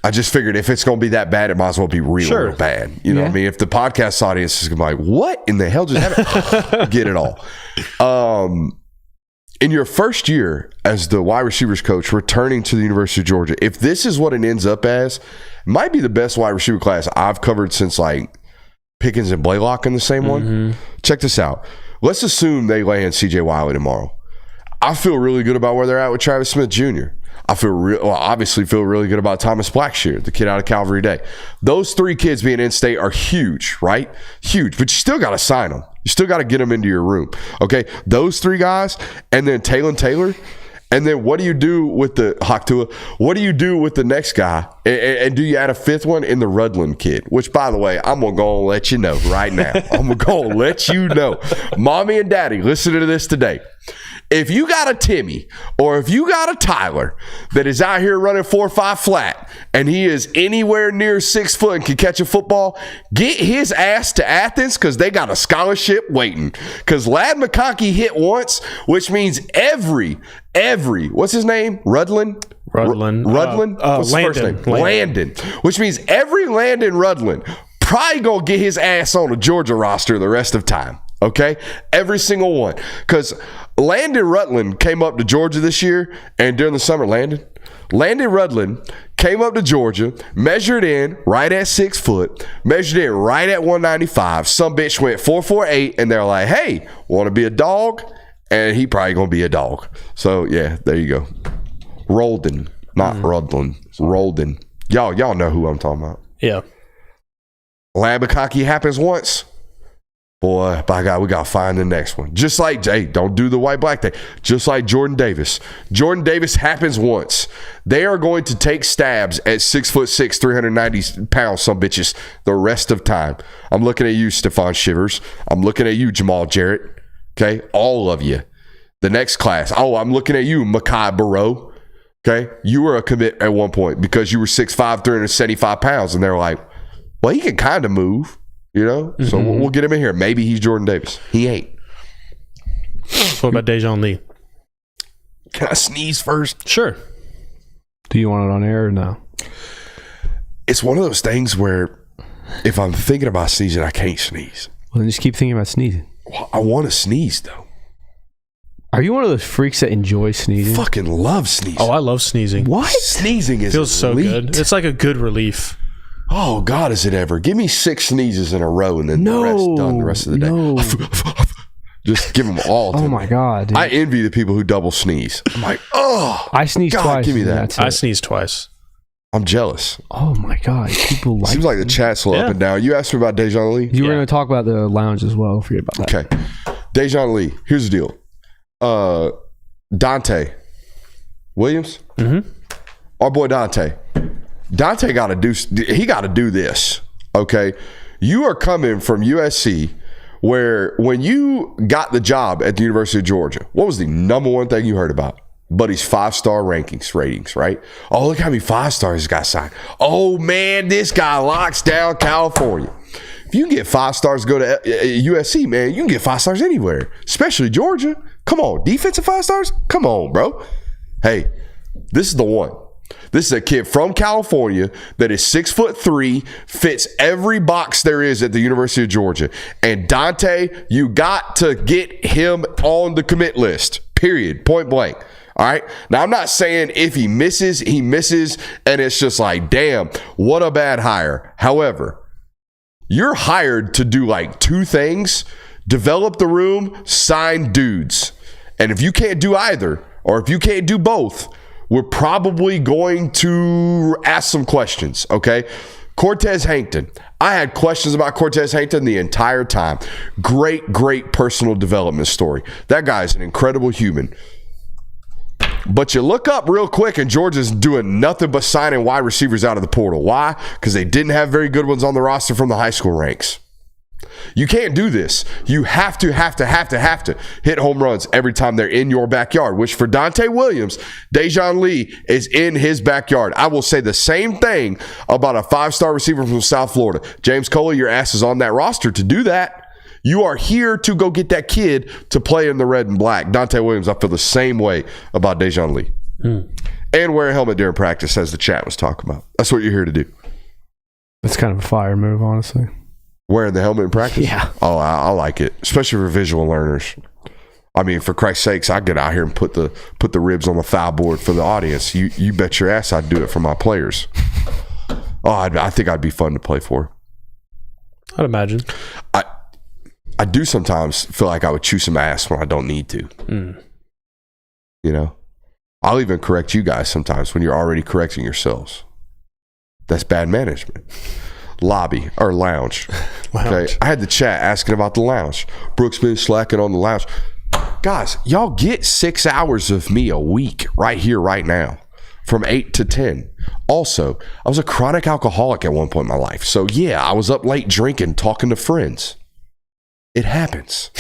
I just figured if it's going to be that bad, it might as well be real bad. You know what I mean? If the podcast audience is going to be like, what in the hell just happened? Get it all. In your first year as the wide receivers coach returning to the University of Georgia, if this is what it ends up as, it might be the best wide receiver class I've covered since like Pickens and Blaylock in the same one. Check this out. Let's assume they land CJ Wiley tomorrow. I feel really good about where they're at with Travis Smith Jr. I obviously feel really good about Thomas Blackshear, the kid out of Calvary Day. Those 3 kids being in state are huge, right? Huge, but you still got to sign them. You still got to get them into your room. Okay, those 3 guys, and then Taylor, and then what do you do with the Haktua? What do you do with the next guy? And do you add a 5th one in the Rudlin kid? Which, by the way, I'm going to go and let you know right now. I'm going to let you know. Mommy and Daddy, listen to this today. If you got a Timmy or if you got a Tyler that is out here running 4.5 flat and he is anywhere near 6 foot and can catch a football, get his ass to Athens because they got a scholarship waiting. Because Lad McConkey hit once, which means every what's his name? Rudlin? What's his first name? Landon. Which means every Landon Rudlin probably gonna get his ass on a Georgia roster the rest of time. Okay? Every single one. Because Landon Rutland came up to Georgia this year, and during the summer, Landon, Landon Rudlin came up to Georgia, measured in right at 6 foot, measured in right at 195. Some bitch went 4.48, and they're like, hey, want to be a dog? And he probably going to be a dog. So, yeah, there you go. Rolden, not Rudlin. Rolden. Y'all know who I'm talking about. Yeah. Lambacocky happens once. Boy, by God, we got to find the next one. Just like, hey, don't do the white-black thing. Just like Jordan Davis. Jordan Davis happens once. They are going to take stabs at 6'6", 390 pounds, some bitches, the rest of time. I'm looking at you, Stephon Shivers. I'm looking at you, Jamal Jarrett. Okay? All of you. The next class. Oh, I'm looking at you, Mekhi Barrow. Okay? You were a commit at one point because you were 6'5", 375 pounds, and they're like, well, he can kind of move. You know, so we'll get him in here. Maybe he's Jordan Davis. He ain't. What about Dejan Lee? Can I sneeze first? Sure. Do you want it on air or no? It's one of those things where if I'm thinking about sneezing, I can't sneeze. Well, then just keep thinking about sneezing. Well, I want to sneeze, though. Are you one of those freaks that enjoy sneezing? Fucking love sneezing. Oh, I love sneezing. What? Sneezing is Feels so elite. good. It's like a good relief. Oh, God, is it ever. Give me 6 sneezes in a row and then the rest done the rest of the day. No. Just give them all to Oh, me. my God. Dude. I envy the people who double sneeze. I'm like, oh. I sneezed God, twice. give me and that. that's it. I sneezed twice. I'm jealous. Oh, my God. People like Seems like the chat's slow up Yeah. and down. You asked me about Dejan Lee? You were Yeah. going to talk about the lounge as well. Forget about that. Okay. Dejan Lee. Here's the deal. Dante Williams. Our boy Dante got to do this. Okay. You are coming from USC, where when you got the job at the University of Georgia, what was the number one thing you heard about? Buddy's 5-star ratings, right? Oh, look how many 5 stars this guy signed. Oh man, this guy locks down California. If you can get 5 stars to go to USC, man, you can get 5 stars anywhere, especially Georgia. Come on, defensive 5 stars? Come on, bro. Hey, this is the one. This is a kid from California that is 6'3", fits every box there is at the University of Georgia. And Dante, you got to get him on the commit list, period, point blank. All right. Now, I'm not saying if he misses, and it's just like, damn, what a bad hire. However, you're hired to do like 2 things: develop the room, sign dudes. And if you can't do either, or if you can't do both, we're probably going to ask some questions, okay? Cortez Hankton. I had questions about Cortez Hankton the entire time. Great personal development story. That guy's an incredible human. But you look up real quick and Georgia's doing nothing but signing wide receivers out of the portal. Why? Because they didn't have very good ones on the roster from the high school ranks. You can't do this. You have to hit home runs every time they're in your backyard, which for Dante Williams, Dejan Lee is in his backyard. I will say the same thing about a 5-star receiver from South Florida. James Coley, your ass is on that roster to do that. You are here to go get that kid to play in the red and black. Dante Williams, I feel the same way about Dejan Lee. And wear a helmet during practice, as the chat was talking about. That's what you're here to do. That's kind of a fire move, honestly. Wearing the helmet in practice? Yeah. Oh, I like it, especially for visual learners. I mean, for Christ's sakes, I get out here and put the ribs on the foul board for the audience. You bet your ass I'd do it for my players. Oh, I think I'd be fun to play for. I'd imagine. I do sometimes feel like I would chew some ass when I don't need to. You know? I'll even correct you guys sometimes when you're already correcting yourselves. That's bad management. Lobby or lounge. Okay. I had the chat asking about the lounge. Brooks been slacking on the lounge. Guys, y'all get 6 hours of me a week right here, right now, from 8 to 10. Also, I was a chronic alcoholic at one point in my life. So yeah, I was up late drinking, talking to friends. It happens.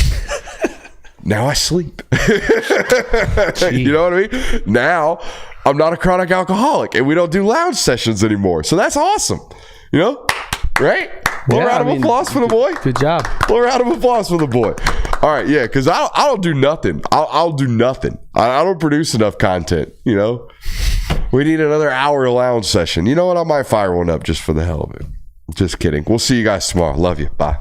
Now I sleep. You know what I mean? Now I'm not a chronic alcoholic and we don't do lounge sessions anymore. So that's awesome. You know? Right? Little round of applause for the boy. Good job. Little round of applause for the boy. All right, yeah, because I don't do nothing. I'll do nothing. I don't produce enough content, you know? We need another hour lounge session. You know what? I might fire one up just for the hell of it. Just kidding. We'll see you guys tomorrow. Love you. Bye.